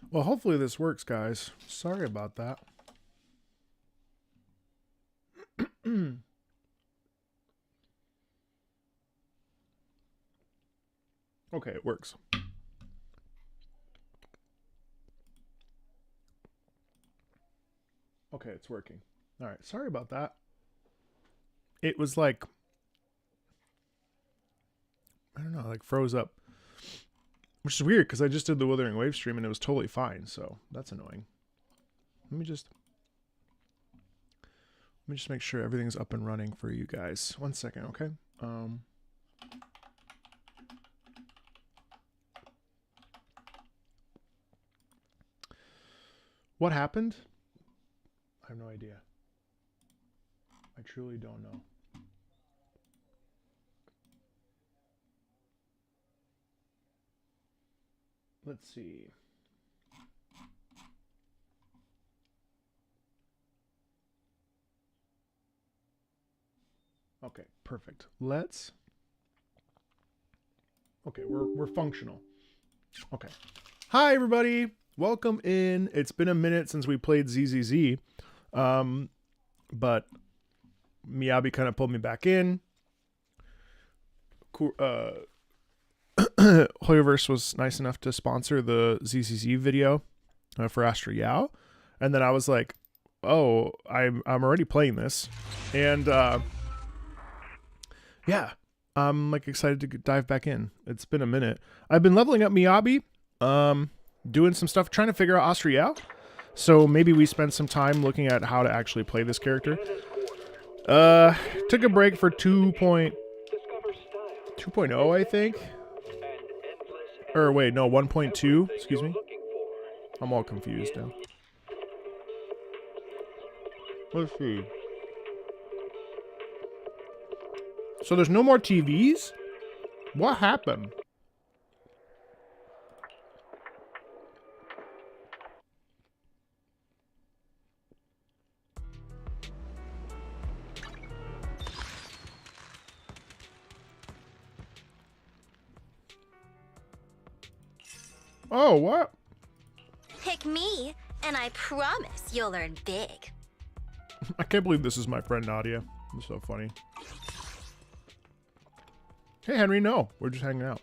Well, hopefully this works, guys. Sorry about that. Okay, it works. Okay, it's working. All right, sorry about that. It was like, I don't know, like froze up. Which is weird because I just did the Withering Wave stream and it was totally fine, so that's annoying. Let me just make sure everything's up and running for you guys. 1 second, okay? What happened? I have no idea. I truly don't know. Let's see. Okay, perfect. Let's. Okay, we're functional. Okay. Hi everybody. Welcome in. It's been a minute since we played ZZZ. But Miyabi kind of pulled me back in. Hoyoverse was nice enough to sponsor the ZZZ video for Astra Yao, and then I was like, "Oh, I'm already playing this," and yeah, I'm like excited to dive back in. It's been a minute. I've been leveling up Miyabi, doing some stuff, trying to figure out Astra Yao. So maybe we spend some time looking at how to actually play this character. Took a break for 2.0, I think. Or wait, no, 1.2. Excuse me. I'm all confused now. Let's see. So there's no more TVs? What happened? Oh, what? Pick me, and I promise you'll learn big. I can't believe this is my friend Nadia. It's so funny. Hey, Henry, no. We're just hanging out.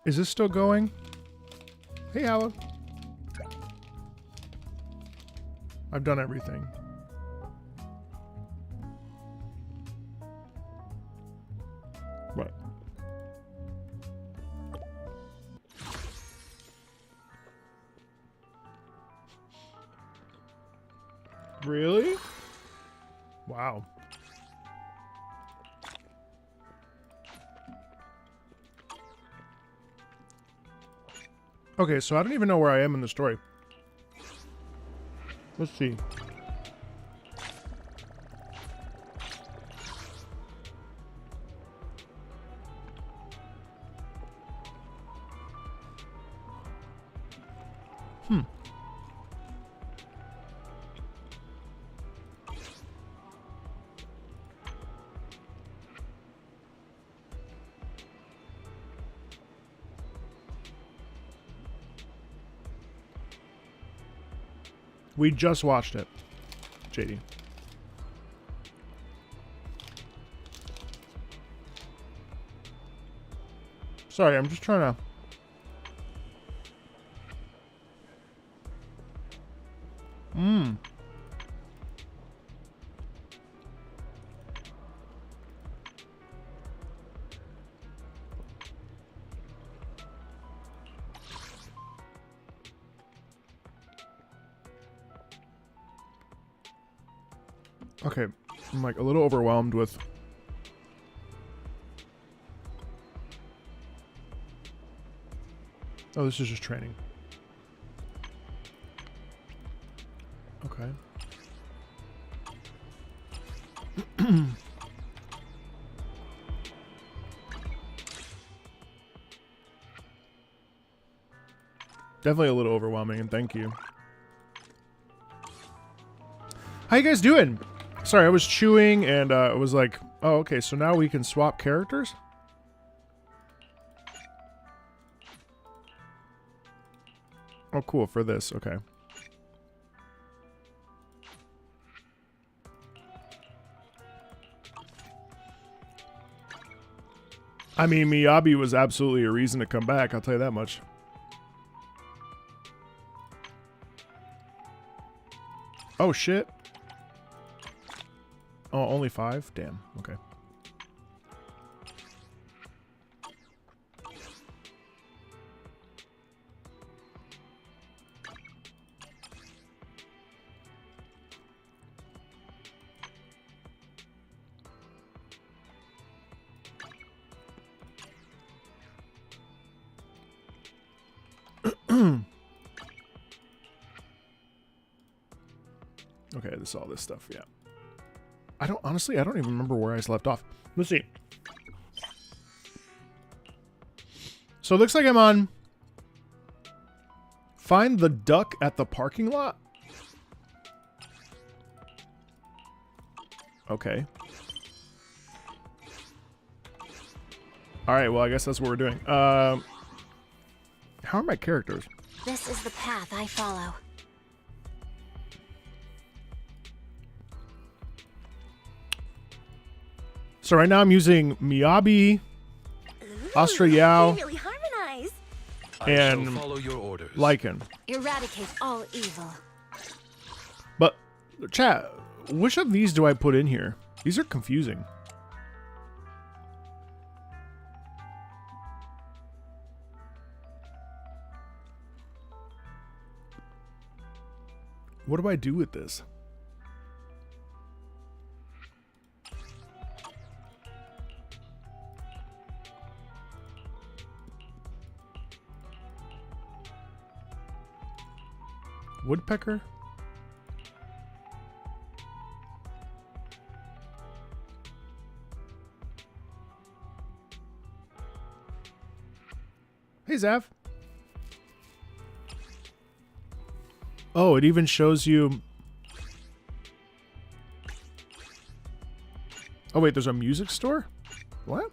Is this still going? Hey, Alan. I've done everything. What? Really? Wow. Okay, so I don't even know where I am in the story. Let's see. We just watched it, JD. Sorry, I'm just trying to... Okay, I'm like a little overwhelmed with... Oh, this is just training. Okay. Definitely a little overwhelming, and thank you. How you guys doing? Sorry, I was chewing, and it was like, oh, okay, so now we can swap characters? Oh, cool. For this. Okay. I mean, Miyabi was absolutely a reason to come back. I'll tell you that much. Oh, shit. Oh, only 5? Damn. Okay. Okay, this all this stuff, yeah. I don't even remember where I left off. Let's see. So it looks like I'm on find the duck at the parking lot. Okay. All right, well, I guess that's what we're doing. How are my characters? This is the path I follow. So right now I'm using Miyabi, Astra Yao, They really harmonize. and I shall follow your orders. Lycan. Eradicate all evil. But, chat, which of these do I put in here? These are confusing. What do I do with this? Woodpecker? Hey, Zav. Oh, it even shows you... Oh, wait, there's a music store? What?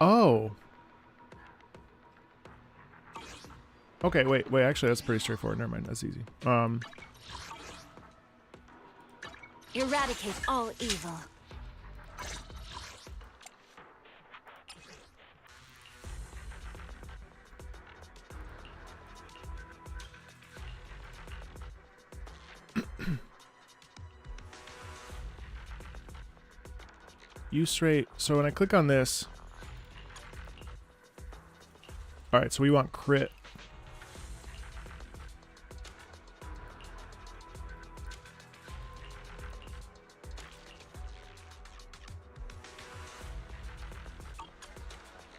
Oh. Okay, wait, actually, that's pretty straightforward. Never mind, that's easy. Eradicate all evil. Use rate. So when I click on this... Alright, so we want crit.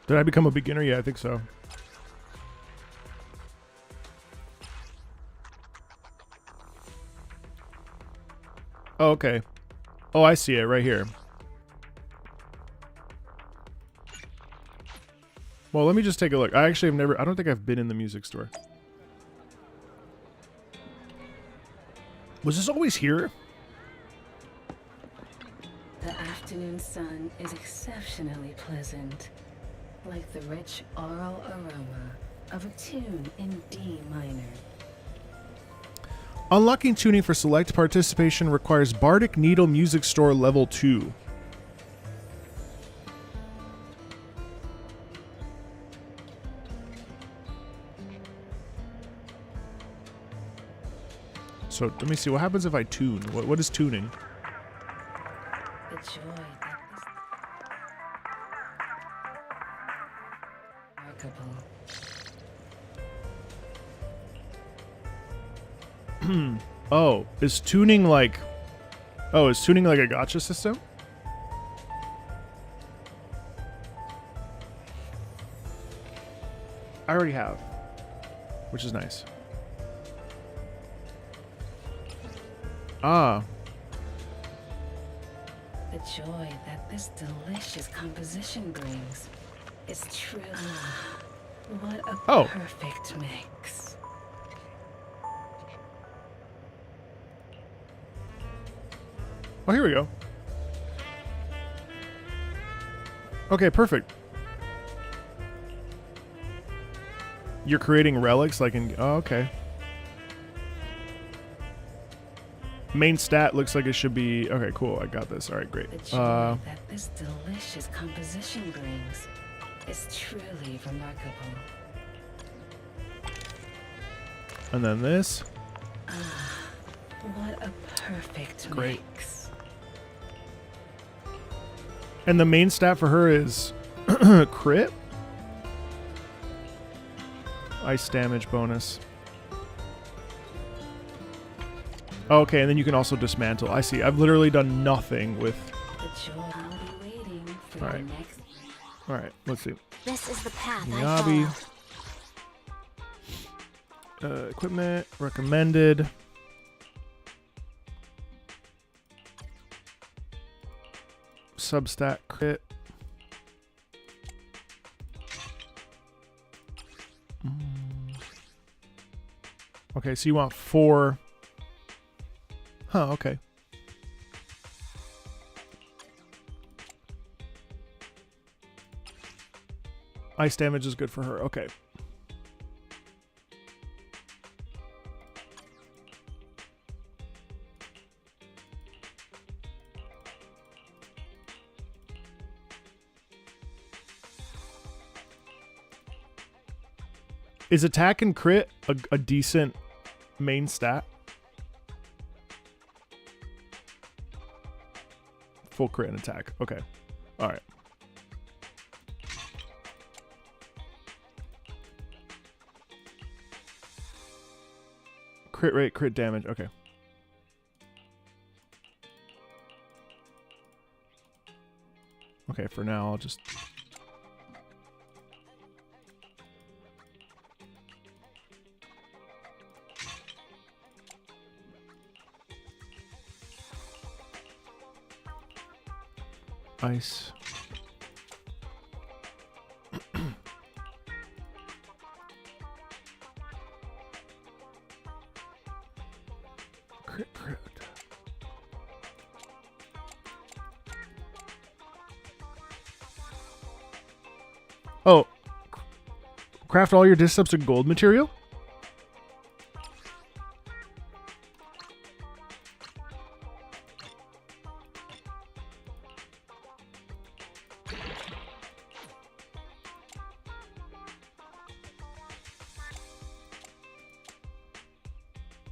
Did I become a beginner? Yeah, I think so. Oh, okay. Oh, I see it right here. Well, let me just take a look. I actually have never... I don't think I've been in the music store. Was this always here? The afternoon sun is exceptionally pleasant, like the rich oral aroma of a tune in D minor. Unlocking tuning for select participation requires Bardic Needle Music Store Level 2. So let me see, what happens if I tune? What is tuning? The joy that is remarkable. Oh, is tuning like... Oh, is tuning like a gacha system? I already have. Which is nice. Ah. The joy that this delicious composition brings is truly what a Oh. perfect mix. Oh, here we go. You're creating relics like in... Oh, okay. Main stat looks like it should be... Okay, cool. I got this. All right, great. The joy that this delicious composition brings is truly remarkable. And then this. What a perfect Great. mix. And the main stat for her is crit. Ice damage bonus. Okay, and then you can also dismantle. I see. I've literally done nothing with... The joy I'll be waiting for All right. the next. All right, let's see. This is the path I Miyabi. follow. Equipment recommended. Substat crit. Okay, so you want 4. Huh, okay. Ice damage is good for her. Okay. Is attack and crit a decent main stat? Full crit and attack. Okay. All right. Crit rate, crit damage. Okay. Okay, for now, I'll just... Ice. Crit, crit. Oh. Craft all your disc subs to gold material?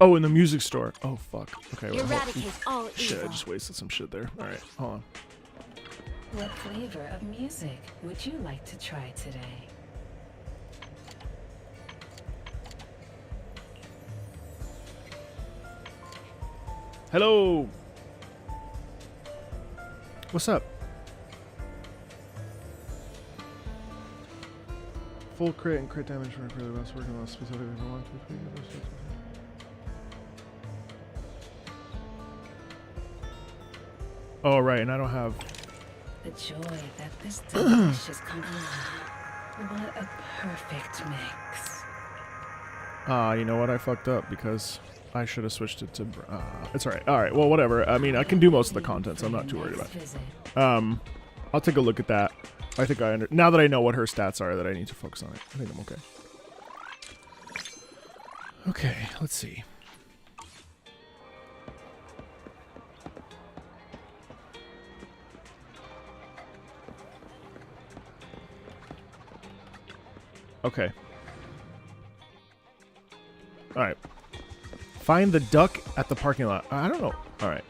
Oh, in the music store. Oh, fuck. Okay, well, Eradicate all shit, I evil. just wasted some shit there. All right, hold on. What flavor of music would you like to try today? Hello. What's up? Full crit and crit damage for the best working on specific 1, 2, 3, 4, 6. Oh, right, and I don't have... The joy that this delicious combination. What a perfect mix. You know what? I fucked up because I should have switched it to... it's alright. Alright, well, whatever. I mean, I can do most of the content, so I'm not too worried about it. I'll take a look at that. I think now that I know what her stats are, that I need to focus on it. I think I'm okay. Okay, let's see. Okay. Alright. Find the duck at the parking lot. I don't know. Alright.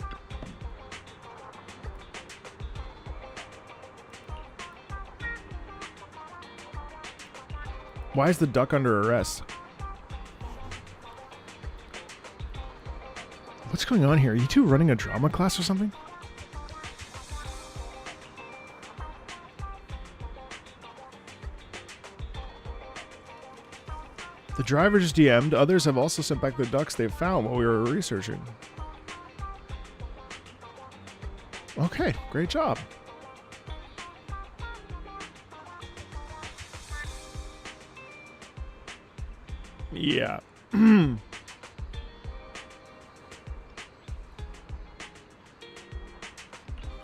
Why is the duck under arrest? What's going on here? Are you two running a drama class or something? The driver just DM'd. Others have also sent back the ducks they've found while we were researching. Okay, great job. Yeah.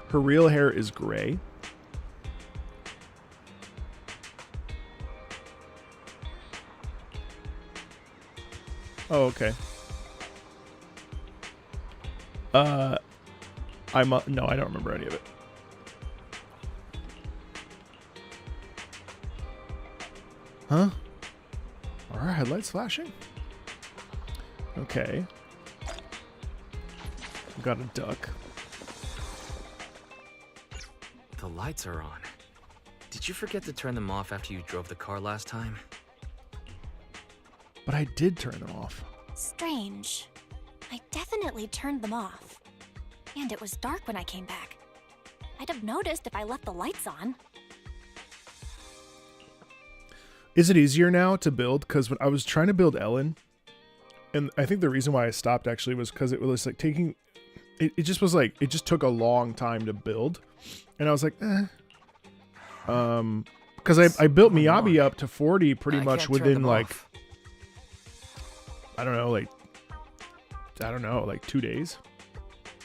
Her real hair is gray. Oh, okay. No, I don't remember any of it. Huh? Are our headlights flashing? Okay. Got a duck. The lights are on. Did you forget to turn them off after you drove the car last time? But I did turn them off. Strange. I definitely turned them off. And it was dark when I came back. I'd have noticed if I left the lights on. Is it easier now to build? Because when I was trying to build Ellen, and I think the reason why I stopped actually was because it was like taking... It just was like... It just took a long time to build. And I was like, because I built Miyabi up to 40 pretty much within like... I don't know, like 2 days.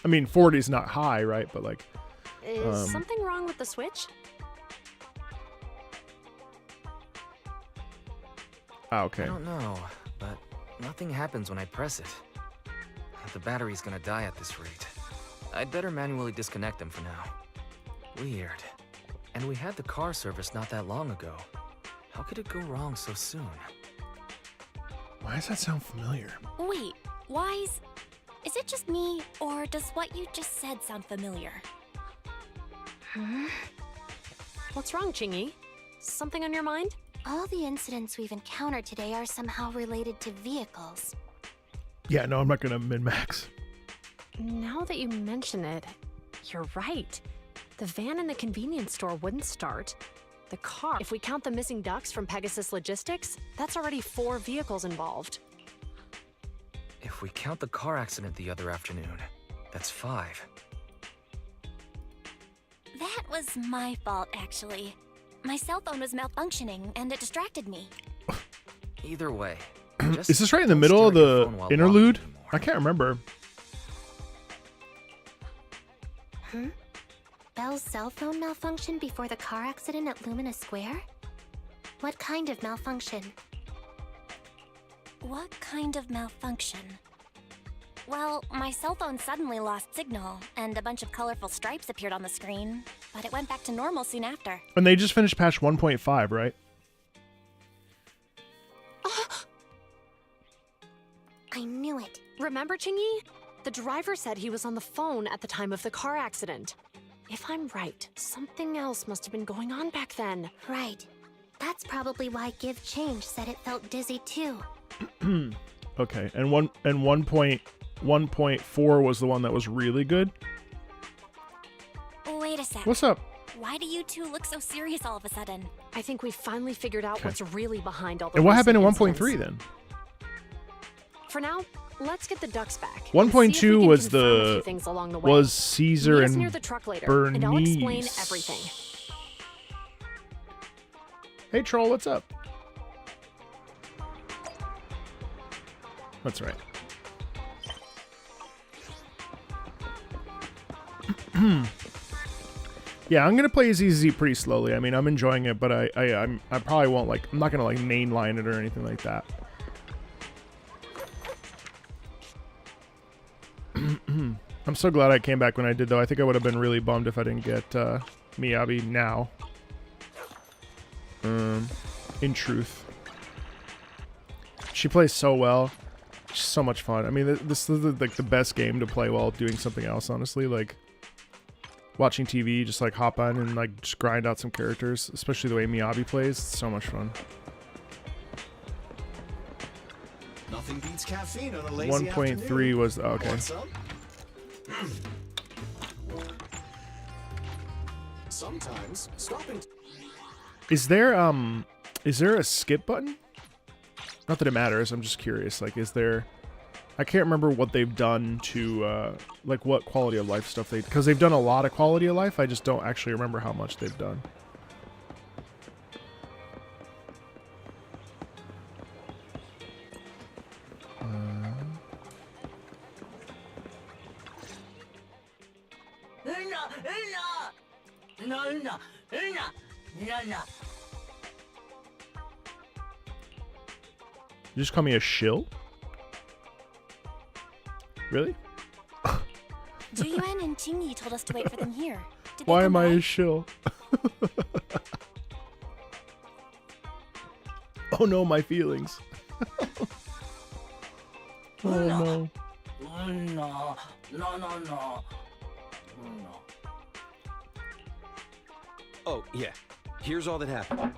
I mean, 40 is not high, right? But like... Is something wrong with the switch? Okay. I don't know, but nothing happens when I press it. The battery's gonna die at this rate. I'd better manually disconnect them for now. Weird. And we had the car serviced not that long ago. How could it go wrong so soon? Why does that sound familiar? Wait, Wise, is it just me, or does what you just said sound familiar? What's wrong, Chingy? Something on your mind? All the incidents we've encountered today are somehow related to vehicles. Yeah, no, I'm not going to min-max. Now that you mention it, you're right. The van in the convenience store wouldn't start. The car, if we count the missing ducks from Pegasus Logistics, that's already 4 vehicles involved. If we count the car accident the other afternoon, that's 5. That was my fault, actually. My cell phone was malfunctioning, and it distracted me. Either way. Is this right in the middle of the interlude? I can't remember. Belle's cell phone malfunction before the car accident at Lumina Square? What kind of malfunction? What kind of malfunction? Well, my cell phone suddenly lost signal, and a bunch of colorful stripes appeared on the screen, but it went back to normal soon after. And they just finished patch 1.5, right? I knew it. Remember, Chingy? The driver said he was on the phone at the time of the car accident. If I'm right, something else must have been going on back then. Right. That's probably why Give Change said it felt dizzy too. Okay, and 1.4 was the one that was really good. Wait a sec. What's up? Why do you two look so serious all of a sudden? I think we finally figured out what's really behind all the And what happened in recent 1.3 incidents. then? For now, let's get the ducks back. 1.2 was the things along the way. was Caesar Meet us and near the truck later, Bernice. and I'll explain everything. Hey troll, what's up? That's right. Yeah, I'm gonna play ZZ pretty slowly. I mean, I'm enjoying it, but I probably won't like. I'm not gonna like mainline it or anything like that. I'm so glad I came back when I did, though. I think I would have been really bummed if I didn't get Miyabi now. In truth, she plays so well. She's so much fun. I mean, this is like the best game to play while doing something else. Honestly, like watching TV, just like hop on and like just grind out some characters. Especially the way Miyabi plays. It's so much fun. Nothing beats caffeine on a lazy 1.3 was okay. Want some? Sometimes stopping. Is there a skip button? Not that it matters. I'm just curious. Like, is there? I can't remember what they've done to like what quality of life stuff they, because they've done a lot of quality of life. I just don't actually remember how much they've done. You just call me a shill? Really? Juyuan and Qingyi told us to wait for them here. Did they Why come am I by? a shill? Oh no, my feelings. Oh no. Oh, yeah. Here's all that happened.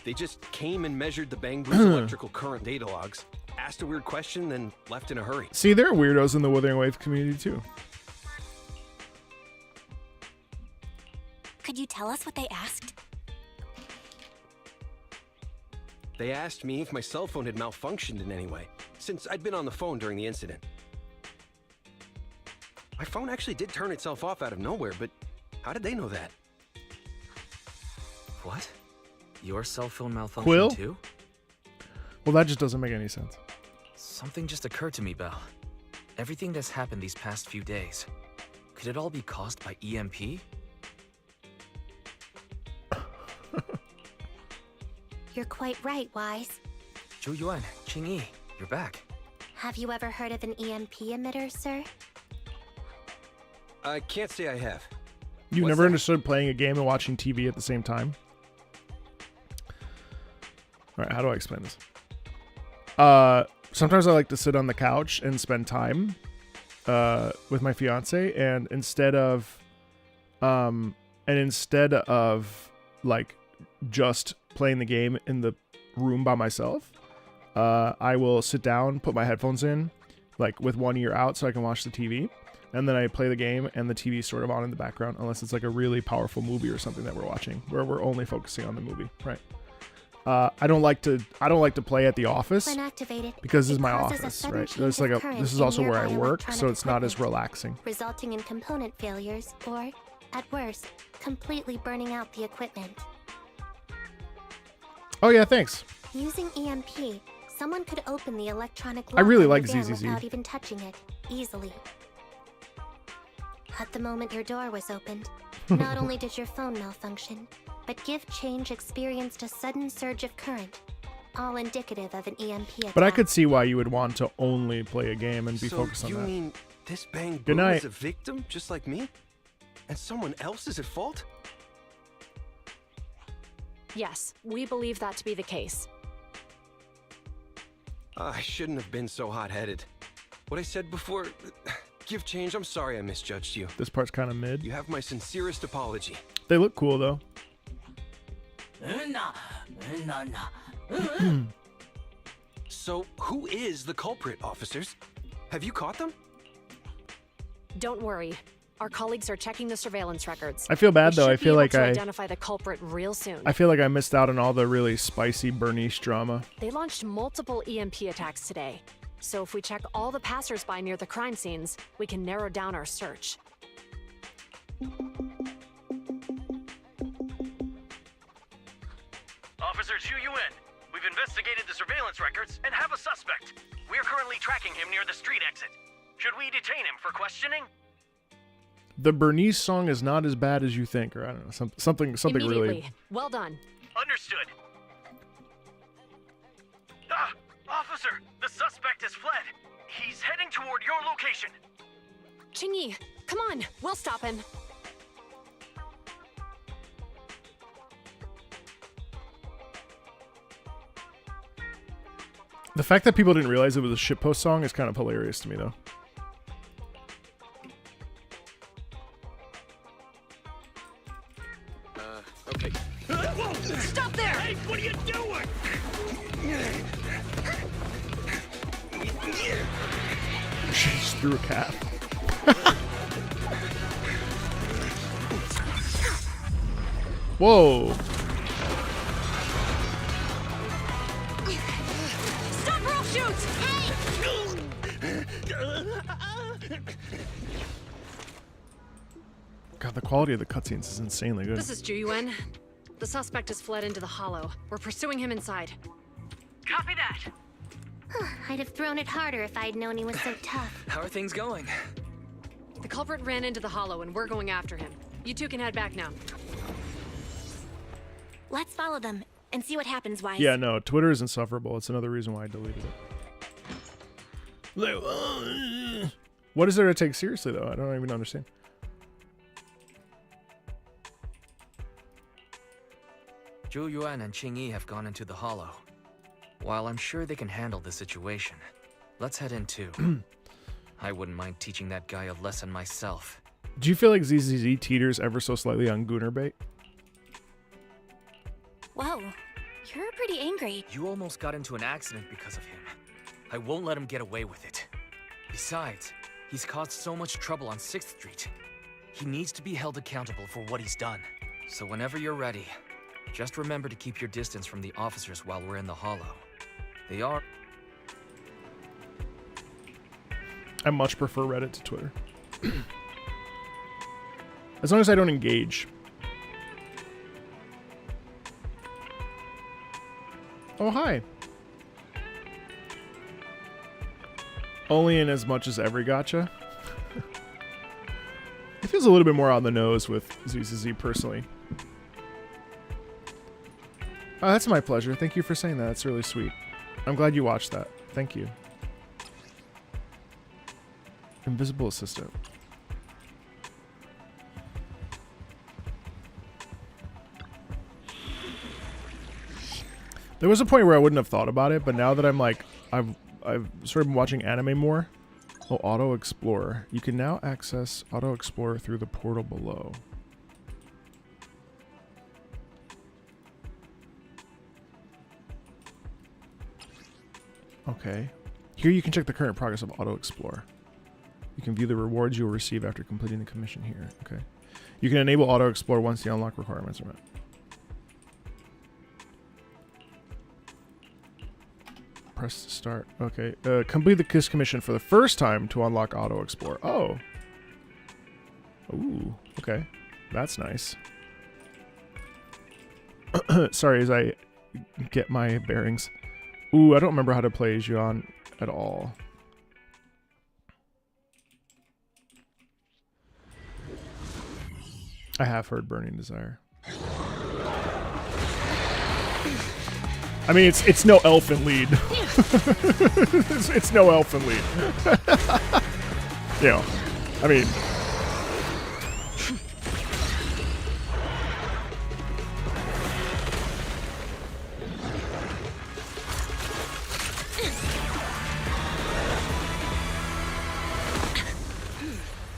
They just came and measured the Bang Blue's electrical current data logs, asked a weird question, then left in a hurry. See, there are weirdos in the Wuthering Wave community too. Could you tell us what they asked? They asked me if my cell phone had malfunctioned in any way, since I'd been on the phone during the incident. My phone actually did turn itself off out of nowhere, but how did they know that? What? Your cell phone malfunctioned Quill? too? Well, that just doesn't make any sense. Something just occurred to me, Belle. Everything that's happened these past few days, could it all be caused by EMP? You're quite right, Wise. Juyuan, Qingyi, you're back. Have you ever heard of an EMP emitter, sir? I can't say I have. You What's never that? understood playing a game and watching TV at the same time? All right, how do I explain this? Sometimes I like to sit on the couch and spend time with my fiance, and instead of like just playing the game in the room by myself, I will sit down, put my headphones in, like with one ear out so I can watch the TV. And then I play the game and the TV's sort of on in the background, unless it's like a really powerful movie or something that we're watching where we're only focusing on the movie. Right. I don't like to play at the office When activated, because this is it my causes a office, sudden right? change It's like of current this is in also where I nearby work, so electronic it's not as equipment, relaxing. resulting in component failures or, at worst, completely burning out the equipment. Oh yeah, thanks. Using EMP, someone could open the electronic I lock really on like your van ZZZ. without even touching it, easily. At the moment your door was opened, not only did your phone malfunction, but Gift Change experienced a sudden surge of current, all indicative of an EMP attack. But I could see why you would want to only play a game and be So focused on you that. mean this Bang Good Blue night. is a victim just like me? And someone else is at fault? Yes, we believe that to be the case. I shouldn't have been so hot-headed. What I said before... Give change, I'm sorry I misjudged you. This part's kind of mid. You have my sincerest apology. They look cool though. So, who is the culprit, officers? Have you caught them? Don't worry. Our colleagues are checking the surveillance records. I feel bad We though. should I be feel able like to I identify the culprit real soon. feel like I missed out on all the really spicy Bernice drama. They launched multiple EMP attacks today. So if we check all the passersby near the crime scenes, we can narrow down our search. Officer Zhu Yuan, we've investigated the surveillance records and have a suspect. We are currently tracking him near the street exit. Should we detain him for questioning? The Bernice song is not as bad as you think, or I don't know, something Immediately. really. Well done. Understood. Ah! Officer, the suspect has fled. He's heading toward your location. Qingyi, come on. We'll stop him. The fact that people didn't realize it was a shitpost song is kind of hilarious to me, though. Okay. Stop there! Hey, what are you doing? She just threw a cat. Whoa. Stop or I'll shoot! God, the quality of the cutscenes is insanely good. This is Zhu Yuan. The suspect has fled into the hollow. We're pursuing him inside. Copy that. I'd have thrown it harder if I'd known he was so tough. How are things going? The culprit ran into the hollow and we're going after him. You two can head back now. Let's follow them and see what happens, Wise. Yeah, no, Twitter is insufferable. It's another reason why I deleted it. What is there to take seriously, though? I don't even understand. Zhu Yuan and Qing Yi have gone into the hollow. While I'm sure they can handle the situation, let's head in too. I wouldn't mind teaching that guy a lesson myself. Do you feel like ZZZ teeters ever so slightly on Gooner bait? Whoa, you're pretty angry. You almost got into an accident because of him. I won't let him get away with it. Besides, he's caused so much trouble on 6th Street. He needs to be held accountable for what he's done. So whenever you're ready, just remember to keep your distance from the officers while we're in the hollow. They are... I much prefer Reddit to Twitter. As long as I don't engage. Oh, hi. Only in as much as every gacha. It feels a little bit more on the nose with ZZZ personally. Oh, that's my pleasure. Thank you for saying that. That's really sweet. I'm glad you watched that. Thank you. Invisible assistant. There was a point where I wouldn't have thought about it, but now that I'm like, I've sort of been watching anime more. Oh, Auto Explorer. You can now access Auto Explorer through the portal below. Okay. Here you can check the current progress of Auto Explorer. You can view the rewards you will receive after completing the commission here. Okay. You can enable Auto Explorer once the unlock requirements are met. Press to start. Okay. Complete the KISS commission for the first time to unlock Auto Explorer. Oh. Ooh. Okay. That's nice. Sorry, as I get my bearings. Ooh, I don't remember how to play Xian at all. I have heard Burning Desire. I mean, it's no elfin lead. it's no elfin lead. You know, I mean.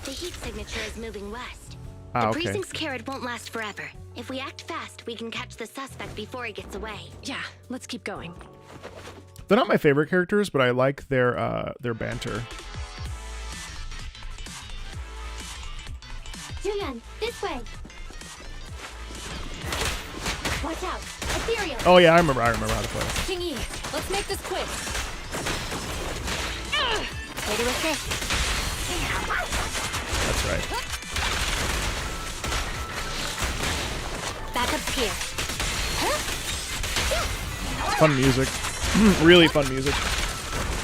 The heat signature is moving west. Ah, The okay. precinct's carrot won't last forever. If we act fast, we can catch the suspect before he gets away. Yeah, let's keep going. They're not my favorite characters, but I like their banter. Julian, this way. Watch out. Ethereal. Oh yeah, I remember how to play. Qing Yi, let's make this quick. Way to assist. That's right. Backup's here. Fun music. Really fun music.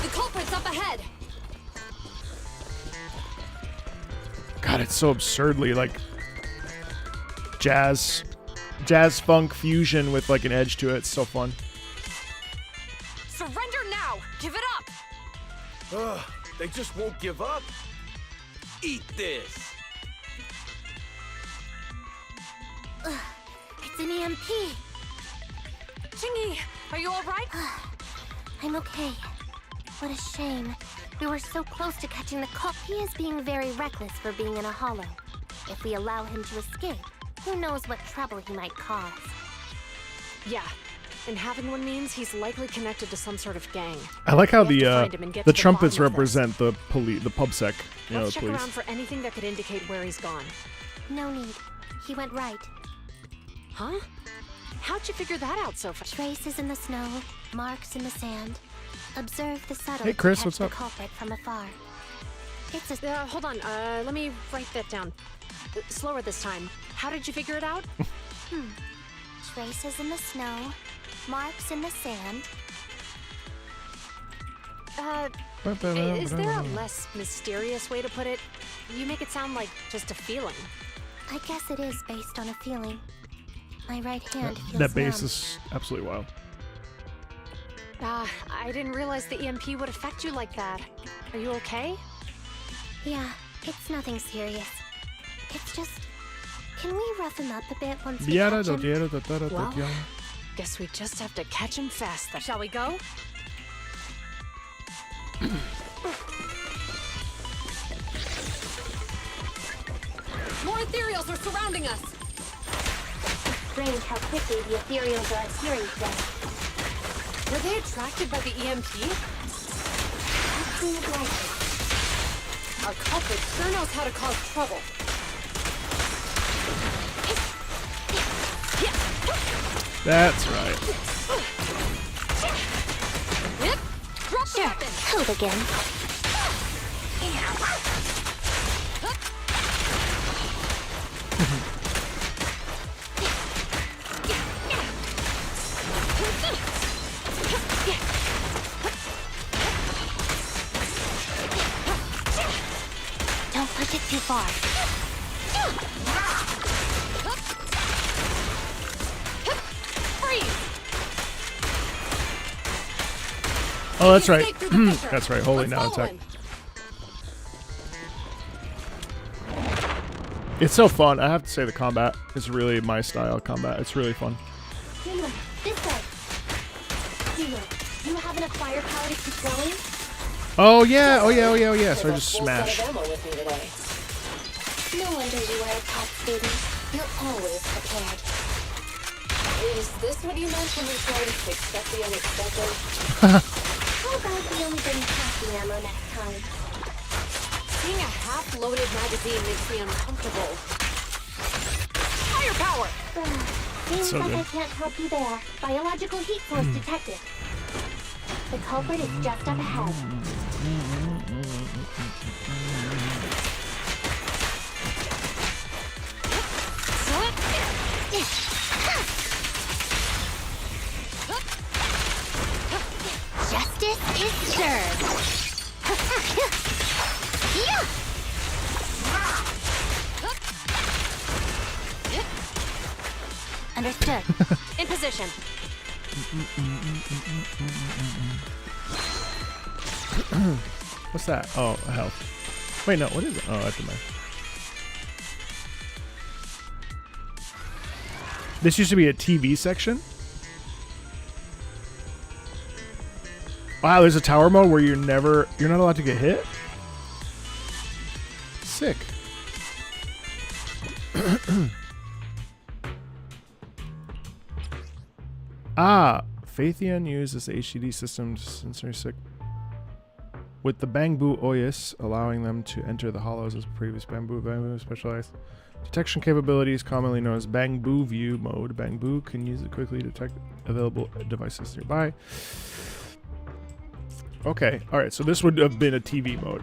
The culprit's up ahead. God, it's so absurdly like jazz funk fusion with like an edge to it. It's so fun. Surrender now. Give it up. Ugh, they just won't give up. Eat this. It's an EMP. Qing Yi, are you all right? I'm okay. What a shame. We were so close to catching the cop. He is being very reckless for being in a hollow. If we allow him to escape, who knows what trouble he might cause. Yeah. And having one means he's likely connected to some sort of gang. I like how We have to find him and get the to the trumpets bottom of this. represent the police, the pubsec, you know, Let's the check police. around for anything that could indicate where he's gone. No need. He went right. Huh? How'd you figure that out so fast? Traces in the snow, marks in the sand. Observe the subtle Hey, Chris, to catch what's the up? culprit from afar. It's a Hold on. Let me write that down. Slower this time. How did you figure it out? traces in the snow, marks in the sand. Is there a less mysterious way to put it? You make it sound like just a feeling. I guess it is based on a feeling. My right hand feels That bass numb. is absolutely wild. I didn't realize the EMP would affect you like that. Are you okay? Yeah, it's nothing serious. It's just... Can we rough him up a bit once we Yada catch da him? yada da da da Well, da. guess we just have to catch him fast then. Shall we go? More ethereals are surrounding us! Strange how quickly the ethereals are adhering to them. Were they attracted by the EMP? That seems likely. Our culprit sure knows how to cause trouble. That's right. Drop the Sure, weapon! hold again. Don't push it too far. Freeze! Oh, that's right. Escape through the filter. That's right. Holy Let's now follow attack. him. It's so fun. I have to say the combat is really my style combat. It's really fun. Zuma, this way. Zuma, do you have enough firepower to keep going? Oh yeah. Oh yeah. Oh yeah. Oh yeah. So I just smash. No wonder you are a top student. You're always prepared. Is this what you meant when you tried to expect the unexpected? How about we only bring half the ammo next time? Seeing a half-loaded magazine makes me uncomfortable. Firepower! Seems So like good. I can't help you there. Biological heat source detected. The culprit is just up ahead. Justice is served. Understood. In position. What's that? Oh, a health. Wait, no. What is it? Oh, that's a knife. This used to be a TV section. Wow, there's a tower mode where you're not allowed to get hit. Sick. Phaethian used this HDD system to sensory sick with the Bangbu Oyas, allowing them to enter the hollows as previous Bangbu specialized detection capabilities, commonly known as Bangbu View mode. Bangbu can use it quickly to detect available devices nearby. Okay, all right. So this would have been a TV mode.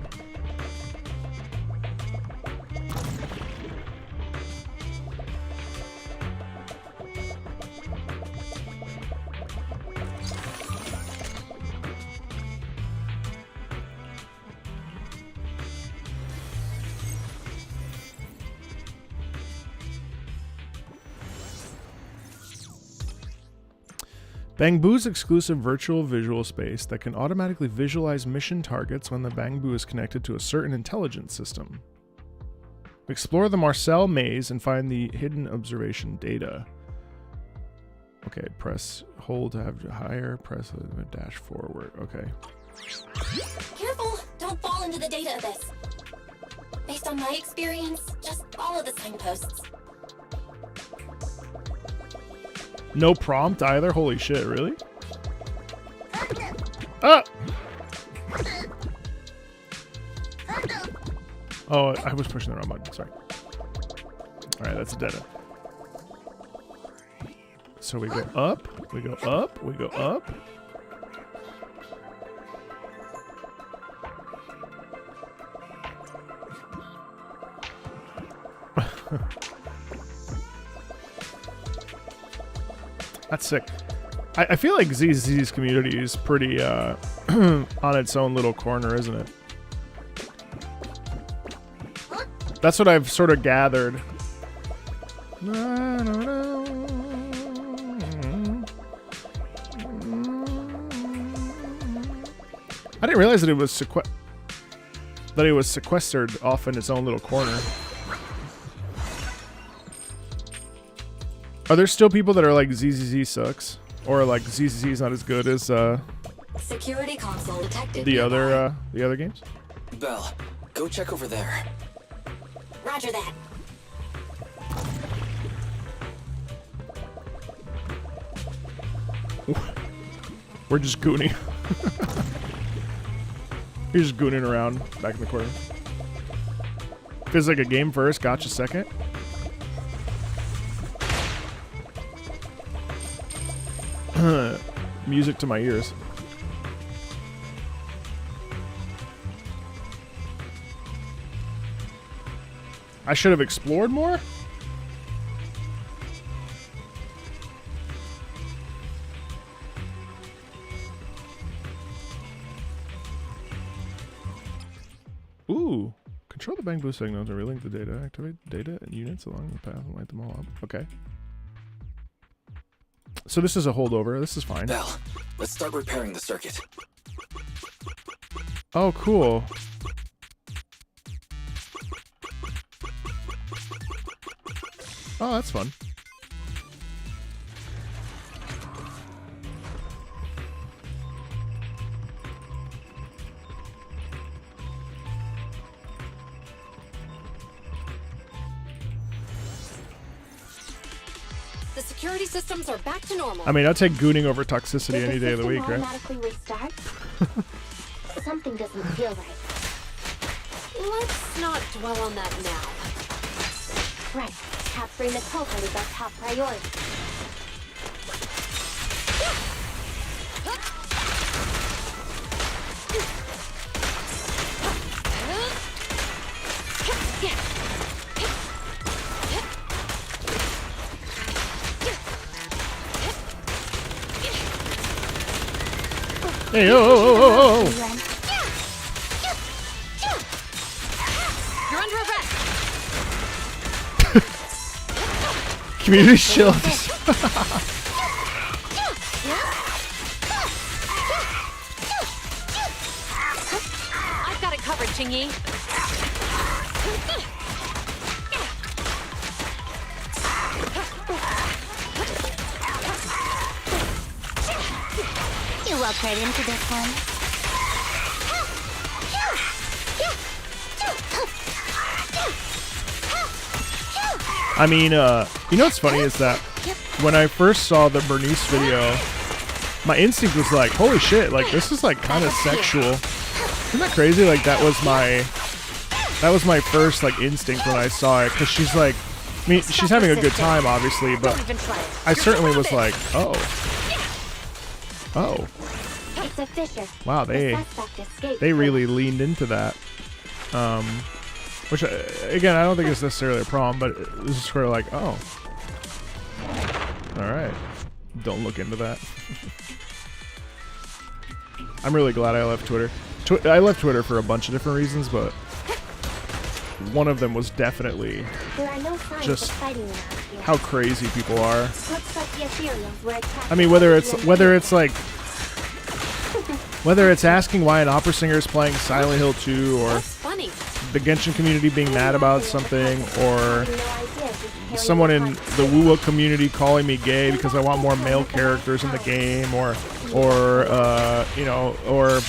Bangbu's exclusive virtual visual space that can automatically visualize mission targets when the Bangbu is connected to a certain intelligence system. Explore the Marcel maze and find the hidden observation data. Okay, press hold to have higher, press dash forward. Okay. Careful! Don't fall into the data abyss. Based on my experience, just follow the signposts. No prompt either? Holy shit, really? Ah! Oh, I was pushing the wrong button. Sorry. Alright, that's a dead end. So we go up, we go up, we go up. That's sick. I feel like ZZ's community is pretty on its own little corner, isn't it? That's what I've sort of gathered. I didn't realize that it was that it was sequestered off in its own little corner. Are there still people that are like ZZZ sucks, or like ZZZ is not as good as Security console detected. the other games? Belle, go check over there. Roger that. We're just gooning. You're just gooning around back in the corner. Feels like a game first, gotcha second. Music to my ears. I should have explored more? Ooh. Control the BlueSky signal to relink the data. Activate data and units along the path and light them all up. Okay. So this is a holdover. This is fine. Belle, let's start repairing the circuit. Oh, cool. Oh, that's fun. The security systems are back to normal. I mean, I'll take gooning over toxicity any day of the week, right? Automatically restart? Something doesn't feel right. Let's not dwell on that now. Right. Capturing the culprit is our top priority. Hey, oh. You're under arrest. Community shield. I've got it covered, Chingy. You walked right into this one. I mean, you know what's funny is that when I first saw the Bernice video, my instinct was like, holy shit, like this is like kind of sexual. Isn't that crazy? Like that was my first like instinct when I saw it, because she's like, I mean, she's having a good time obviously, but I certainly was like, oh. It's a Fisher. Wow, they really leaned into that. Which, again, I don't think it's necessarily a problem, but it's just sort of like, oh. Alright. Don't look into that. I'm really glad I left Twitter. I left Twitter for a bunch of different reasons, but one of them was definitely just how crazy people are. I mean, whether it's asking why an opera singer is playing Silent Hill 2, or the Genshin community being mad about something, or someone in the Wuwa community calling me gay because I want more male characters in the game, or you know, or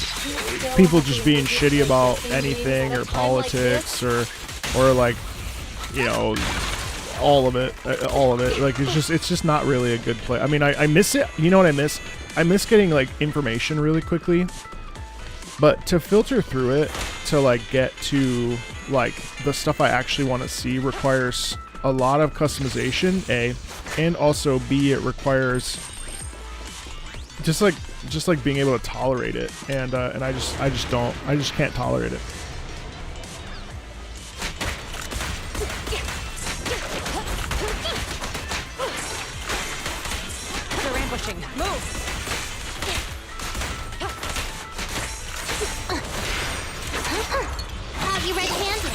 people just being shitty about anything, or politics, or like, you know, all of it. Like it's just not really a good play. I mean, I miss it. You know what I miss? I miss getting like information really quickly, but to filter through it to like get to like the stuff I actually want to see requires a lot of customization, A, and also B, it requires just like being able to tolerate it, and I just can't tolerate it. They're ambushing. Move. Have you red-handed?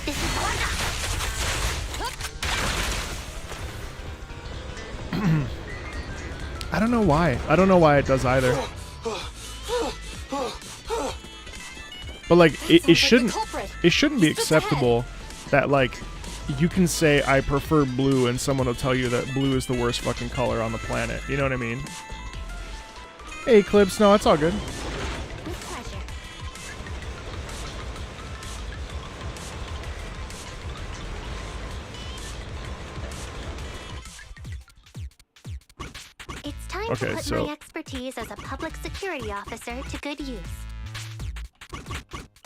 This is I don't know why. I don't know why it does either. But like it the shouldn't culprit. be acceptable that like you can say I prefer blue and someone will tell you that blue is the worst fucking color on the planet. You know what I mean? Hey, Eclipse. No, it's all good. With pleasure. It's time Okay, to put so- my expertise as a public security officer to good use.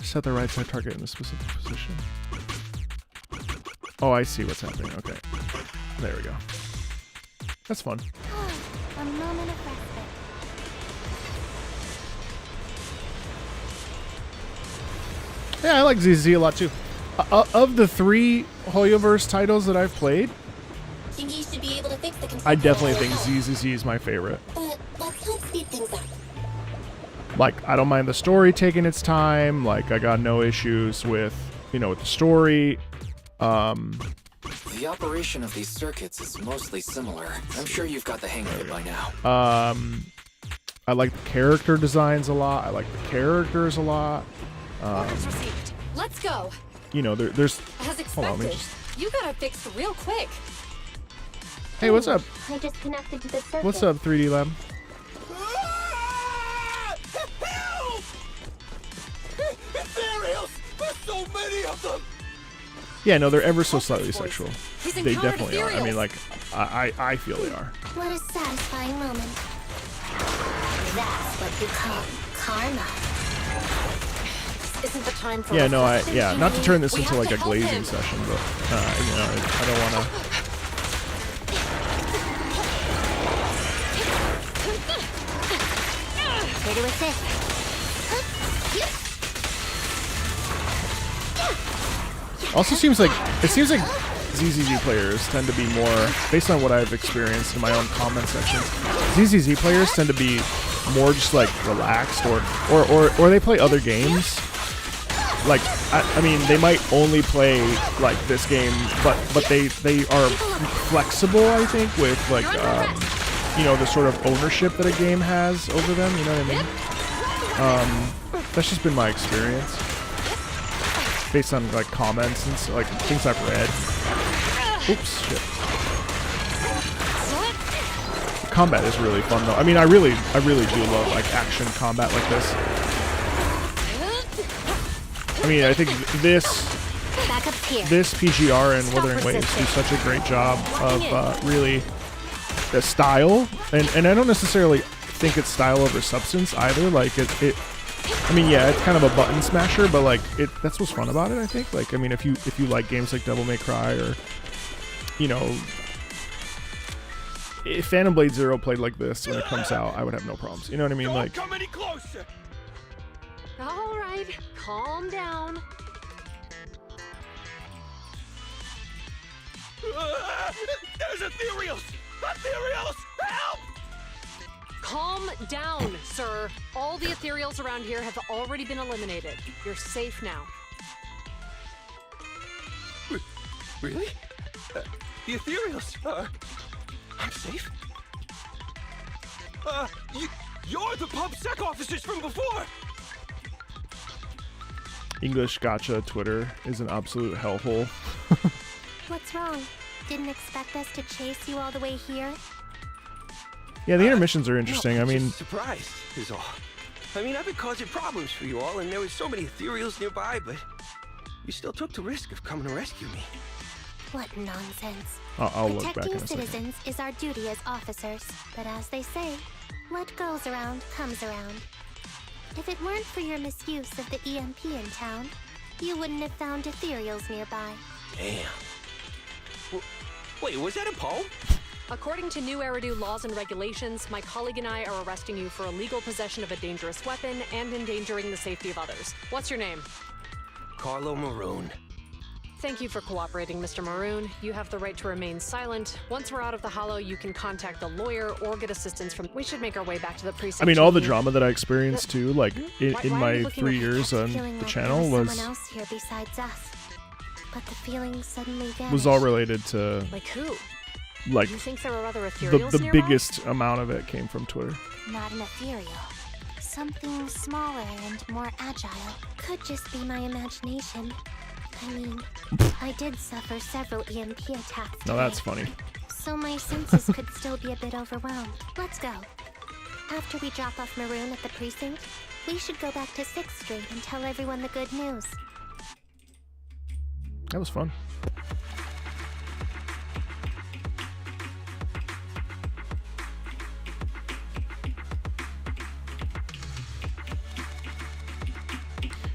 Set the right side target in a specific position. Oh, I see what's happening. Okay. There we go. That's fun. A moment of respite. Yeah, I like ZZ a lot too. Of the 3 Hoyoverse titles that I've played, Think you should be able to fix the I controller definitely by think yourself. ZZZ is my favorite. But let's not speed things up. Like, I don't mind the story taking its time. Like, I got no issues with, you know, with the story. The operation of these circuits is mostly similar. I'm sure you've got the hang of it by now. I like the character designs a lot. I like the characters a lot. Orders received. Let's go. You know, there's... As Hold on, let me expected, you got it fixed real quick. Hey, what's up? I just connected to the circuit. What's up, 3D Lab? Help! Ethereals! There's so many of them! Yeah, no, they're ever so slightly sexual. He's They encountered definitely are. I mean, ethereals. like, I feel they are. What a satisfying moment. That's what you call karma. Isn't the time for Yeah, no, reflection, not to turn this We into have like to a help glazing him. session, but, you know, I don't want to... Here to assist. Also seems like ZZZ players tend to be more, based on what I've experienced in my own comment sections, ZZZ players tend to be more just like relaxed or they play other games. Like, I mean, they might only play like this game, but they are flexible, I think, with like, you know, the sort of ownership that a game has over them, you know what I mean? That's just been my experience. Based on like comments and like things I've read. Oops, shit. Combat is really fun though. I mean, I really do love like action combat like this. I mean, I think this Back up here. PGR and Wuthering Waves do such a great job of really the style, and I don't necessarily think it's style over substance either. Like it I mean, yeah, it's kind of a button smasher, but like that's what's fun about it, I think. Like, I mean, if you like games like Devil May Cry or, you know, if Phantom Blade Zero played like this when it comes out, I would have no problems. You know what I mean? Like, Don't come any closer! All right, calm down. There's ethereals! Ethereals! Help! Calm down, sir. All the ethereals around here have already been eliminated. You're safe now. Really? The ethereals are... I'm safe? You're the pub sec officers from before! English Gotcha Twitter is an absolute hellhole. What's wrong? Didn't expect us to chase you all the way here? Yeah, the intermissions are interesting. No, I mean, just surprised is all. I mean, I've been causing problems for you all, and there was so many ethereals nearby, but you still took the risk of coming to rescue me. What nonsense. I'll look back in Protecting a second. citizens is our duty as officers, but as they say, what goes around comes around. If it weren't for your misuse of the EMP in town, you wouldn't have found ethereals nearby. Damn. Wait, was that a poem? According to new Eridu laws and regulations, my colleague and I are arresting you for illegal possession of a dangerous weapon and endangering the safety of others. What's your name? Carlo Maroon. Thank you for cooperating, Mr. Maroon. You have the right to remain silent. Once we're out of the hollow, you can contact a lawyer or get assistance from... We should make our way back to the precinct. I mean, all the chief. drama that I experienced too, like in Why are you my looking 3 at- years on Feeling the like channel there was was someone else here besides us. But the feeling suddenly vanished. was all related to Like who? like You think there are other ethereals the nearby? biggest amount of it came from Twitter. Not an ethereal. something smaller and more agile. Could just be my imagination. I mean, I did suffer several EMP attacks today, No, that's funny. so my senses could still be a bit overwhelmed. Let's go. After we drop off Maroon at the precinct, we should go back to 6th Street and tell everyone the good news. That was fun.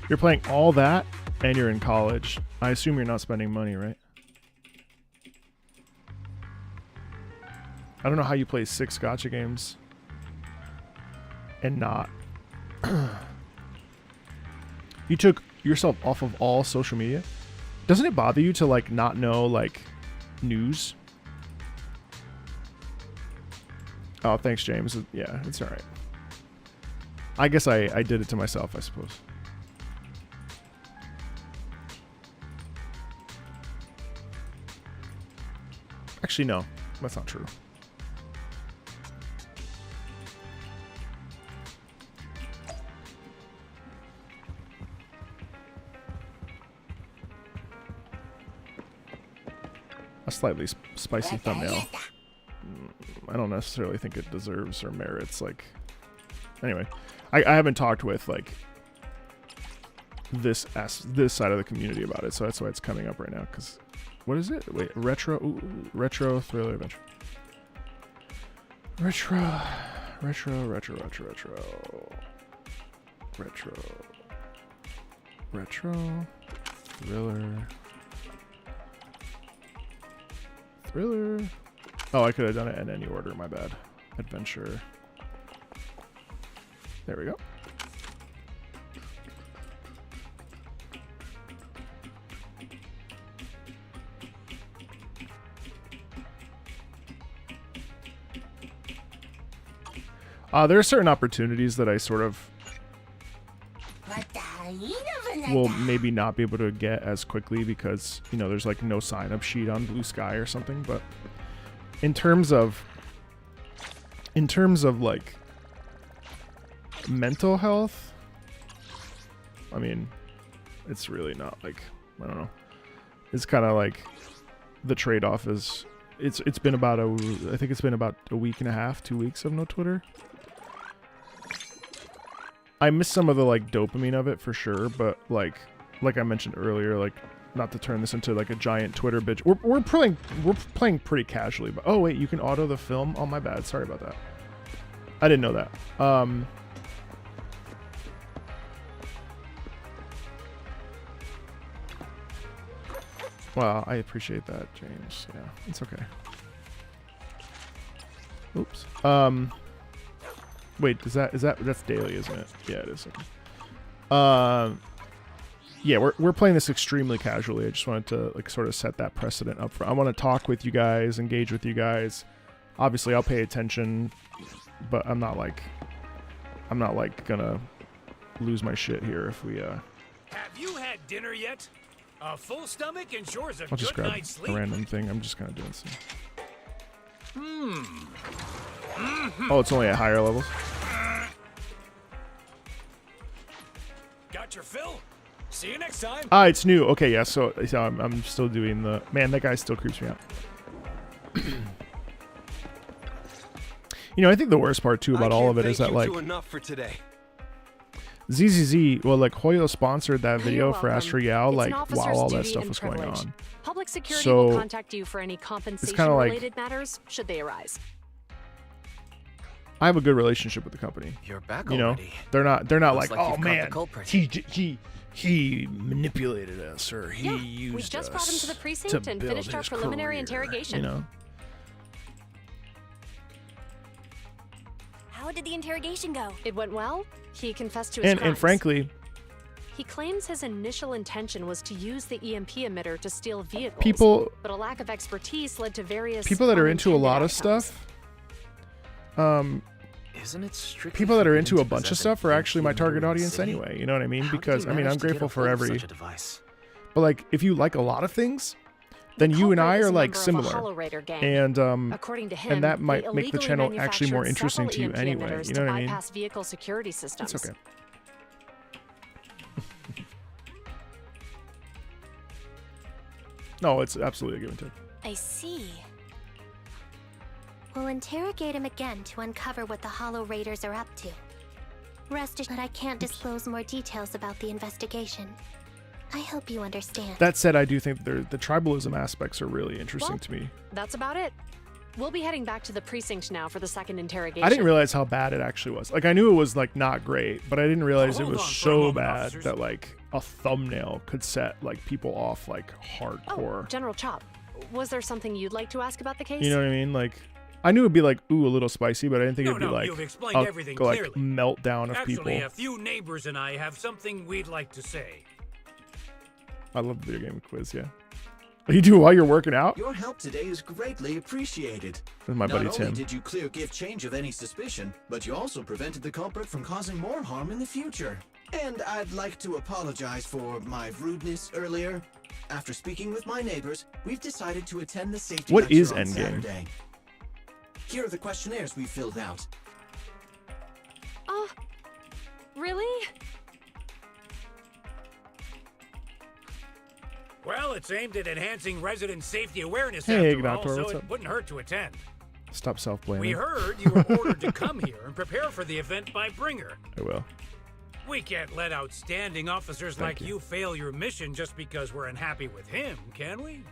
You're playing all that and you're in college. I assume you're not spending money, right? I don't know how you play 6 gacha games and not. You took yourself off of all social media? Doesn't it bother you to like not know like news? Oh, thanks, James. Yeah, it's all right. I guess I did it to myself, I suppose. Actually, no, that's not true. A slightly spicy thumbnail. I don't necessarily think it deserves or merits, like... Anyway, I haven't talked with, like, this side of the community about it, so that's why it's coming up right now, because... What is it? Wait, retro thriller adventure. Retro thriller. Oh, I could have done it in any order, my bad. Adventure. There we go. There are certain opportunities that I sort of will maybe not be able to get as quickly because, you know, there's like no sign-up sheet on BlueSky or something. But in terms of like mental health, I mean, it's really not like, I don't know. It's kind of like the trade-off is it's been about I think it's been about a week and a half, 2 weeks of no Twitter. I miss some of the like dopamine of it for sure, but like I mentioned earlier, like not to turn this into like a giant Twitter bitch. We're playing pretty casually, but oh wait, you can auto the film. Oh my bad, sorry about that. I didn't know that. Wow, I appreciate that, James. Yeah, it's okay. Oops. Wait, that's daily, isn't it? Yeah, it is. Okay. Yeah, we're playing this extremely casually. I just wanted to like sort of set that precedent up front. I want to talk with you guys, engage with you guys. Obviously, I'll pay attention, but I'm not like gonna lose my shit here if we Have you had dinner yet? A full stomach ensures a I'll just good grab night's a sleep. random thing. I'm just gonna do this. Oh, it's only at higher levels. Got your fill? See you next time. Ah, it's new. Okay, yeah. So I'm still doing the man. That guy still creeps me out. You know, I think the worst part too about all of it is that like enough for today. ZZZ, well, like Hoyo sponsored that video for welcome. Astro Yao, It's like an while officer's all that duty stuff and was going privilege. on. Public security So, will contact you for any kinda compensation-related like- matters, should they arise. I have a good relationship with the company. You're back You know, already. they're not Looks like, like oh you've caught the man, culprit." he manipulated us or he Yeah, used we just us brought him to the precinct and build finished our his preliminary career, interrogation. You know, How did the interrogation go? It went well. He confessed to his and crimes. frankly, He claims his initial intention was to use the EMP emitter to steal vehicles. people but a lack of expertise led to various that are into a unintended lot of outcomes. stuff, Isn't it strictly people that are forbidden into to a bunch of possess stuff an are actually my EMP target in the audience city? anyway. You know what I mean? How did Because you I mean, I'm manage to get grateful a for hold of every. such a device? But like, if you like a lot of things, then you and culprit I is are a like member of a similar, Hollow Raider gang. and According to him, that they might make the illegally channel actually more manufactured interesting to you several EMP anyway. emitters You to know what I mean? bypass vehicle security systems. It's okay. No, it's absolutely a give and take. I see. We'll interrogate him again to uncover what the Hollow Raiders are up to. Rest assured, I can't disclose more details about the investigation. I hope you understand. That said, I do think the tribalism aspects are really interesting Well, to me. That's about it. We'll be heading back to the precinct now for the second interrogation. I didn't realize how bad it actually was. Like, I knew it was like not great, but I didn't realize it Hold was on for a so moment, bad officers. that like a thumbnail could set like people off like Oh, hardcore. General Chop, was there something you'd like to ask about the case? You know what I mean? Like, I knew it'd be like ooh a little spicy, but I didn't think No, it'd be no, like you've explained a everything like clearly. meltdown of Actually, people. a few neighbors and I have something we'd like to say. I love the video game quiz. Yeah, you do it while you're working out. Your help today is greatly appreciated. With my buddy Not only Tim. did you clear Gift Change of any suspicion, but you also prevented the culprit from causing more harm in the future. And I'd like to apologize for my rudeness earlier. After speaking with my neighbors, we've decided to attend the safety What lecture is on Endgame? Saturday. Here are the questionnaires we filled out. Oh, really? Well, it's aimed at enhancing resident safety awareness Hey, after all, Gnoctor, so what's it up? wouldn't hurt to attend. Stop self-blaming. We heard you were ordered to come here and prepare for the event by Bringer. I will. We can't let outstanding officers Thank like you fail your mission just because we're unhappy with him, can we?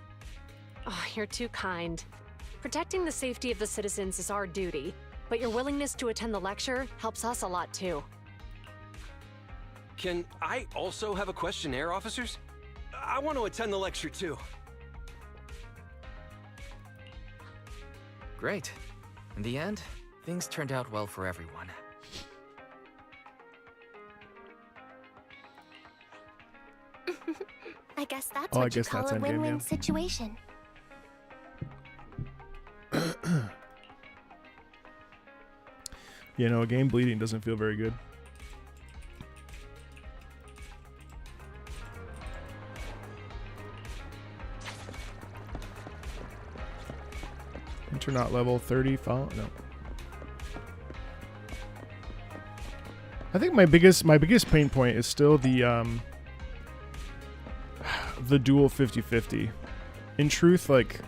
Oh, you're too kind. Protecting the safety of the citizens is our duty, but your willingness to attend the lecture helps us a lot too. Can I also have a questionnaire, officers? I want to attend the lecture too. Great. In the end, things turned out well for everyone. I guess that's Oh, I what you guess call that's a endgame, win-win yeah. situation. You know, a game bleeding doesn't feel very good. Enter not level 30 follow. No. I think my biggest pain point is still the dual 50-50. In truth, like,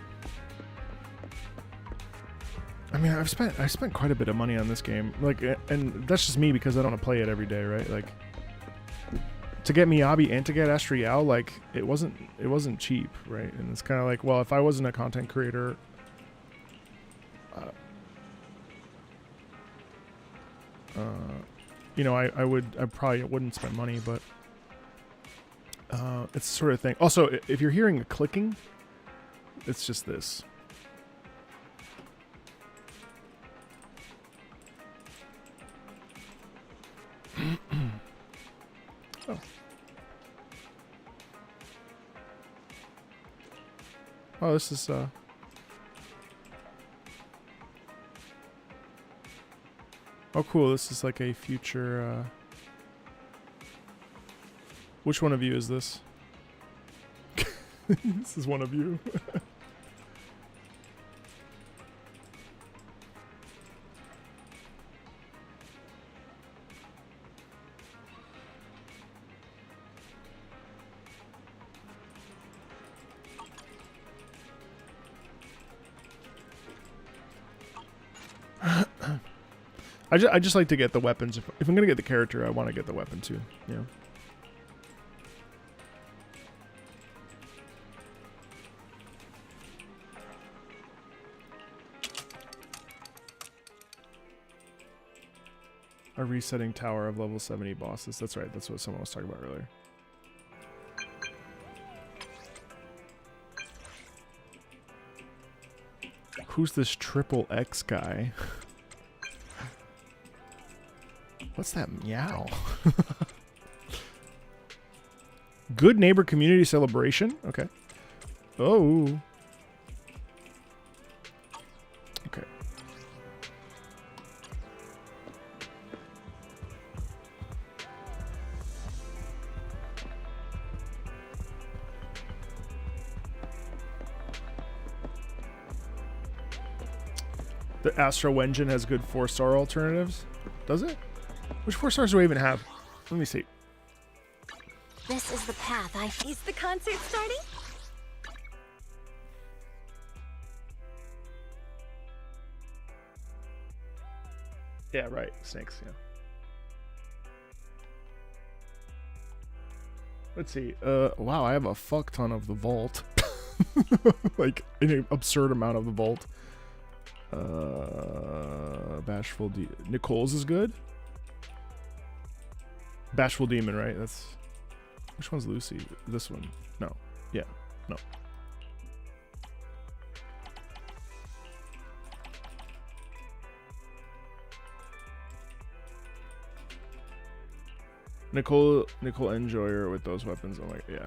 I mean, I spent quite a bit of money on this game, like, and that's just me because I don't play it every day, right? Like, to get Miyabi and to get Astriel, like, it wasn't cheap, right? And it's kind of like, well, if I wasn't a content creator, you know, I probably wouldn't spend money, but it's the sort of thing. Also, if you're hearing a clicking, it's just this. Oh. Oh, this is oh, cool. This is like a future which one of you is this? This is one of you. I just like to get the weapons. If I'm gonna get the character, I want to get the weapon too. Yeah. A resetting tower of level 70 bosses. That's right. That's what someone was talking about earlier. Who's this triple X guy? What's that meow? Good neighbor community celebration. Okay. Oh. Okay. The Astro Engine has good 4-star alternatives. Does it? Which 4 stars do I even have? Let me see. This is the path I... Is the concert starting? Yeah, right. Snakes, yeah. Let's see. Wow, I have a fuck ton of the vault. Like, an absurd amount of the vault. Bashful Nicole's is good. Bashful Demon, right? That's... Which one's Lucy? This one. No. Yeah. No. Nicole Enjoyer with those weapons. I'm like, yeah.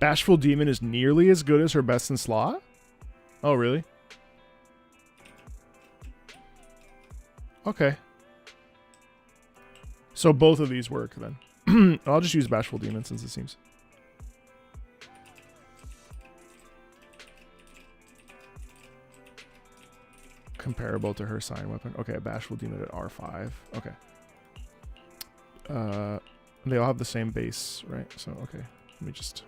Bashful Demon is nearly as good as her best in slot? Oh, really? Okay. So both of these work then. I'll just use Bashful Demon since it seems. Comparable to her sign weapon. Okay, Bashful Demon at R5. Okay. They all have the same base, right? So, okay. Let me just...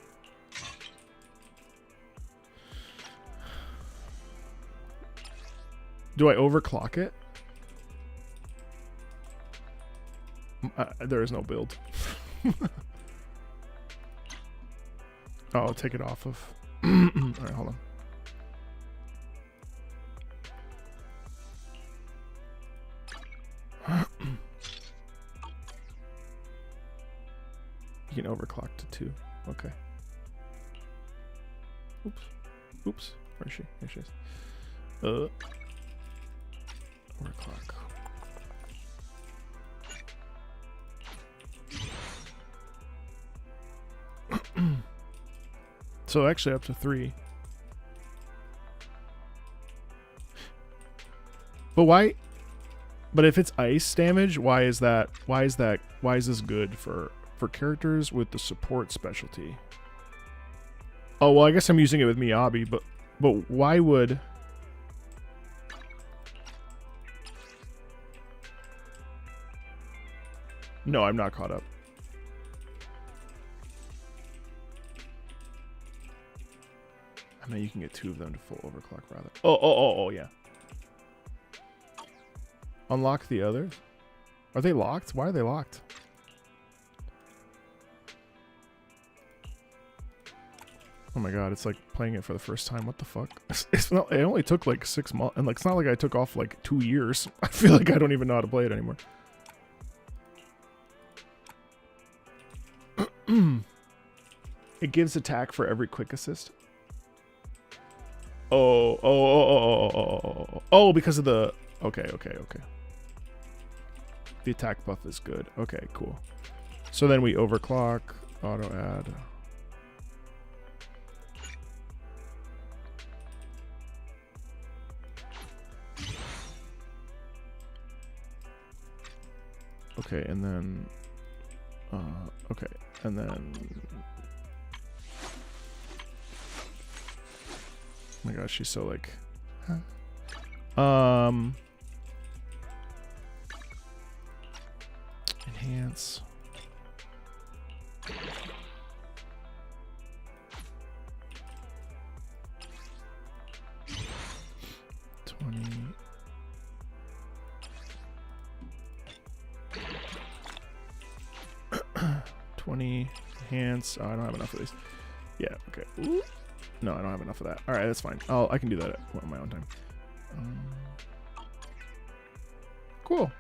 Do I overclock it? There is no build. Oh, I'll take it off of... Alright, hold on. You can overclock to 2. Okay. Oops. Oops. Where is she? There she is. Overclock. So actually up to 3. But why? But if it's ice damage, why is that? Why is this good for characters with the support specialty? Oh, well, I guess I'm using it with Miyabi, but why would... No, I'm not caught up. I mean, you can get 2 of them to full overclock, rather. Oh, yeah. Unlock the others? Are they locked? Why are they locked? Oh my god, it's like playing it for the first time. What the fuck? It's not, it only took like 6 months, and like it's not like I took off like 2 years. I feel like I don't even know how to play it anymore. It gives attack for every quick assist. Oh, because of the... Okay. The attack buff is good. Okay, cool. So then we overclock, auto add. Okay, and then... okay, and then... Oh my gosh, she's so like... Enhance. Enhance. Oh, I don't have enough of these. Yeah, okay. Ooh. No, I don't have enough of that. Alright, that's fine. I can do that at my own time. Cool.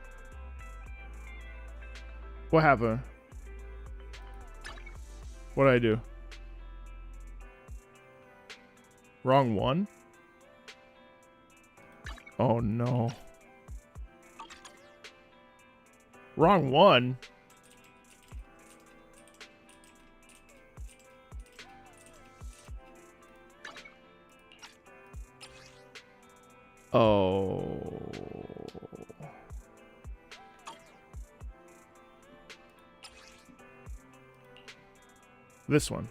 What happened? What did I do? Wrong one? Oh no. Wrong one? Oh. This one.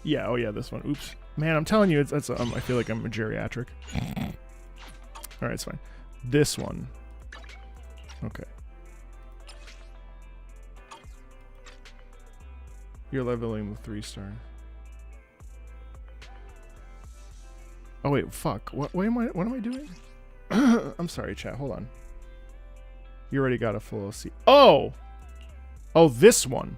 Yeah, oh yeah, this one. Oops. Man, I'm telling you, it's I feel like I'm a geriatric. Alright, it's fine. This one. Okay. You're leveling the 3 stars. Oh wait, fuck. What am I doing? I'm sorry, chat. Hold on. You already got a full OC. Oh! Oh, this one.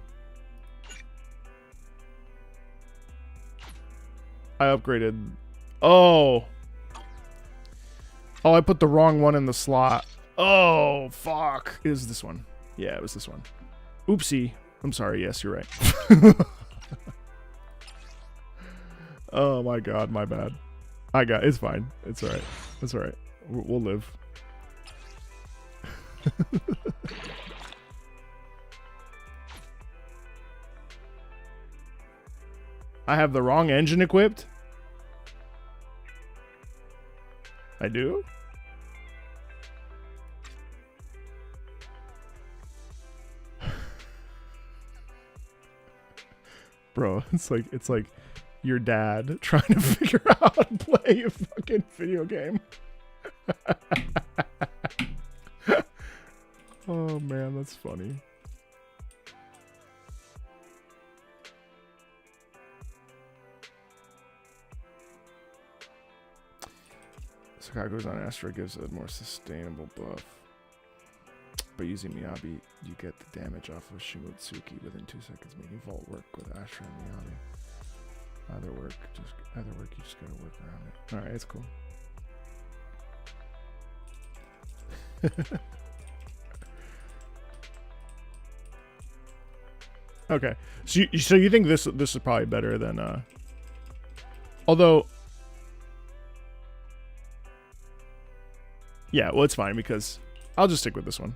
I upgraded. Oh. Oh, I put the wrong one in the slot. Oh, fuck. It was this one. Yeah, it was this one. Oopsie. I'm sorry. Yes, you're right. Oh my god, my bad. It's fine. It's alright. It's alright. We'll live. I have the wrong engine equipped? I do? Bro, it's like your dad trying to figure out how to play a fucking video game. Oh man, that's funny. Chicago's on Astra gives a more sustainable buff. By using Miyabi, you get the damage off of Shimotsuki within 2 seconds, making Vault work with Astra and Miyabi. Either work, you just gotta work around it. Alright, it's cool. Okay. So you think this is probably better than although yeah, well it's fine because I'll just stick with this one.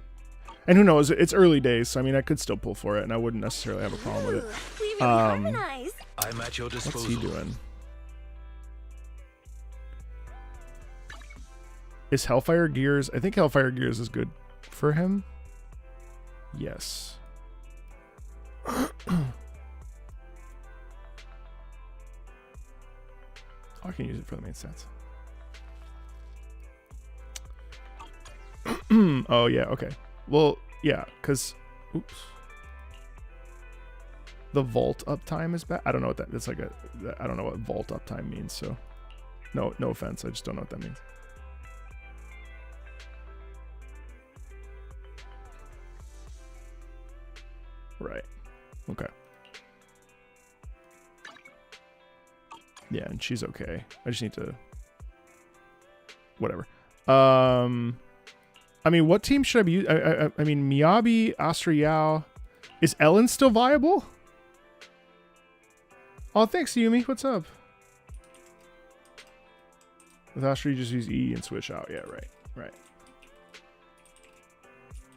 And who knows, it's early days, so I mean I could still pull for it and I wouldn't necessarily have a problem with it. We really harmonize. I'm at your disposal. What's he doing? Is Hellfire Gears? I think Hellfire Gears is good for him. Yes. Oh, I can use it for the main stats. Oh yeah, okay. Well, yeah, because oops. The vault uptime is bad. I don't know what that. It's like I don't know what vault uptime means. So, no offense. I just don't know what that means. Right. Okay. Yeah, and she's okay. I just need to. Whatever. I mean, what team should I be using? I mean, Miyabi, Astra Yao. Is Ellen still viable? Oh, thanks, Yumi. What's up? With Astra, you just use E and switch out. Yeah, right.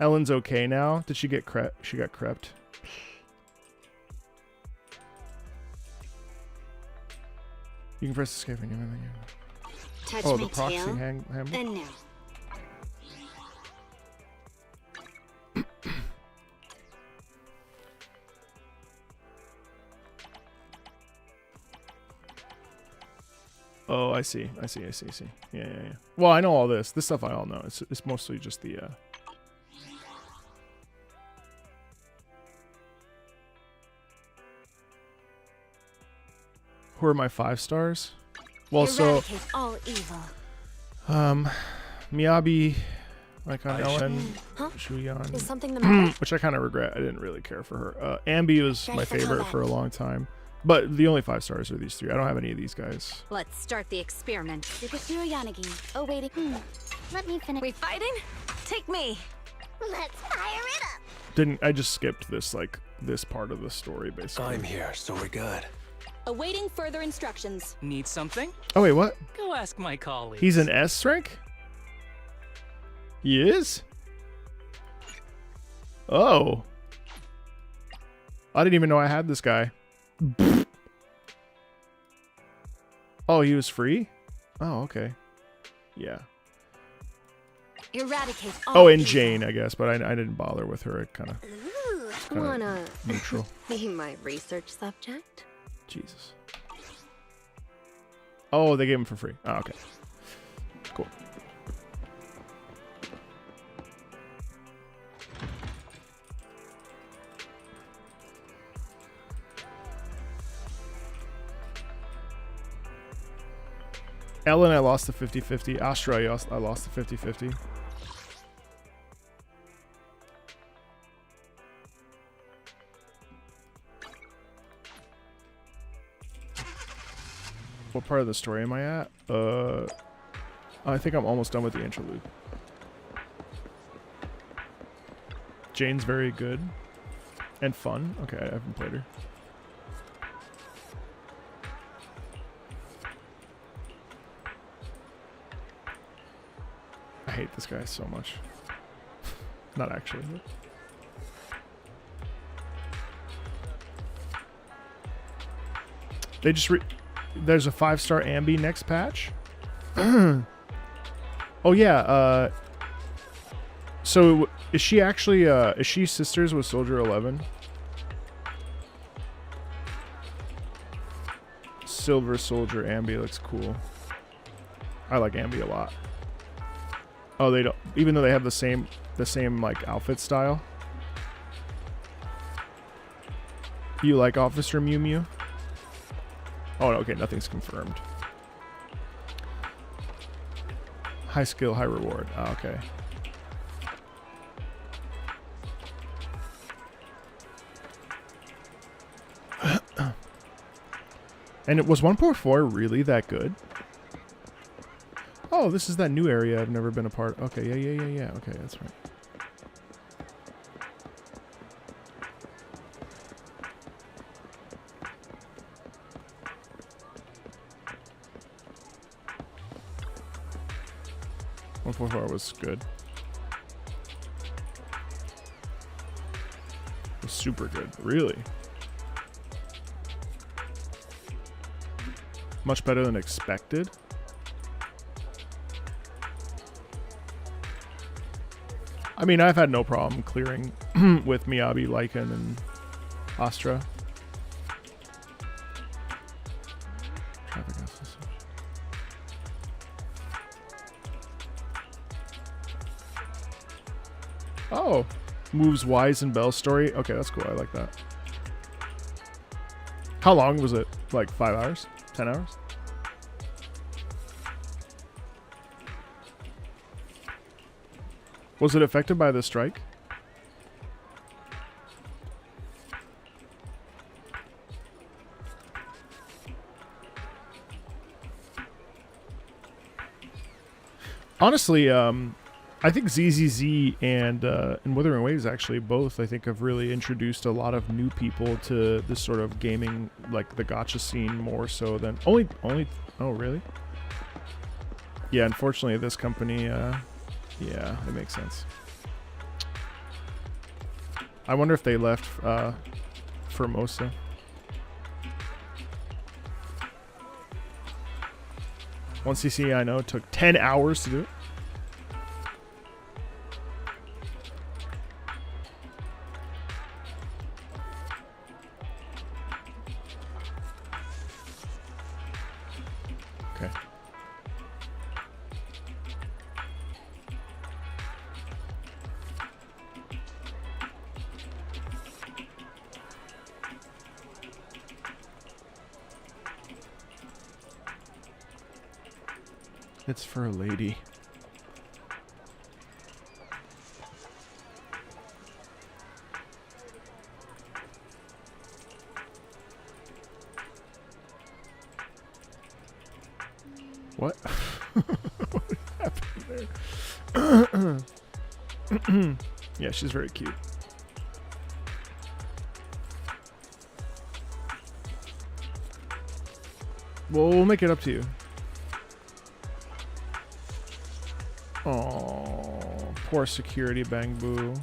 Ellen's okay now. Did she get crept? She got crept. You can press escape on your menu. Touch Oh, my the proxy tail, hand. and now. Oh, I see. Yeah. Well, I know all this. This stuff I all know. It's mostly just the who are my 5 stars? Well, Eradicate all evil. Miyabi, like on Ellen, Huh? Shuyan, Is something the matter? which I kind of regret. I didn't really care for her. Ambi was my favorite for a long time. But the only 5 stars are these 3. I don't have any of these guys. Let's start the experiment. Yukashiro Yanagi. Oh, waiting. Let me finish. We fighting? Take me. Let's fire it up. I just skipped this part of the story basically. I'm here, so we're good. Awaiting further instructions. Need something? Oh wait, what? Go ask my colleagues. He's an S rank? He is? Oh. I didn't even know I had this guy. Oh, he was free? Oh, okay. Yeah. Eradicate all Oh, and evil. Jane, I guess, but I didn't bother with her. It kind of. Ooh, kind Wanna of neutral. be my research subject? Jesus. Oh, they gave him for free. Oh, okay. Cool. Ellen, I lost the 50-50. Astra, I lost the 50-50. What part of the story am I at? I think I'm almost done with the interlude. Jane's very good. And fun. Okay, I haven't played her. I hate this guy so much. Not actually. They just there's a 5-star Ambi next patch. Oh yeah, so is she actually is she sisters with Soldier 11? Silver Soldier Ambi looks cool. I like Ambi a lot. Oh, they don't, even though they have the same like outfit style. You like Officer Mew Mew? Oh, okay, nothing's confirmed. High skill, high reward. Oh, okay. And it was 1.4 really that good? Oh, this is that new area I've never been a part of. Okay, yeah. Okay, that's right. Was good. It was super good, really. Much better than expected. I mean, I've had no problem clearing with Miyabi, Lycan, and Astra. Traffic assist. Oh, moves Wise and Bell's story. Okay, that's cool. I like that. How long was it? Like 5 hours? 10 hours? Was it affected by the strike? Honestly, I think ZZZ and Wuthering Waves actually both, I think, have really introduced a lot of new people to this sort of gaming, like the gacha scene, more so than only. Oh, really? Yeah, unfortunately, this company. Yeah, it makes sense. I wonder if they left Formosa. One CC I know took 10 hours to do it. Okay. It's for a lady. What? What happened there? Yeah, she's very cute. Well, we'll make it up to you. Oh, poor security Bang Boo.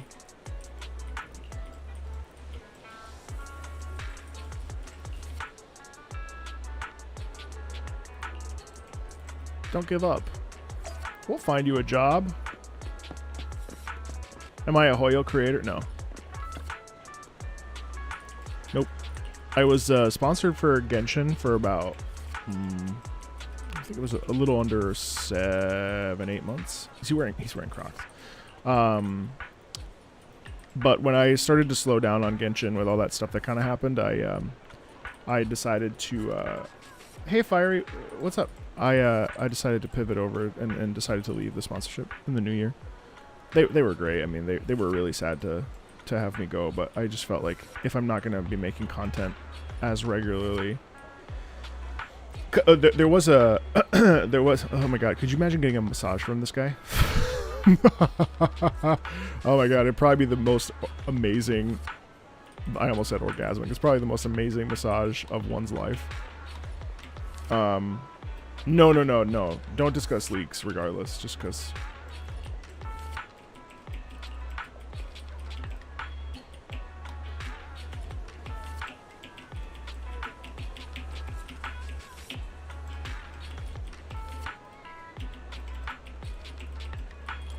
Don't give up. We'll find you a job. Am I a Hoyo creator? No. I was sponsored for Genshin for about, I think it was a little under 7-8 months. He's wearing Crocs. But when I started to slow down on Genshin with all that stuff that kind of happened, I decided to, hey Fiery, what's up? I decided to pivot over and decided to leave the sponsorship in the new year. They were great. I mean, they were really sad to have me go, but I just felt like if I'm not going to be making content as regularly, there was oh my god, could you imagine getting a massage from this guy? Oh my god, it'd probably be the most amazing, I almost said orgasmic, it's probably the most amazing massage of one's life. No, don't discuss leaks regardless, just because.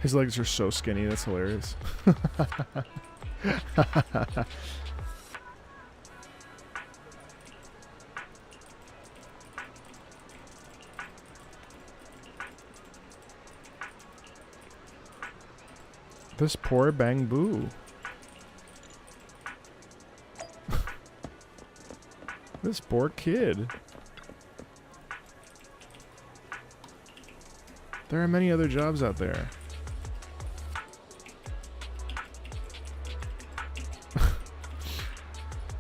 His legs are so skinny, that's hilarious. This poor Bang Boo. This poor kid. There are many other jobs out there.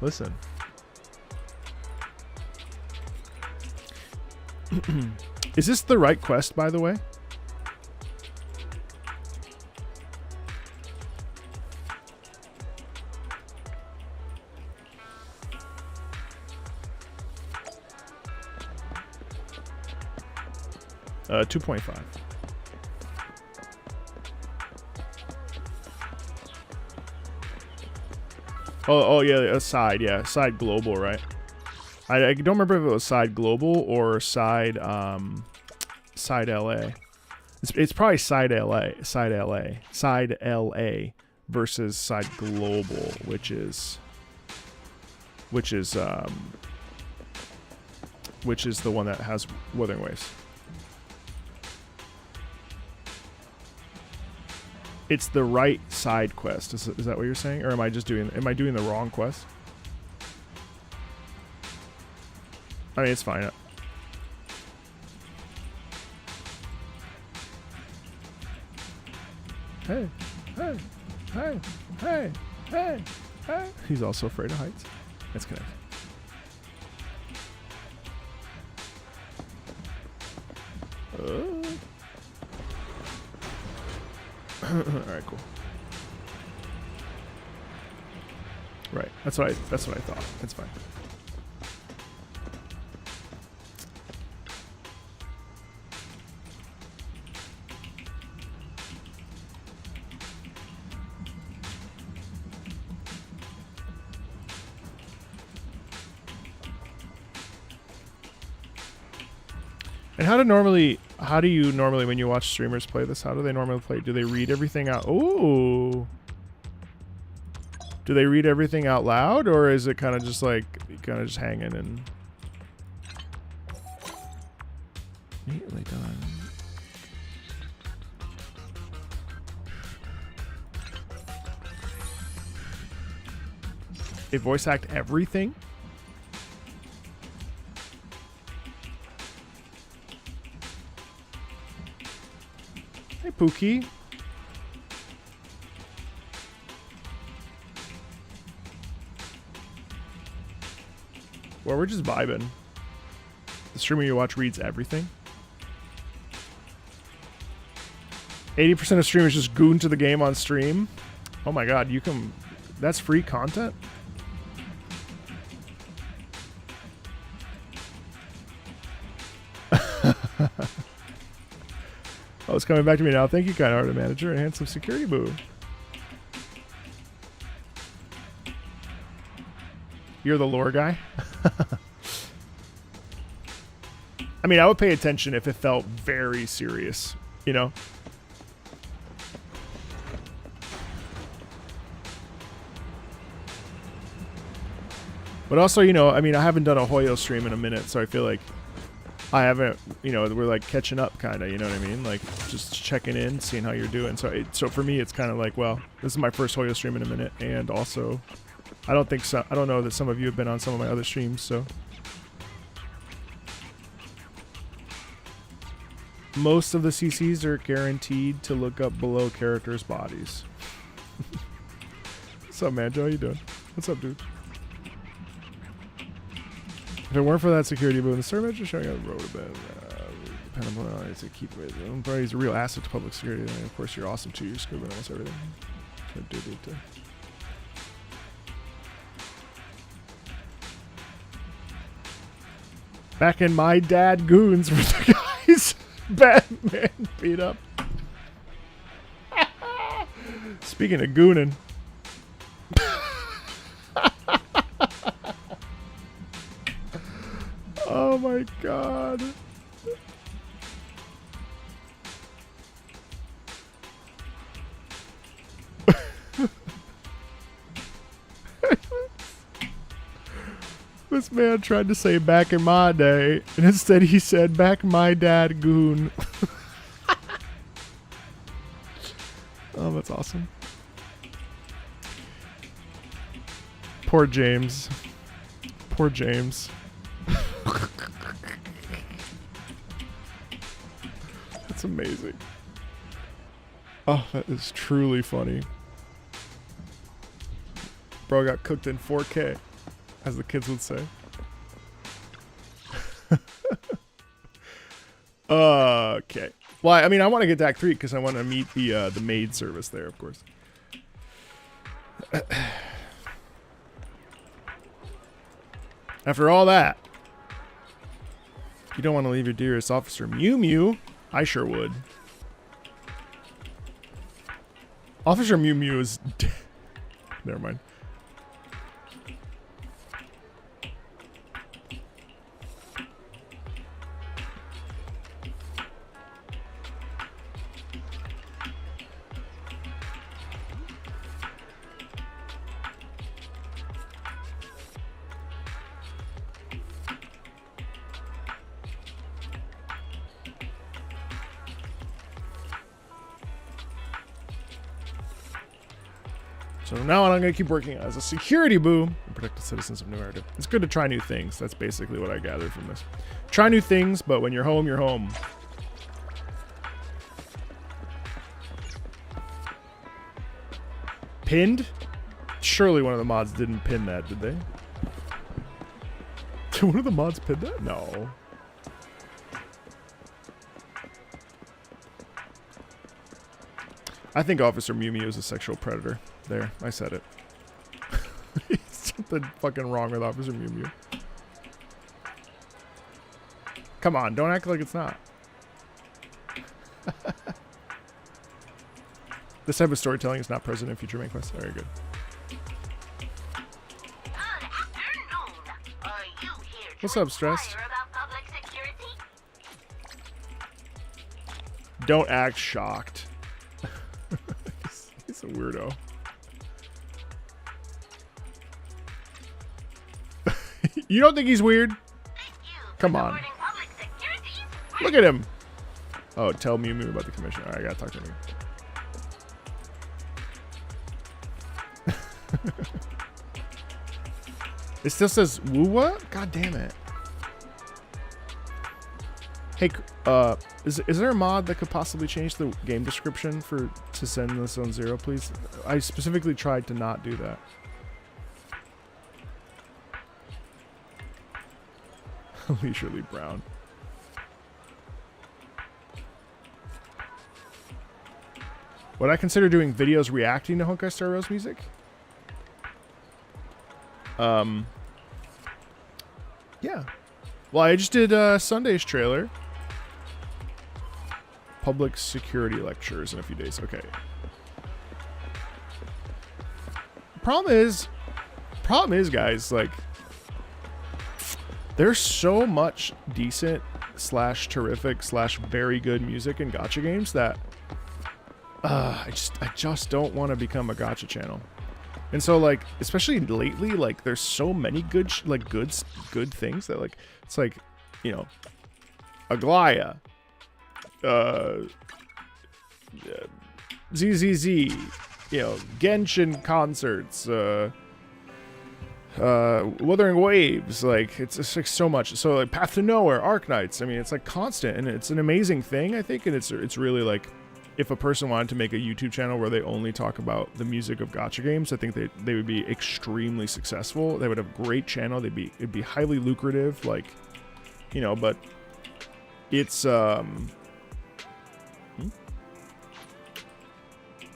Listen. Is this the right quest, by the way? Uh, 2.5. Oh yeah, a side, yeah, side global, right? I don't remember if it was side global or side side LA. It's probably side LA versus side global, which is the one that has Wuthering Waves. It's the right side quest. Is that what you're saying, or am I doing the wrong quest? I mean, it's fine. Hey. He's also afraid of heights. That's connected. Alright, cool. Right. That's what I thought. That's fine. And how do you normally, when you watch streamers play this, how do they normally play? Do they read everything out? Ooh. Do they read everything out loud, or is it kind of just like, kind of just hanging and... Neatly done. They voice act everything? Hey, Pookie. Well, we're just vibing. The streamer you watch reads everything. 80% of streamers just goon to the game on stream. Oh my god, you can... That's free content? Oh, it's coming back to me now. Thank you, kind-hearted manager and handsome security boo. You're the lore guy? I mean, I would pay attention if it felt very serious, you know? But also, you know, I mean, I haven't done a Hoyo stream in a minute, so I feel like I haven't, you know, we're like catching up kind of, you know what I mean? Like just checking in, seeing how you're doing. So for me, it's kind of like, well, this is my first Hoyo stream in a minute. And also, I don't know that some of you have been on some of my other streams, so. Most of the CCs are guaranteed to look up below characters' bodies. What's up, man? Joe, how you doing? What's up, dude? If it weren't for that security boom, the server just showing up the road a bit. Depending on to keep it. But he's a real asset to public security. And of course, you're awesome too. You're scuba almost everything. Back in my dad goons were the guys Batman beat up. Speaking of gooning. Oh my god. This man tried to say back in my day, and instead he said back my dad goon. Oh, that's awesome. Poor James. Poor James. That's amazing. Oh, that is truly funny. Bro got cooked in 4K, as the kids would say. Okay. Well, I mean, I want to get to Act 3 because I want to meet the maid service there, of course. After all that, you don't want to leave your dearest officer Mew Mew. I sure would. Officer Mew Mew is dead. Never mind. So now on, I'm going to keep working as a security boo and protect the citizens of New Era. It's good to try new things. That's basically what I gathered from this. Try new things, but when you're home, you're home. Pinned? Surely one of the mods didn't pin that, did they? Did one of the mods pin that? No. I think Officer Mew Mew is a sexual predator. There, I said it. There's something fucking wrong with Officer Mew Mew. Come on, don't act like it's not. This type of storytelling is not present in future main quests. Very good. What's up, Stressed? Don't act shocked. He's a weirdo. You don't think he's weird? Come on. Look at him. Oh, tell Mew Mew about the commission. Alright, I gotta talk to him. It still says woo what? God damn it. Hey, is there a mod that could possibly change the game description to Zenless Zone 0, please? I specifically tried to not do that. Leisurely Brown. Would I consider doing videos reacting to Honkai Star Rail's music? Yeah. Well, I just did Sunday's trailer. Public security lectures in a few days. Okay. Problem is, guys, like, there's so much decent / terrific / very good music in gacha games that I just don't want to become a gacha channel. And so like, especially lately, like there's so many good good things that like it's like, you know, Aglaya, ZZZ, you know, Genshin concerts, Wuthering Waves, like it's like so much. So like Path to Nowhere, Arknights. I mean, it's like constant, and it's an amazing thing, I think, and it's really like, if a person wanted to make a YouTube channel where they only talk about the music of gacha games, I think they would be extremely successful. They would have a great channel. It'd be highly lucrative, like, you know, but it's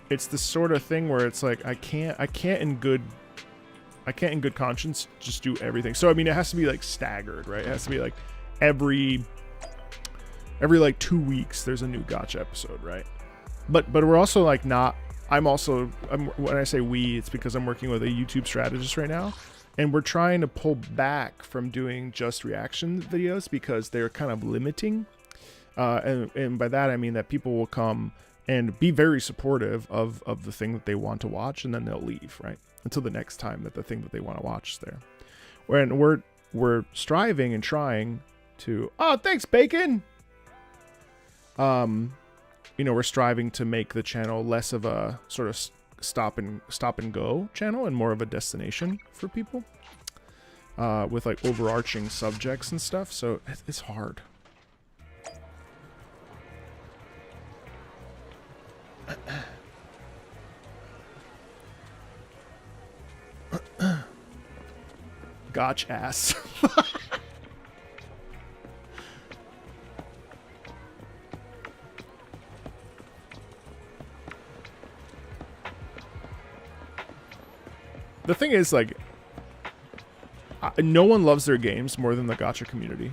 it's the sort of thing where it's like I can't in good conscience just do everything. So I mean, it has to be like staggered, right? It has to be like every like 2 weeks there's a new gacha episode, right? But we're also like not. When I say we, it's because I'm working with a YouTube strategist right now, and we're trying to pull back from doing just reaction videos because they're kind of limiting. And by that I mean that people will come and be very supportive of the thing that they want to watch, and then they'll leave, right? Until the next time that the thing that they want to watch is there. When we're striving and trying to. Oh, thanks, Bacon. You know, we're striving to make the channel less of a sort of stop and go channel and more of a destination for people, with like overarching subjects and stuff. So it's hard. Gotch ass. The thing is, like, no one loves their games more than the gacha community.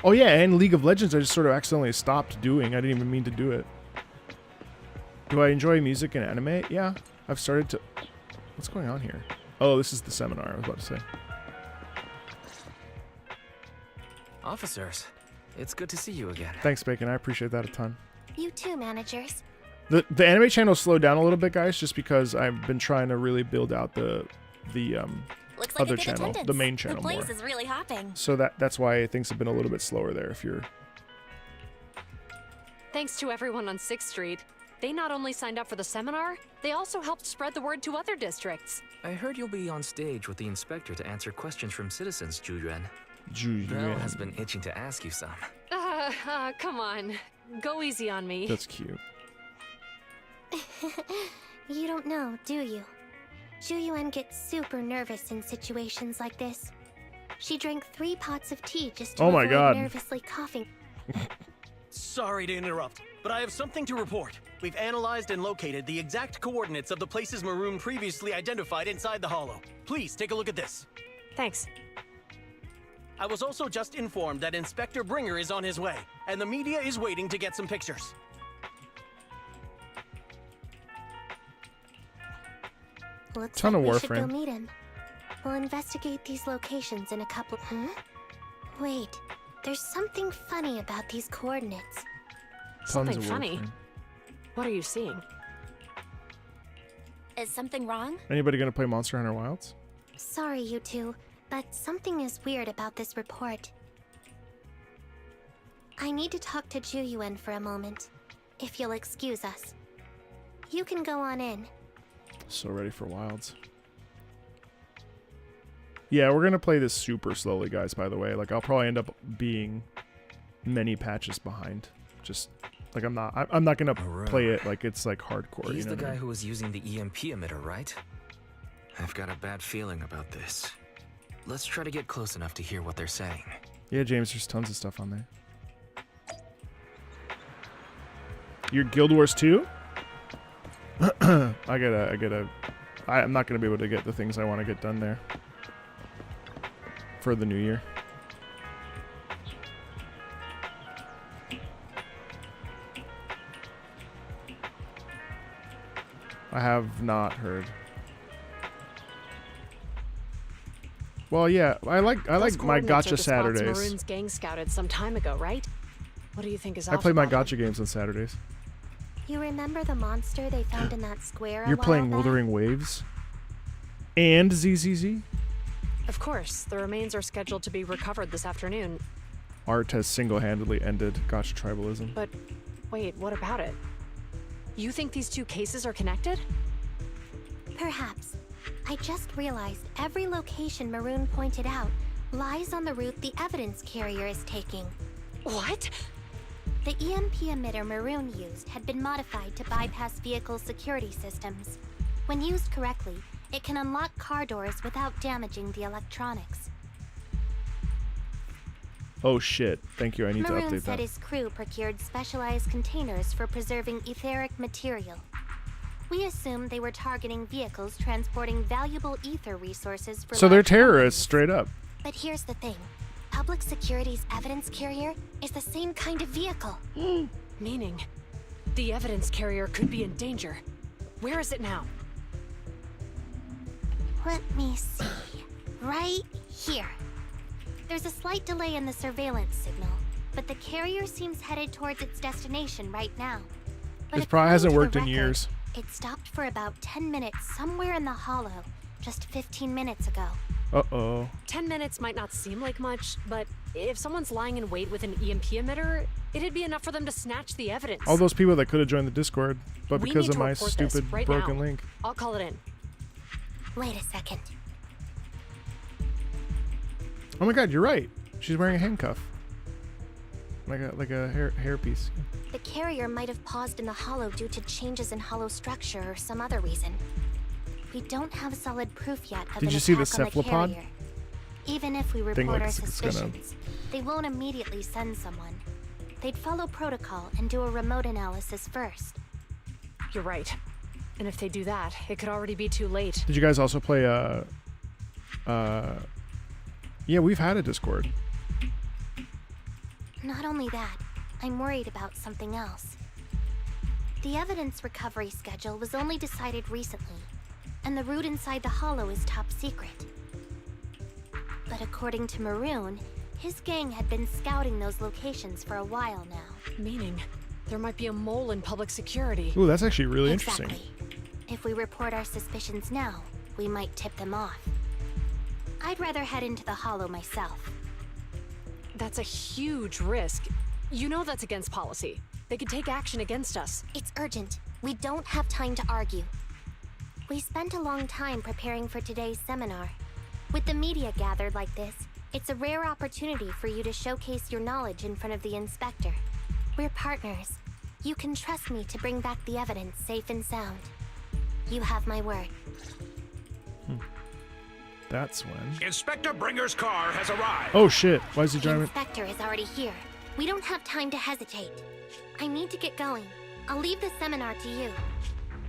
Oh yeah, and League of Legends I just sort of accidentally stopped doing. I didn't even mean to do it. Do I enjoy music and anime? Yeah, I've started to... What's going on here? Oh, this is the seminar I was about to say. Officers, it's good to see you again. Thanks, Bacon. I appreciate that a ton. You too, managers. The anime channel slowed down a little bit, guys, just because I've been trying to really build out the Looks like other a good channel, attendance. the main channel The place more. is really hopping. So that's why things have been a little bit slower there. If you're Thanks to everyone on 6th Street. They not only signed up for the seminar, they also helped spread the word to other districts. I heard you'll be on stage with the inspector to answer questions from citizens, Juyuan. Juyuan. Belle has been itching to ask you some. Come on. Go easy on me. That's cute. You don't know, do you? Juyuan gets super nervous in situations like this. She drank 3 pots of tea just to Oh my avoid God. nervously coughing. Sorry to interrupt, but I have something to report. We've analyzed and located the exact coordinates of the places Maroon previously identified inside the hollow. Please take a look at this. Thanks. I was also just informed that Inspector Bringer is on his way, and the media is waiting to get some pictures. Looks Ton like of we should go Warframe. meet him. We'll investigate these locations in a couple... Wait, there's something funny about these coordinates. Something of funny. Warframe. What are you seeing? Is something wrong? Anybody gonna play Monster Hunter Wilds? Sorry, you two, but something is weird about this report. I need to talk to Juyuan for a moment, if you'll excuse us. You can go on in. So ready for Wilds. Yeah, we're gonna play this super slowly, guys, by the way. Like, I'll probably end up being many patches behind. Just, like, I'm not gonna play it like it's, like, hardcore. He's you know the what I guy mean? who was using the EMP emitter, right? I've got a bad feeling about this. Let's try to get close enough to hear what they're saying. Yeah, James, there's tons of stuff on there. Your Guild Wars 2? I'm not gonna be able to get the things I want to get done there for the new year. I have not heard. Well, yeah, I like Those my coordinates gotcha are the spots Saturdays. Maroon's gang scouted some time ago, right? What do you think is I off play my about them? gotcha games on Saturdays. You remember the monster they found in that square a You're while playing back? Wuthering Waves? And ZZZ? Of course, the remains are scheduled to be recovered this afternoon. Art has single-handedly ended gotcha tribalism. But wait, what about it? You think these two cases are connected? Perhaps. I just realized every location Maroon pointed out lies on the route the evidence carrier is taking. What? The EMP emitter Maroon used had been modified to bypass vehicle security systems. When used correctly, it can unlock car doors without damaging the electronics. Oh shit. Thank you. I need to Maroon update said that. his crew procured specialized containers for preserving etheric material. We assumed they were targeting vehicles transporting valuable ether resources for So they're large terrorists, companies. straight up. But here's the thing. Public Security's evidence carrier is the same kind of vehicle. Meaning, the evidence carrier could be in danger. Where is it now? Let me see. Right here. There's a slight delay in the surveillance signal, but the carrier seems headed towards its destination right now. But This probably hasn't according to worked the in record, years. It stopped for about 10 minutes somewhere in the hollow, just 15 minutes ago. Uh-oh. 10 minutes might not seem like much, but if someone's lying in wait with an EMP emitter, it'd be enough for them to snatch the evidence. All those people that could have joined the Discord, but We because need of to my report this stupid right broken now. link. I'll call it in. Wait a second. Oh my god, you're right. She's wearing a handcuff. Like a hairpiece. The carrier might have paused in the hollow due to changes in hollow structure or some other reason. We don't have solid proof yet of Did an you see the attack on cephalopod? carrier. Even if we report Thing like our it's gonna- suspicions, they won't immediately send someone. They'd follow protocol and do a remote analysis first. You're right. And if they do that, it could already be too late. Did you guys also play yeah, we've had a Discord. Not only that, I'm worried about something else. The evidence recovery schedule was only decided recently, and the route inside the hollow is top secret. But according to Maroon, his gang had been scouting those locations for a while now. Meaning, there might be a mole in public security. Ooh, that's actually really interesting. Exactly. If we report our suspicions now, we might tip them off. I'd rather head into the hollow myself. That's a huge risk. You know that's against policy. They could take action against us. It's urgent. We don't have time to argue. We spent a long time preparing for today's seminar. With the media gathered like this, it's a rare opportunity for you to showcase your knowledge in front of the inspector. We're partners. You can trust me to bring back the evidence safe and sound. You have my word. That's when. Inspector Bringer's car has arrived. Oh shit, why is he The driving? inspector is already here. We don't have time to hesitate. I need to get going. I'll leave the seminar to you.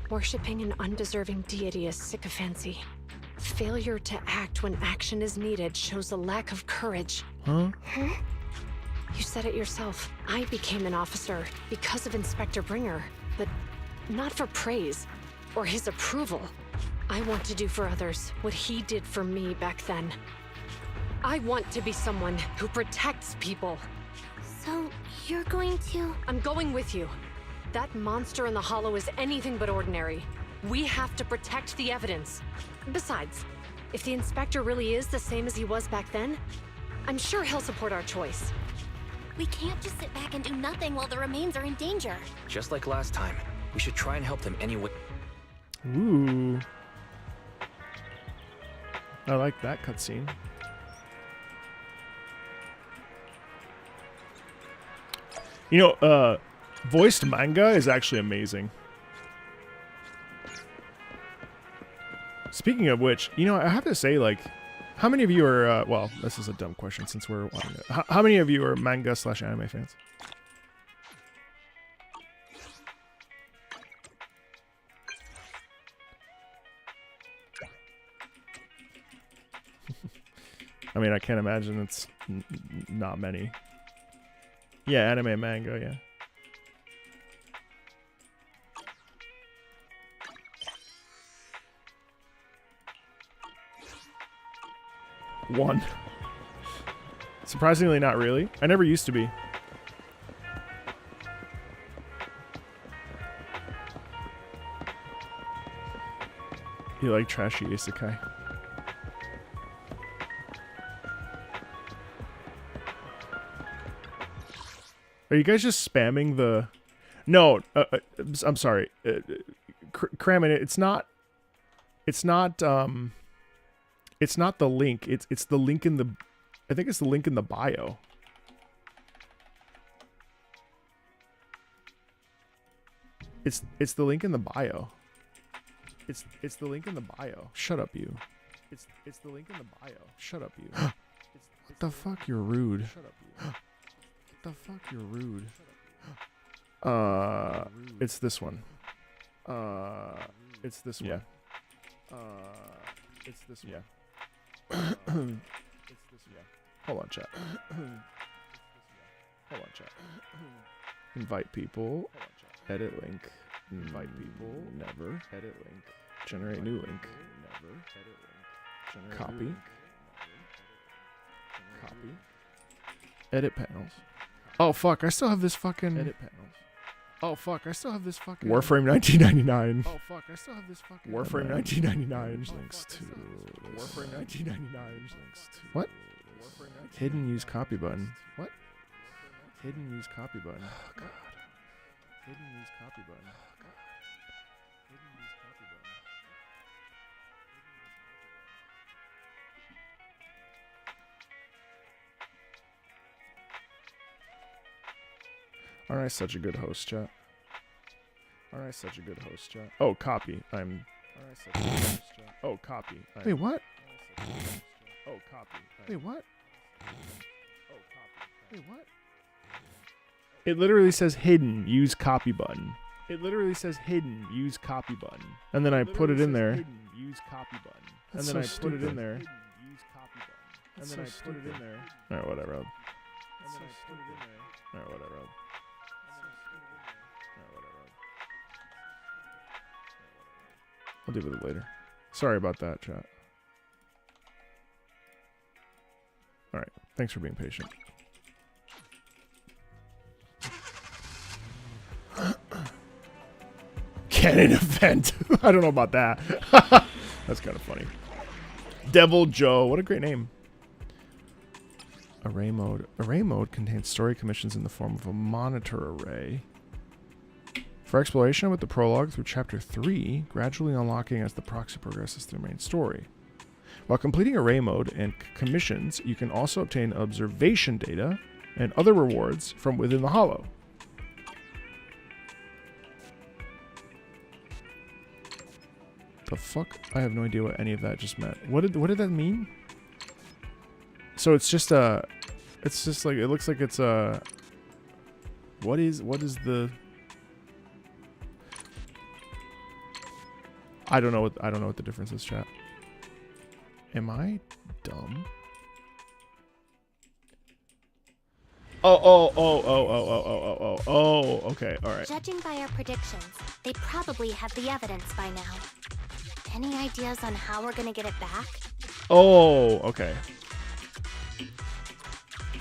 Worshipping an undeserving deity is sycophancy. Failure to act when action is needed shows a lack of courage. Huh? You said it yourself. I became an officer because of Inspector Bringer, but not for praise or his approval. I want to do for others what he did for me back then. I want to be someone who protects people. So, you're going to... I'm going with you. That monster in the hollow is anything but ordinary. We have to protect the evidence. Besides, if the inspector really is the same as he was back then, I'm sure he'll support our choice. We can't just sit back and do nothing while the remains are in danger. Just like last time, we should try and help them anyway. Ooh. I like that cutscene. You know, voiced manga is actually amazing. Speaking of which, you know, I have to say, like, how many of you are, well, this is a dumb question since we're watching it. How many of you are manga/anime fans? I mean, I can't imagine it's not many. Yeah, anime, manga, yeah. One. Surprisingly, not really. I never used to be. You like trashy isekai? Are you guys just spamming the? No, I'm sorry. Cramming it. It's not. It's not. It's not the link. It's the link in the. I think it's the link in the bio. It's the link in the bio. It's the link in the bio. Shut up, you. It's the link in the bio. Shut up, you. What the fuck? You're rude. Shut up, you. What the fuck? You're rude. It's this one. It's this one. It's this one. It's this one. Hold on, chat. Hold on, chat. Invite people. Edit link. Invite people. Never. Edit link. Generate new link. Never. Edit link. Generate copy. Copy. Edit panels. Oh fuck! I still have this fucking. Edit panels. Oh fuck! I still have this fucking. Warframe 1999. Oh fuck! I still have this fucking. Warframe 1999. Links to. Warframe 1999. Links to. What? Hidden use copy button. What? Hidden use copy button. Oh god. Hidden use copy button. Oh god. Hidden use copy button. Aren't I such a good host, chat? Aren't I such a good host, chat? Oh, copy. I'm. Aren't I such a good host, chat? Oh, copy. Wait, what? Oh, copy. Wait, what? Oh, copy. Wait, what? It literally says hidden, use copy button. It literally says hidden, use copy button. And then I put it in there. Hidden, use copy button. And then I put it in there. Use copy button. And then I put it in there. Alright, whatever. And then I put it in there. Alright, whatever. Alright, whatever. I'll deal with it later. Sorry about that, chat. Alright, thanks for being patient. Canon event. I don't know about that. That's kind of funny. Devil Joe. What a great name. Array mode. Array mode contains story commissions in the form of a monitor array. For exploration with the prologue through chapter 3, gradually unlocking as the proxy progresses through the main story. While completing array mode and commissions, you can also obtain observation data and other rewards from within the Hollow. The fuck? I have no idea what any of that just meant. What did that mean? So it's just it's just like, it looks like it's what is the, I don't know what the difference is, chat. Am I dumb? Oh, okay, alright. Judging by our predictions, they probably have the evidence by now. Any ideas on how we're gonna get it back? Oh, okay.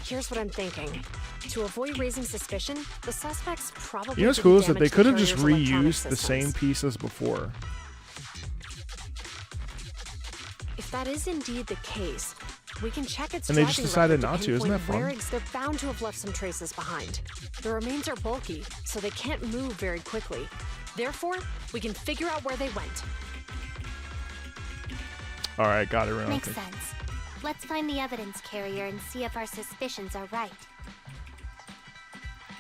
Here's what I'm thinking. To avoid raising suspicion, the suspects probably. You know what's cool is that they could have just reused the same piece as before. If that is indeed the case, we can check its. And they just decided not to. Isn't that fun? They're bound to have left some traces behind. The remains are bulky, so they can't move very quickly. Therefore, we can figure out where they went. All right, got it, Ren. Makes sense. Let's find the evidence carrier and see if our suspicions are right.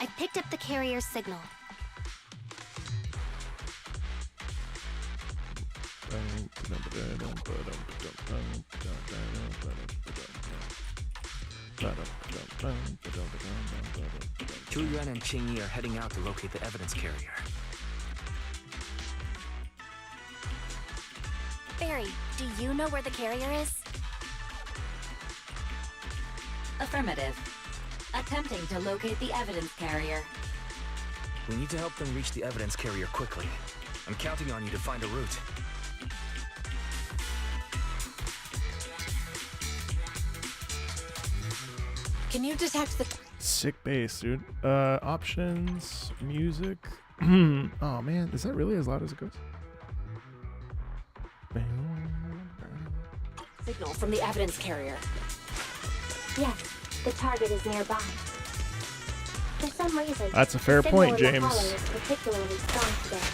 I picked up the carrier's signal. Chu Yuan and Qing Yi are heading out to locate the evidence carrier. Barry, do you know where the carrier is? Affirmative. Attempting to locate the evidence carrier. We need to help them reach the evidence carrier quickly. I'm counting on you to find a route. Can you detect the... Sick bass, dude. Options, music. Oh man, is that really as loud as it goes? signal from the evidence carrier. Yes, the target is nearby. For some reason, That's a fair the point, signal in the James. hollow is particularly strong today.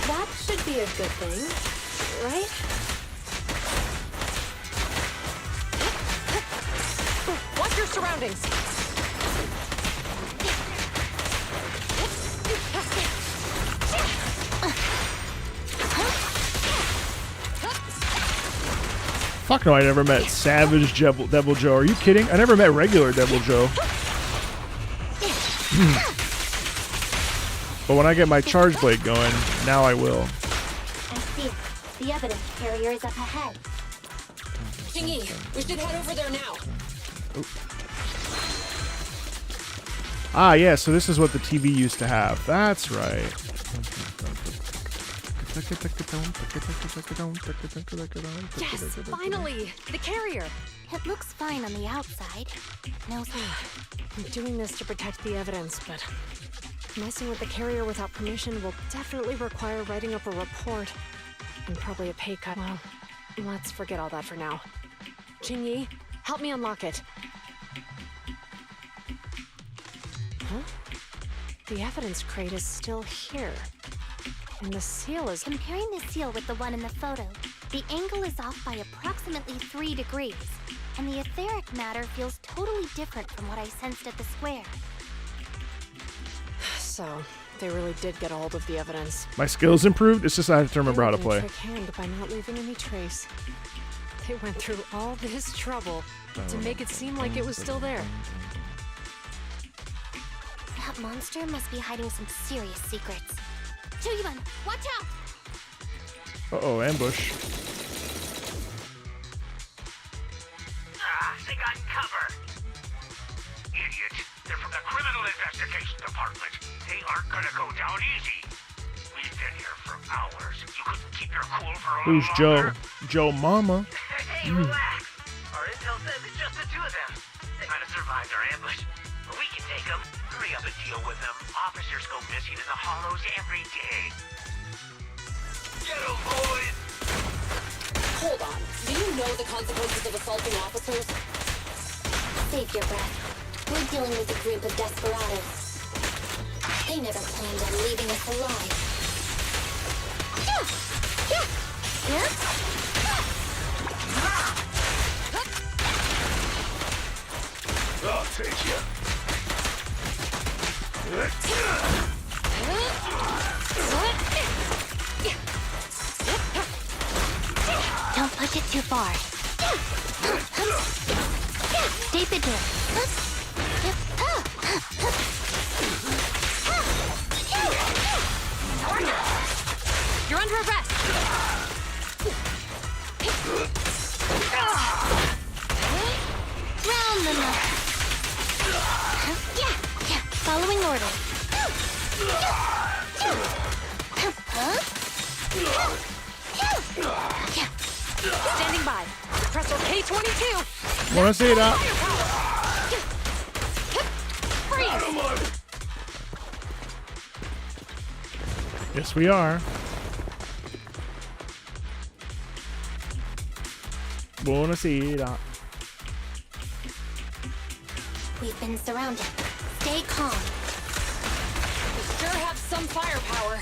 That should be a good thing, right? Watch your surroundings. Fuck no, I never met Savage Devil Joe. Are you kidding? I never met regular Devil Joe. But when I get my charge blade going, now I will. I see it. The evidence carrier is up ahead. Jingy, we should head over there now. Ah, yeah, so this is what the TV used to have. That's right. Yes, finally! The carrier! It looks fine on the outside. No sign. I'm doing this to protect the evidence, but messing with the carrier without permission will definitely require writing up a report. And probably a pay cut. Well, let's forget all that for now. Jingy, help me unlock it. Huh? The evidence crate is still here. And the seal is... Comparing the seal with the one in the photo, the angle is off by approximately 3 degrees, and the etheric matter feels totally different from what I sensed at the square. So, they really did get a hold of the evidence. My skills improved? It's just I have to remember how to play. Trick hand by not leaving any trace. They went through all this trouble to make it seem like it was still there. That monster must be hiding some serious secrets. Chuyiban, watch out! Uh-oh, ambush. They got cover. Idiots. They're from the Criminal Investigation Department. They aren't gonna go down easy. We've been here for hours. You couldn't keep your cool for a Who's little longer? Joe? Joe Mama. Hey, relax. Our intel says it's just the two of them. They might have survived our ambush. But we can take them. Hurry up and deal with them. Officers go missing in the hollows every day. Get 'em, boys! Hold on. Do you know the consequences of assaulting officers? Save your breath. We're dealing with a group of desperados. They never planned on leaving us alive. I'll take you. Don't push it too far. Stay vigilant. You're under arrest! Round them up. Following orders. Standing by. Compressor K-22. Wanna see that? Freeze! Yes, we are. Wanna see that? We've been surrounded. Stay calm. We sure have some firepower.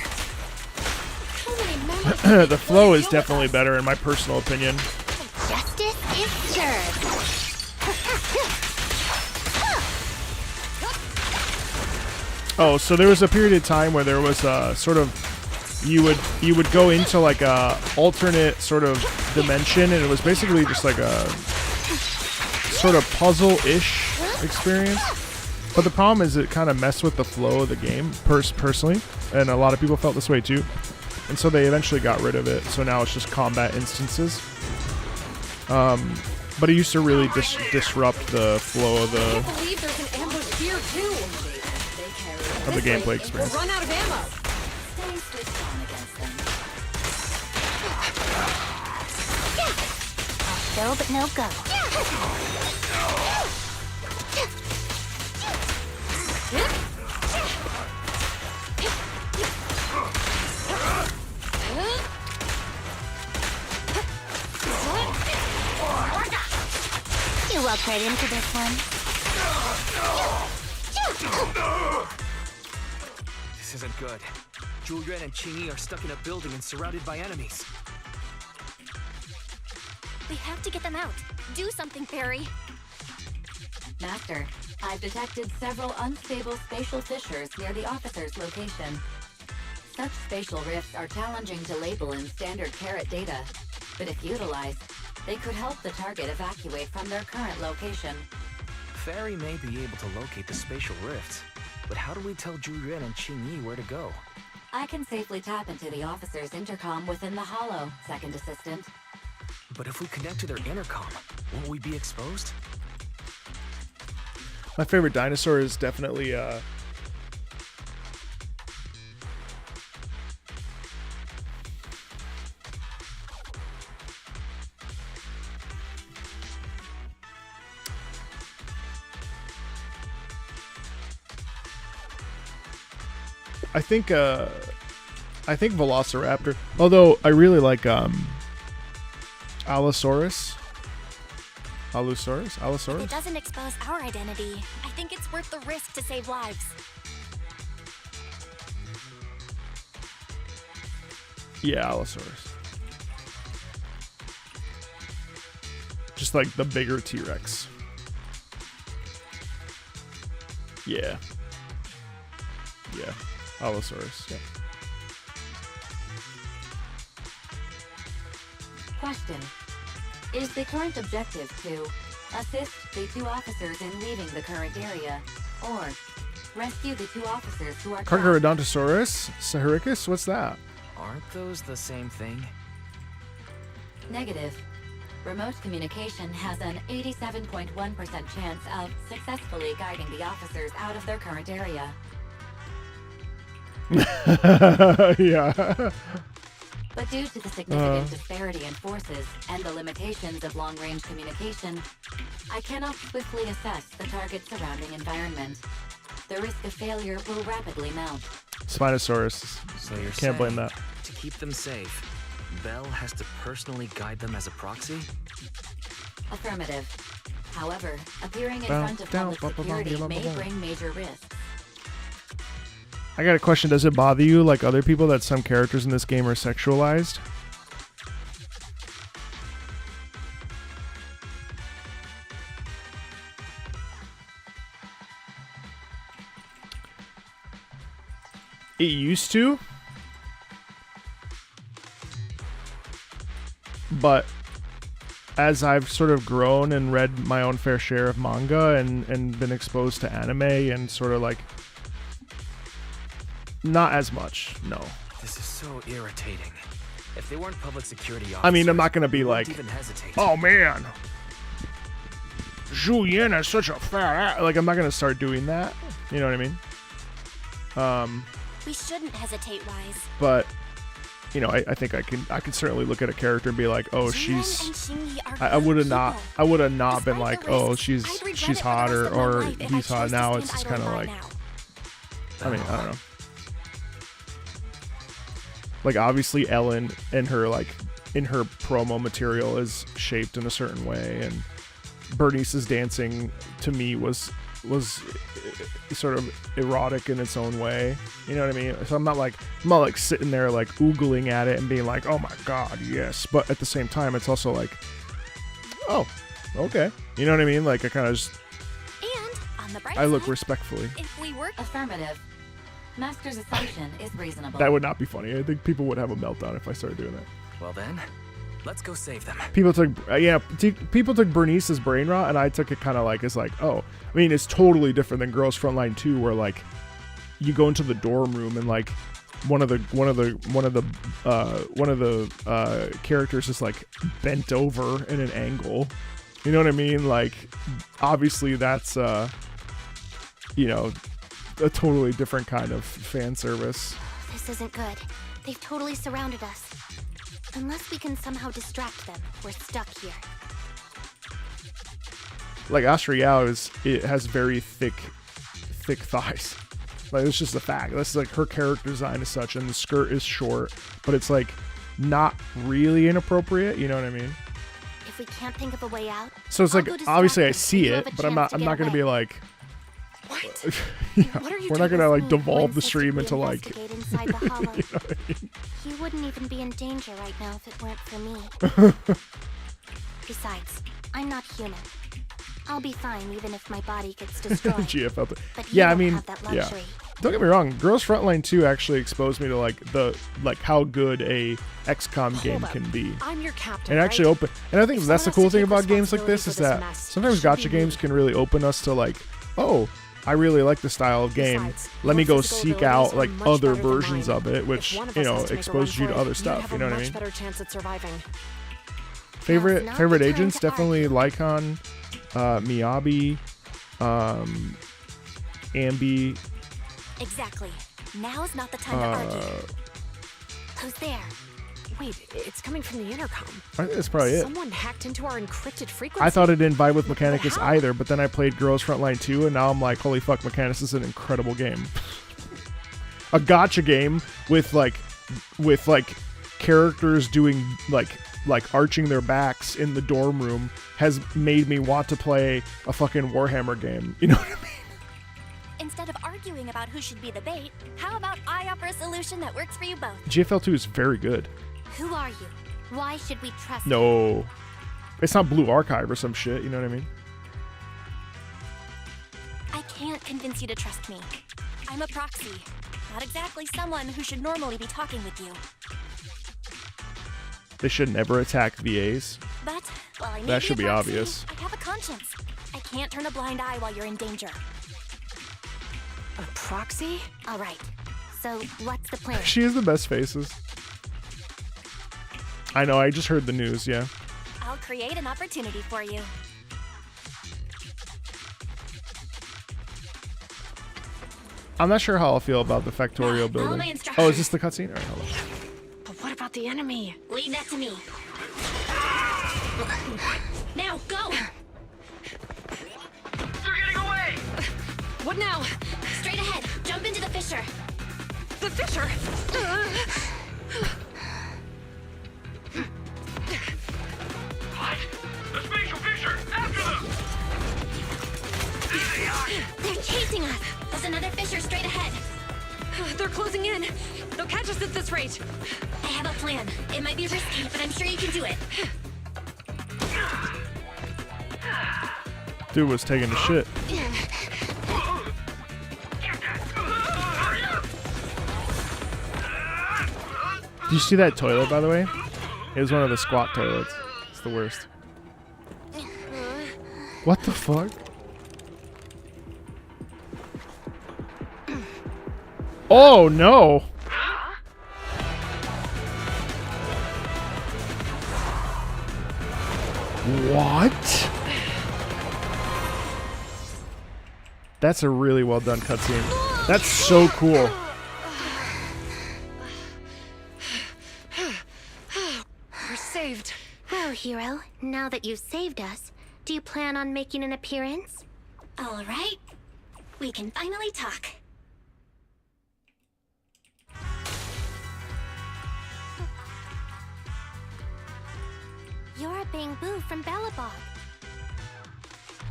How many members The flow is definitely better in my personal opinion. Justice is served. Oh, so there was a period of time where there was a sort of you would go into like a alternate sort of dimension, and it was basically just like a sort of puzzle-ish experience. But the problem is it kind of messed with the flow of the game personally, and a lot of people felt this way too. And so they eventually got rid of it. So now it's just combat instances. But it used to really disrupt the flow of I can't believe there's an ambush here too. the gameplay experience. We'll run out of ammo. Stay switched on against them. Go, but no go. You walked right into this one. This isn't good. Julian and Qingyi are stuck in a building and surrounded by enemies. We have to get them out. Do something, Fairy. Master, I've detected several unstable spatial fissures near the officer's location. Such spatial rifts are challenging to label in standard carat data, but if utilized, they could help the target evacuate from their current location. Fairy may be able to locate the spatial rifts, but how do we tell Julian and Qingyi where to go? I can safely tap into the officer's intercom within the hollow, second assistant. But if we connect to their intercom, won't we be exposed? My favorite dinosaur is definitely I think Velociraptor. Although I really like Allosaurus. If it doesn't expose our identity, I think it's worth the risk to save lives. Yeah, Allosaurus. Just like the bigger T-Rex. Yeah. Yeah. Allosaurus. Yeah. Question. Is the current objective to assist the 2 officers in leaving the current area, or rescue the 2 officers who are trapped? Carcharodontosaurus? Saharicus? What's that? Aren't those the same thing? Negative. Remote communication has an 87.1% chance of successfully guiding the officers out of their current area. Yeah. But due to the significant disparity in forces and the limitations of long-range communication, I cannot swiftly assess the target's surrounding environment. The risk of failure will rapidly mount. Spinosaurus. So you're Can't blame saying, that. to keep them safe, Belle has to personally guide them as a proxy? Affirmative. However, appearing in front of public security may bring major risks. I got a question. Does it bother you, like other people, that some characters in this game are sexualized? It used to. But as I've sort of grown and read my own fair share of manga and been exposed to anime and sort of like... Not as much, no. This is so irritating. If they weren't public security officers, I mean, I'm not gonna be like, even hesitate. oh man, Julien is such a fat ass. Like, I'm not gonna start doing that. You know what I mean? We shouldn't hesitate, Wise. But you know, I think I can certainly look at a character and be like, oh, she's. I would have not been like, oh, she's hot or he's hot. Now it's just kind of like, I mean, I don't know. Like, obviously Ellen in her promo material is shaped in a certain way, and Bernice's dancing to me was sort of erotic in its own way. You know what I mean? So I'm not like sitting there like oogling at it and being like, oh my god, yes. But at the same time, it's also like, oh, okay. You know what I mean? Like, I kind of just, and on the bright I look side, respectfully. if we work Affirmative. Master's assumption is reasonable. That would not be funny. I think people would have a meltdown if I started doing that. Well then, let's go save them. People took Bernice's brain rot, and I took it kind of like, it's like, oh, I mean, it's totally different than Girls Frontline 2, where like you go into the dorm room and like one of the characters is like bent over in an angle. You know what I mean? Like, obviously that's you know, a totally different kind of fan service. This isn't good. They've totally surrounded us. Unless we can somehow distract them, we're stuck here. Like, Asriel has very thick thighs. Like, it's just a fact. That's like her character design is such, and the skirt is short, but it's like not really inappropriate. You know what I mean? If we can't think of a way out, So it's I'll like, go distract obviously I them, see and you'll it, have a but I'm chance not to get going to be away. like, What? yeah, What are you we're not doing? going to like Me devolve the insisted stream we into like, investigate inside the hollow. you know what I mean? He wouldn't even be in danger right now if it weren't for me. Besides, I'm not human. I'll be fine even if my body gets destroyed. GFL. But you Yeah, I don't mean, have that yeah. luxury. Don't get me wrong. Girls Frontline 2 actually exposed me to like how good a XCOM game Hold up. can be. I'm your captain. And actually right? open. And I think If that's the someone cool has to thing take about games like responsibility this for is this that mess, sometimes should be gacha games me. can really open us to like, oh, I really like the style of game. Besides, Let me your go physical seek abilities out are like much other better than versions mine. of it, If which one of you us know has to make a run exposes you for to it, other stuff. have You know a what I much mean? better chance at surviving. Favorite not favorite the time agents to definitely argue. Lycon, Miyabi, Ambi. Exactly. Now's not the time to argue. Who's there? Wait, it's coming from the intercom. I think that's probably it. Someone hacked into our encrypted frequency. I thought it didn't vibe with But Mechanicus how? either, but then I played Girls Frontline 2, and now I'm like, holy fuck, Mechanicus is an incredible game. A gacha game with like characters doing like arching their backs in the dorm room has made me want to play a fucking Warhammer game. You know what I mean? Instead of arguing about who should be the bait, how about I offer a solution that works for you both? GFL 2 is very good. Who are you? Why should we trust you? No. It's not Blue Archive or some shit, you know what I mean? I can't convince you to trust me. I'm a proxy, not exactly someone who should normally be talking with you. They should never attack VAs. But, while I may That should a be proxy, obvious. I have a conscience. I can't turn a blind eye while you're in danger. A proxy? All right. So, what's the plan? She has the best faces. I know, I just heard the news, yeah. I'll create an opportunity for you. I'm not sure how I'll feel about the Factorio Follow my building. instructions. Oh, is this the cutscene? Alright, hold on. But what about the enemy? Leave that to me. Now, go! They're getting away! What now? Straight ahead. Jump into the fissure. The fissure! What? The spatial fissure! After them! There they are! They're chasing us. There's another fissure straight ahead. They're closing in. They'll catch us at this rate. I have a plan. It might be risky, but I'm sure you can do it. Dude was taking a shit. Did you see that toilet, by the way? It was one of the squat toilets. It's the worst. What the fuck? Oh no! What? That's a really well done cutscene. That's so cool. We're saved. Well, hero, now that you've saved us, do you plan on making an appearance? All right. We can finally talk. You're a Bangbu from Bellabog.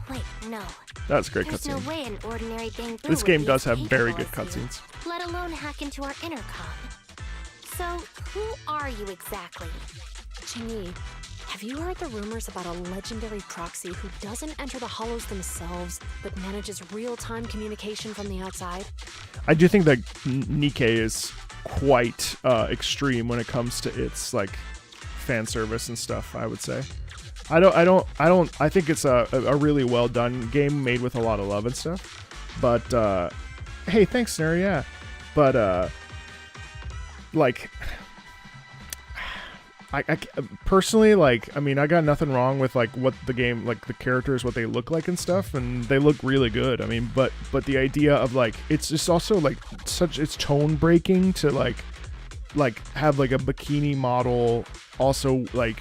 Wait, no. That's a great There's no cutscene. way an ordinary Bangbu This would game be does as have very capable good as you, cutscenes. let alone hack into our intercom. So, who are you exactly? Chingy, have you heard the rumors about a legendary proxy who doesn't enter the hollows themselves, but manages real-time communication from the outside? I do think that Nikkei is quite extreme when it comes to its like fan service and stuff. I would say. I think it's a really well done game made with a lot of love and stuff. But hey, thanks, Snare. Yeah, but like. I personally, like, I mean, I got nothing wrong with like what the game, like the characters, what they look like and stuff, and they look really good. I mean, but the idea of like, it's just also like it's tone breaking to like have like a bikini model also like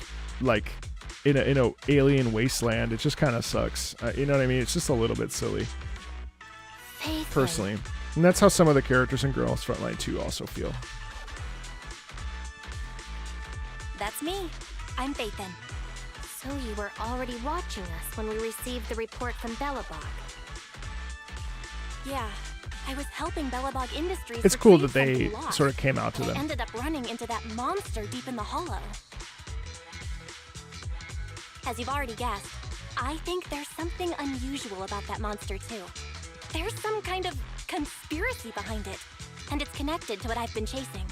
in a alien wasteland. It just kind of sucks. You know what I mean? It's just a little bit silly, personally, and that's how some of the characters in Girls Frontline 2 also feel. That's me. I'm Faithin. So you were already watching us when we received the report from Belobog. Yeah, I was helping Belobog Industries. It's cool retrieve that they something lost. sort of came out to I them. ended up running into that monster deep in the hollow. As you've already guessed, I think there's something unusual about that monster too. There's some kind of conspiracy behind it, and it's connected to what I've been chasing.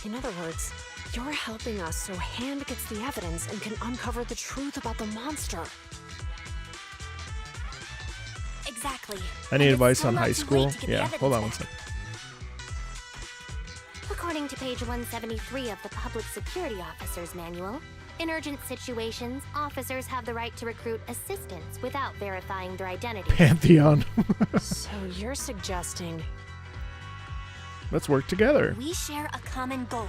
In other words, you're helping us so Hand gets the evidence and can uncover the truth about the monster. Exactly. Any And it's advice so on not high too school? late to get the Yeah, evidence hold on one back. second. According to page 173 of the Public Security Officer's Manual, in urgent situations, officers have the right to recruit assistants without verifying their identity. Pantheon. So you're suggesting... Let's work together. We share a common goal.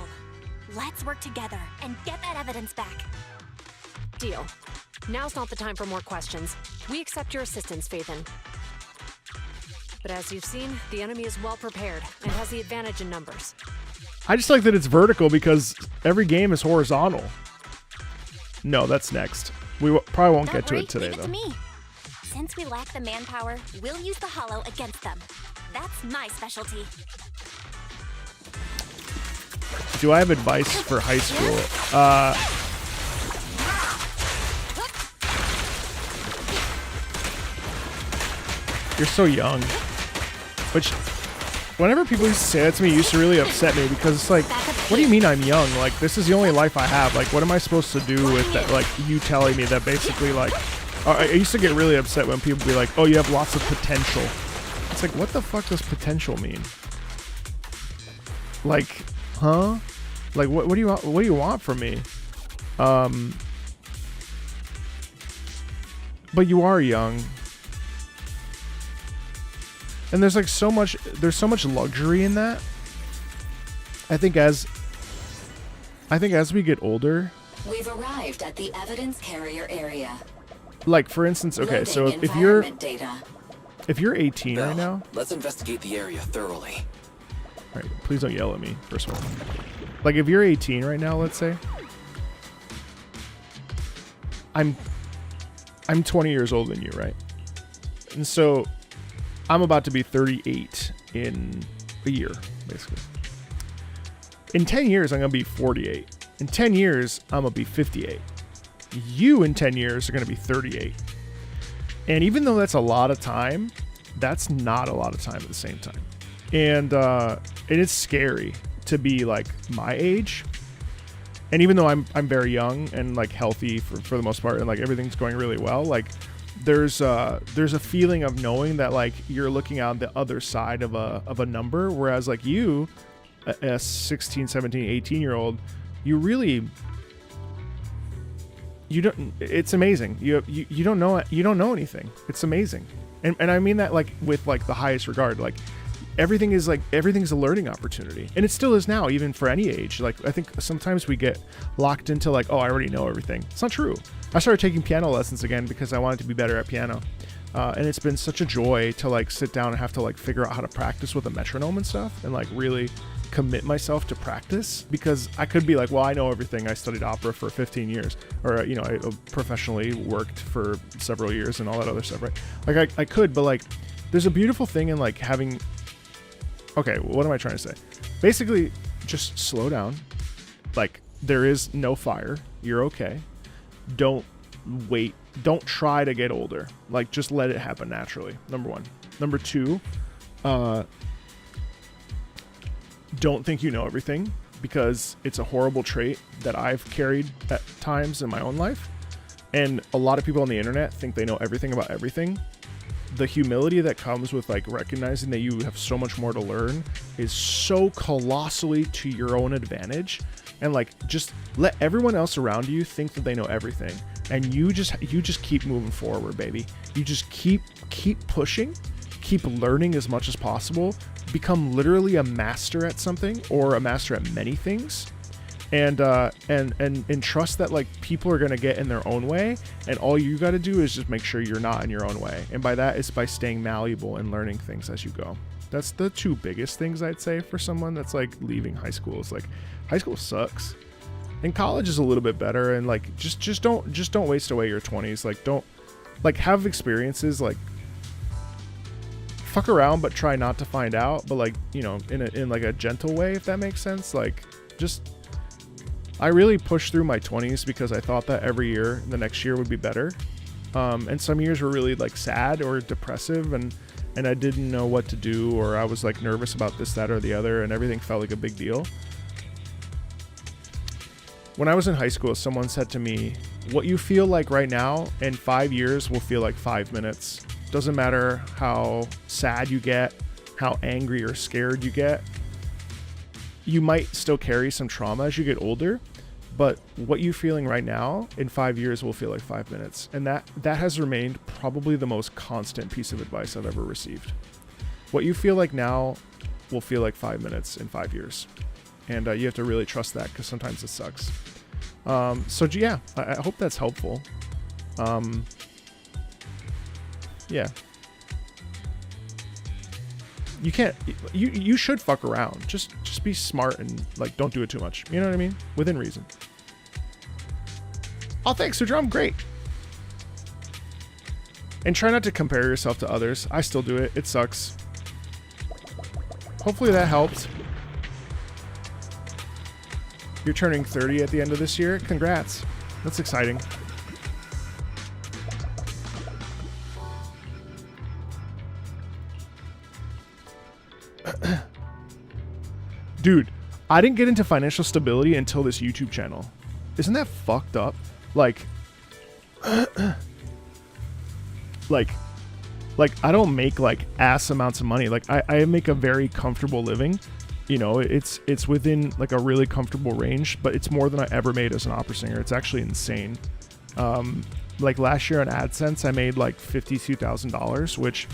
Let's work together and get that evidence back. Deal. Now's not the time for more questions. We accept your assistance, Phaethon. But as you've seen, the enemy is well prepared and has the advantage in numbers. I just like that it's vertical because every game is horizontal. No, that's next. We probably won't get to it today, leave it though. to me. Since we lack the manpower, we'll use the hollow against them. That's my specialty. Do I have advice for high school? You're so young. Which, whenever people used to say that to me, it used to really upset me because it's like, what do you mean I'm young? Like, this is the only life I have. Like, what am I supposed to do with that? Like, you telling me that basically, like, I used to get really upset when people be like, oh, you have lots of potential. It's like, what the fuck does potential mean? Like, huh? Like, what do you want from me? But you are young. And there's like so much luxury in that. I think as we get older, We've arrived at the evidence carrier area. like for instance, okay, so Loading if you're environment data. 18 right now, Let's investigate the area thoroughly. all right, please don't yell at me, first of all. Like if you're 18 right now, let's say, I'm 20 years older than you, right? And so I'm about to be 38 in a year, basically. In 10 years, I'm going to be 48. In 10 years, I'm going to be 58. You in 10 years are going to be 38. And even though that's a lot of time, that's not a lot of time at the same time. And it is scary to be like my age. And even though I'm very young and like healthy for the most part and like everything's going really well, like there's a feeling of knowing that like you're looking out the other side of a number, whereas like you, a 16, 17, 18-year-old, you don't, it's amazing. You don't know anything. It's amazing. And I mean that like with like the highest regard. Like everything's a learning opportunity, and it still is now, even for any age. Like I think sometimes we get locked into like, oh, I already know everything. It's not true. I started taking piano lessons again because I wanted to be better at piano, and it's been such a joy to like sit down and have to like figure out how to practice with a metronome and stuff, and like really commit myself to practice, because I could be like, well, I know everything. I studied opera for 15 years, or you know, I professionally worked for several years and all that other stuff, right? Like I could, but like there's a beautiful thing in like having, okay, what am I trying to say? Basically, just slow down. Like, there is no fire. You're okay. Don't wait. Don't try to get older. Like, just let it happen naturally. Number one. Number two, don't think you know everything, because it's a horrible trait that I've carried at times in my own life. And a lot of people on the internet think they know everything about everything. The humility that comes with like recognizing that you have so much more to learn is so colossally to your own advantage, and like just let everyone else around you think that they know everything, and you just keep moving forward, baby. You just keep pushing, keep learning as much as possible, become literally a master at something, or a master at many things. And trust that like people are going to get in their own way, and all you got to do is just make sure you're not in your own way. And by that, it's by staying malleable and learning things as you go. That's the two biggest things I'd say for someone that's like leaving high school. It's like, high school sucks. And college is a little bit better, and like just don't waste away your 20s. Like don't like have experiences, like fuck around but try not to find out, but like, you know, in like a gentle way, if that makes sense. Like just I really pushed through my 20s because I thought that every year the next year would be better. And some years were really like sad or depressive, and I didn't know what to do, or I was like nervous about this, that, or the other, and everything felt like a big deal. When I was in high school, someone said to me, what you feel like right now in 5 years will feel like 5 minutes. Doesn't matter how sad you get, how angry or scared you get. You might still carry some trauma as you get older, but what you're feeling right now in 5 years will feel like 5 minutes. And that has remained probably the most constant piece of advice I've ever received. What you feel like now will feel like 5 minutes in 5 years. And you have to really trust that, because sometimes it sucks. So yeah, I hope that's helpful. Yeah. You can't, you should fuck around. Just be smart and like, don't do it too much. You know what I mean? Within reason. Oh, thanks, Sudram. Great. And try not to compare yourself to others. I still do it. It sucks. Hopefully that helped. You're turning 30 at the end of this year. Congrats. That's exciting. Dude, I didn't get into financial stability until this YouTube channel. Isn't that fucked up? Like, like I don't make like ass amounts of money. Like I make a very comfortable living. You know, it's within like a really comfortable range, but it's more than I ever made as an opera singer. It's actually insane. Like last year on AdSense, I made like $52,000, which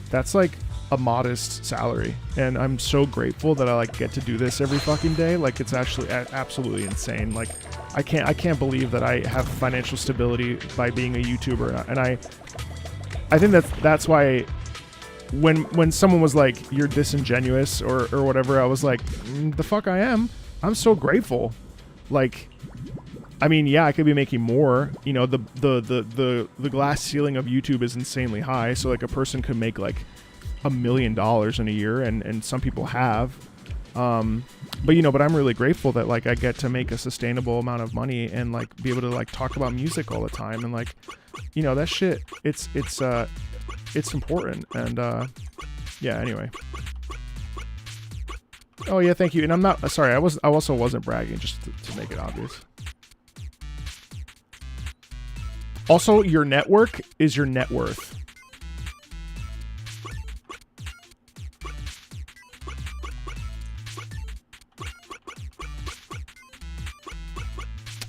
that's like a modest salary. And I'm so grateful that I like get to do this every fucking day. Like it's actually absolutely insane. Like I can't believe that I have financial stability by being a YouTuber. And I think that's why when someone was like, you're disingenuous or whatever, I was like, the fuck I am. I'm so grateful. Like, I mean, yeah, I could be making more. You know, the glass ceiling of YouTube is insanely high. So like a person could make like $1 million in a year, and some people have. But you know, but I'm really grateful that like I get to make a sustainable amount of money and like be able to like talk about music all the time, and like, you know, that shit, it's important. And yeah, anyway. Oh yeah, thank you. And I'm not sorry, I also wasn't bragging, just to make it obvious. Also, your network is your net worth.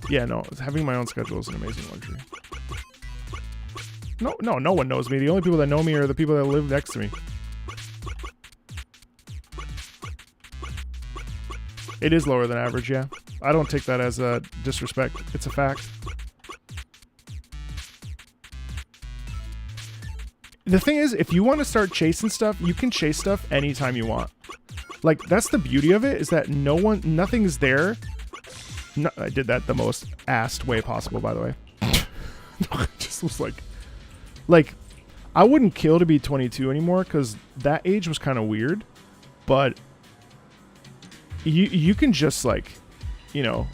Yeah, no, having my own schedule is an amazing luxury. No one knows me. The only people that know me are the people that live next to me. It is lower than average, yeah. I don't take that as a disrespect. It's a fact. The thing is, if you want to start chasing stuff, you can chase stuff anytime you want. Like, that's the beauty of it, is that nothing's there. No, I did that the most assed way possible, by the way. Just was like, I wouldn't kill to be 22 anymore, because that age was kind of weird. But you can just, like, you know,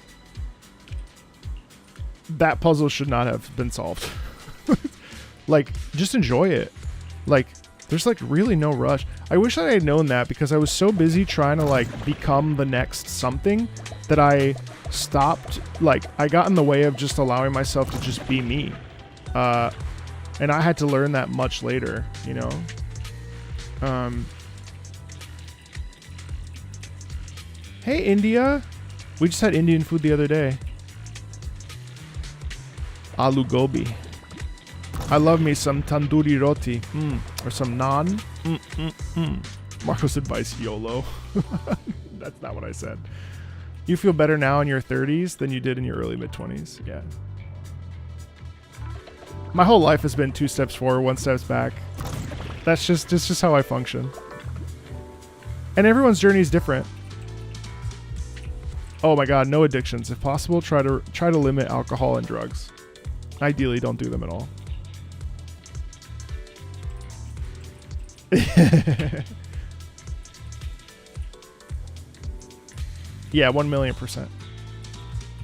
that puzzle should not have been solved. Like, just enjoy it. Like, there's like really no rush. I wish I had known that, because I was so busy trying to like become the next something that I stopped. Like, I got in the way of just allowing myself to just be me. And I had to learn that much later, you know? Hey, India. We just had Indian food the other day. Aloo gobi. I love me some tandoori roti. Or some naan. Marco's advice, YOLO. That's not what I said. You feel better now in your 30s than you did in your early mid-20s. Yeah. My whole life has been 2 steps forward, 1 step back. That's just how I function. And everyone's journey is different. Oh my god, no addictions. If possible, try to limit alcohol and drugs. Ideally, don't do them at all. Yeah, 1,000,000%.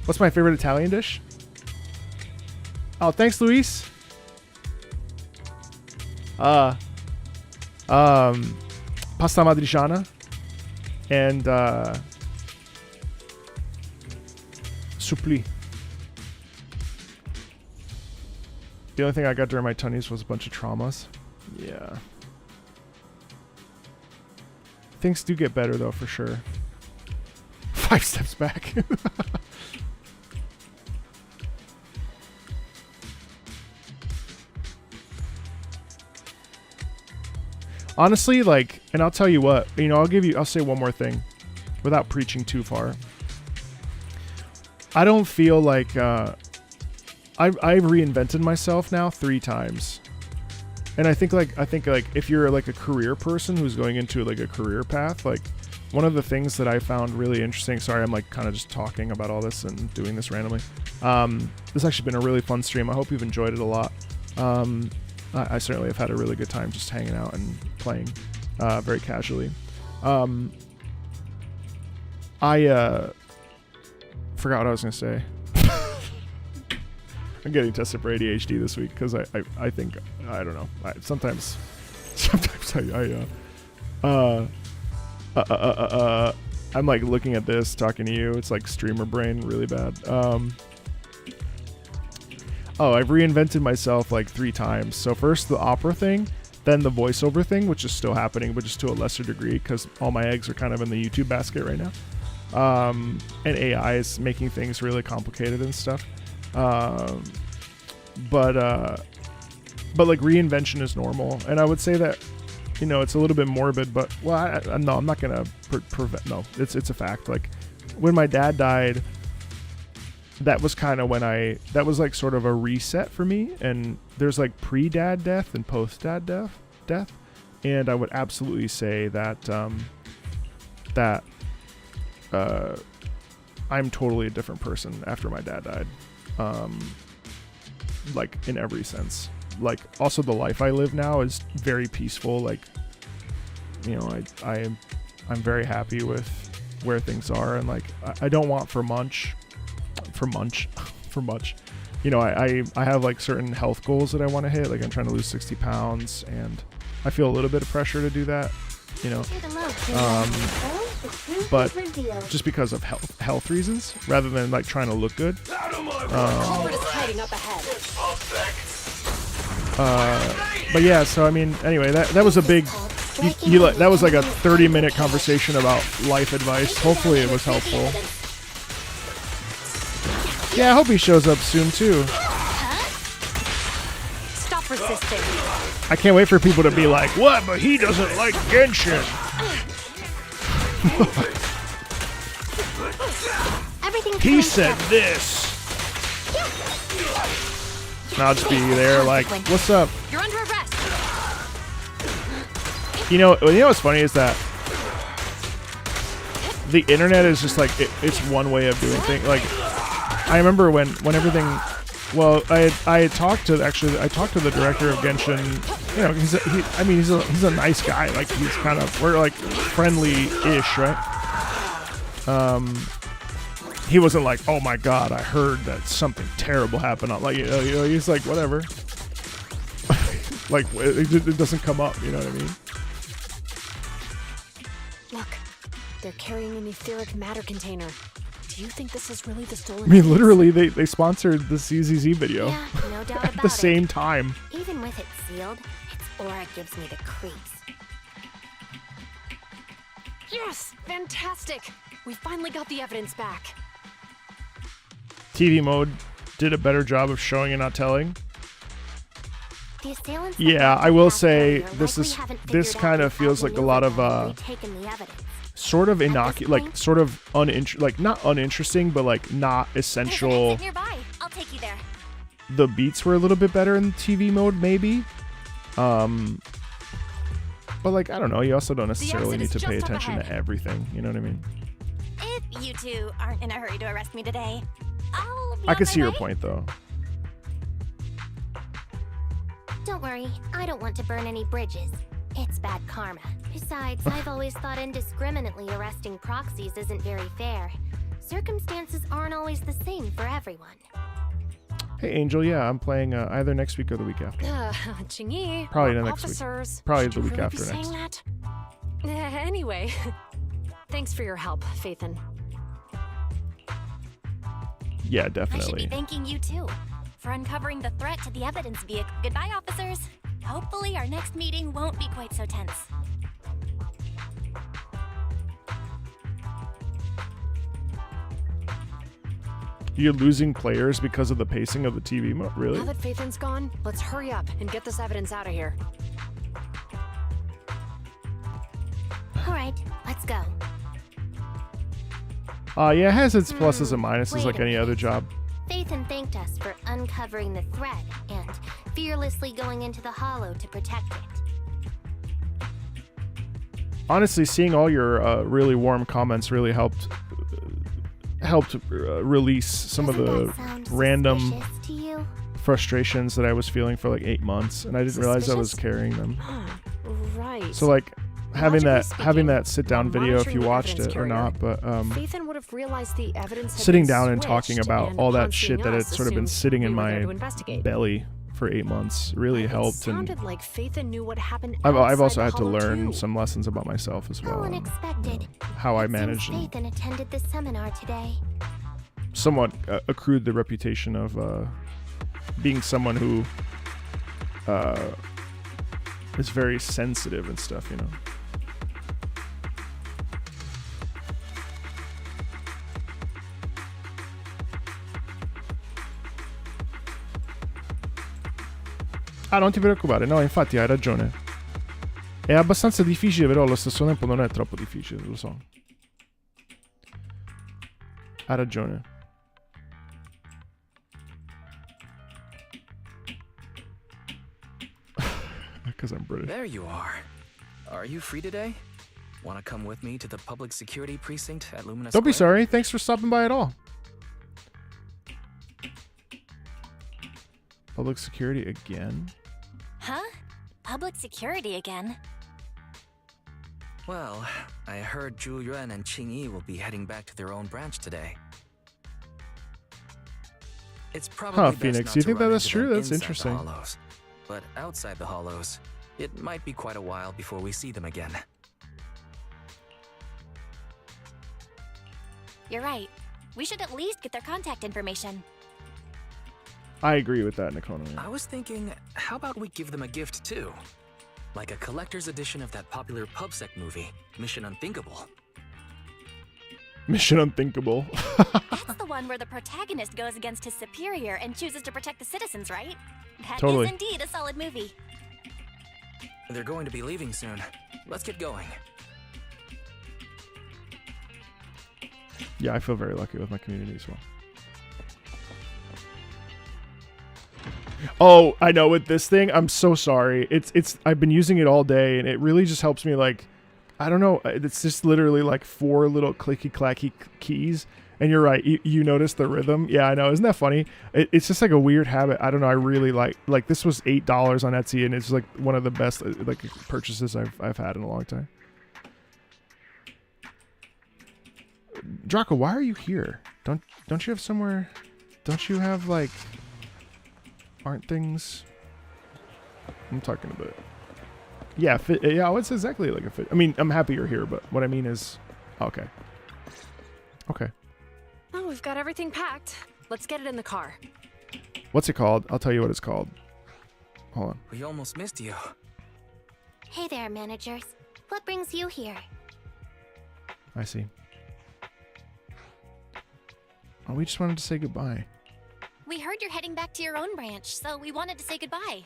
What's my favorite Italian dish? Oh, thanks, Luis. Pasta matriciana and supplì. The only thing I got during my tunnies was a bunch of traumas. Yeah. Things do get better though, for sure. 5 steps back. Honestly, like, and I'll tell you what, you know, I'll say one more thing without preaching too far. I don't feel like, I've reinvented myself now 3 times. And I think like if you're like a career person who's going into like a career path, like one of the things that I found really interesting, sorry, I'm like kind of just talking about all this and doing this randomly. This has actually been a really fun stream. I hope you've enjoyed it a lot. I certainly have had a really good time just hanging out and playing very casually. I forgot what I was going to say. I'm getting tested for ADHD this week because I think, I don't know. Sometimes I'm like looking at this, talking to you. It's like streamer brain really bad. I've reinvented myself like 3 times. So first the opera thing, then the voiceover thing, which is still happening, but just to a lesser degree because all my eggs are kind of in the YouTube basket right now. And AI is making things really complicated and stuff. But like reinvention is normal. And I would say that, you know, it's a little bit morbid, but well, no, I'm not going to prevent. No, it's a fact. Like when my dad died, that was kind of when that was like sort of a reset for me. And there's like pre-dad death and post-dad death. And I would absolutely say that, I'm totally a different person after my dad died. Like in every sense. Like also the life I live now is very peaceful. Like, you know, I'm very happy with where things are, and like I don't want for much. You know, I have like certain health goals that I want to hit. Like I'm trying to lose 60 pounds, and I feel a little bit of pressure to do that. You know, but just because of health reasons, rather than like trying to look good. But yeah, so I mean, anyway, that was a big. That was like a 30-minute conversation about life advice. Hopefully, it was helpful. Yeah, I hope he shows up soon too. Stop resisting. I can't wait for people to be like, "What? But he doesn't like Genshin." He said this. And I'll just be there like, "What's up?" You're under arrest. You know what's funny is that the internet is just like it's one way of doing things. Like I remember when everything. Well, I talked to the director of Genshin. You know, he's a nice guy. Like we're like friendly-ish, right? He wasn't like, oh my god, I heard that something terrible happened. Like, you know, he's like, whatever. Like it doesn't come up. You know what I mean? Look, they're carrying an etheric matter container. Do you think this is really the stolen? I mean, literally, they sponsored the CZZ video Yeah, no doubt at the same time. Even with it sealed, its aura gives me the creeps. Yes! Fantastic! We finally got the evidence back. TV mode did a better job of showing and not telling. The assailants Yeah, I will say this kind of feels like a lot of sort of not uninteresting, but like not essential. Nearby. I'll take you there. The beats were a little bit better in TV mode, maybe. But like I don't know, you also don't necessarily need to pay attention to everything. You know what I mean? If you two aren't in a hurry to arrest me today. I'll be I on can my see your way. point, though. Don't worry, I don't want to burn any bridges. It's bad karma. Besides, I've always thought indiscriminately arresting proxies isn't very fair. Circumstances aren't always the same for everyone. Hey, Angel, yeah, I'm playing either next week or the week after. Chingy. Probably more the next week. officers. Probably Should the you week really after be saying next. that? Anyway, thanks for your help, Faithin. Yeah, I should be definitely. thanking you too for uncovering the threat to the evidence vehicle. Goodbye, officers. Hopefully, our next meeting won't be quite so tense. You're losing players because of the pacing of the TV mode? Really? Now that Faithin's gone, let's hurry up and get this evidence out of here. All right, let's go. Yeah, it has its pluses and minuses wait like a any other job. Faithin thanked us for uncovering the threat and fearlessly going into the Hollow to protect it. Honestly, seeing all your really warm comments really helped release some of Doesn't the that sound random suspicious to you? frustrations that I was feeling for like 8 months, and I didn't realize I was Suspicious? carrying them. Right. So like having Logically that speaking, sit down while video if monitoring you the watched evidence it or carrier, not, but Faithin would have realized the evidence had sitting been down and talking switched, about and all that upon shit seeing that had us, sort of been assumed sitting in we were there my to investigate. belly for 8 months really helped, It and sounded like Faithin knew what happened I've outside also the had to Hollow learn too. some lessons about myself as How well, and unexpected. how I It seems managed and Faithin attended this seminar today. somewhat accrued the reputation of being someone who is very sensitive and stuff, you know. Ah, non ti preoccupare, no, infatti hai ragione. È abbastanza difficile, però allo stesso tempo non è troppo difficile, lo so. Ha ragione. Because I'm British. There you are. Are you free today? Want to come with me to the public security precinct at Lumina Don't be Square? sorry. Thanks for stopping by at all. Public security again? Huh? Public security again? Well, I heard Zhu Yuan and Qing Yi will be heading back to their own branch today. It's probably Huh, best Phoenix, not you to think run that that's into true? them That's inside the interesting. Hollows. But outside the Hollows, it might be quite a while before we see them again. You're right. We should at least get their contact information. I agree with that, Nakono. I was thinking, how about we give them a gift too? Like a collector's edition of that popular PubSec movie, Mission Unthinkable. Mission Unthinkable. That's the one where the protagonist goes against his superior and chooses to protect the citizens, right? That Totally. is indeed a solid movie. They're going to be leaving soon. Let's get going. Yeah, I feel very lucky with my community as well. Oh, I know with this thing, I'm so sorry. It's I've been using it all day, and it really just helps me, like, I don't know, it's just literally like 4 little clicky clacky keys. And you're right, you notice the rhythm. Yeah, I know. Isn't that funny? It's just like a weird habit. I don't know. I really like this was $8 on Etsy, and it's like one of the best like purchases I've had in a long time. Draco, why are you here? Don't you have somewhere? Don't you have like? Aren't things? I'm talking about. Yeah, yeah. It's exactly like a fit. I mean, I'm happy you're here, but what I mean is, okay. Okay. Oh, we've got everything packed. Let's get it in the car. What's it called? I'll tell you what it's called. Hold on. We almost missed you. Hey there, managers. What brings you here? I see. Oh, we just wanted to say goodbye. We heard you're heading back to your own branch, so we wanted to say goodbye.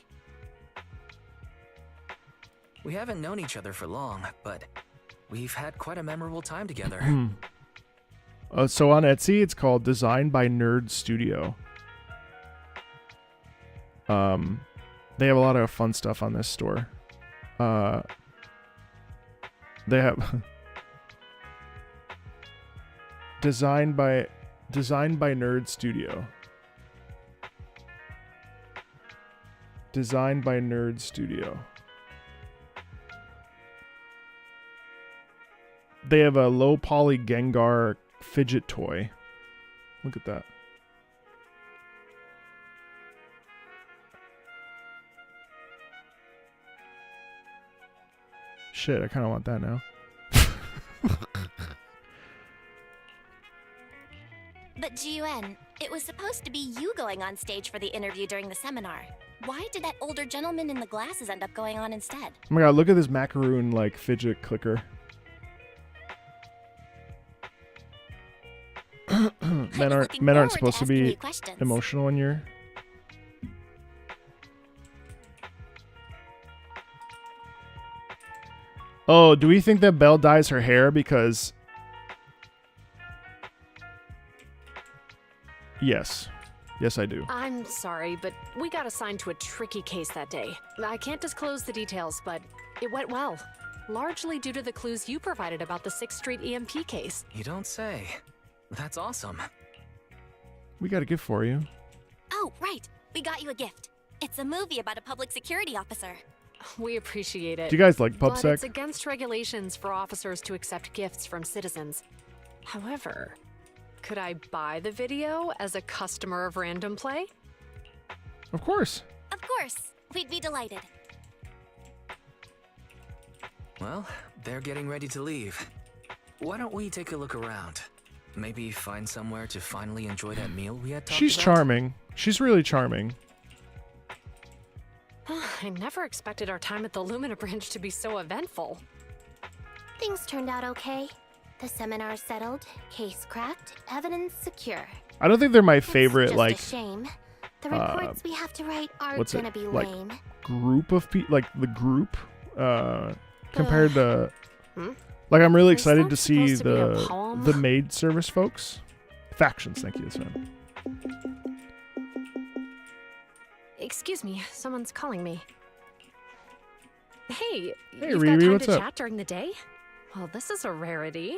We haven't known each other for long, but we've had quite a memorable time together. So on Etsy, it's called Designed by Nerd Studio. They have a lot of fun stuff on this store. They have Designed by Nerd Studio. Designed by Nerd Studio. They have a low poly Gengar fidget toy. Look at that. Shit, I kind of want that now. But GUN, it was supposed to be you going on stage for the interview during the seminar. Why did that older gentleman in the glasses end up going on instead? Oh my god, look at this macaroon like fidget clicker. men aren't supposed to be emotional when you're... Oh, do we think that Belle dyes her hair because... Yes. Yes, I do. I'm sorry, but we got assigned to a tricky case that day. I can't disclose the details, but it went well. Largely due to the clues you provided about the 6th Street EMP case. You don't say. That's awesome. We got a gift for you. Oh, right. We got you a gift. It's a movie about a public security officer. We appreciate it. Do you guys like But PubSec? it's against regulations for officers to accept gifts from citizens. However, could I buy the video as a customer of Random Play? Of course. Of course. We'd be delighted. Well, they're getting ready to leave. Why don't we take a look around? Maybe find somewhere to finally enjoy that meal we had talked She's about? charming. She's really charming. I never expected our time at the Lumina Branch to be so eventful. Things turned out okay. The seminar settled, case cracked, evidence secure. I don't think they're my favorite, Just like... a shame. The reports we have to write are what's gonna it? be Like, lame. group of people... Like, the group, compared to... Hmm? Like, I'm really Is excited that to see supposed to be a poem? the maid service folks. Factions, thank you, son. Excuse me, someone's calling me. Hey, Hey, you've Riri, got time what's to up? chat during the day? Well, this is a rarity.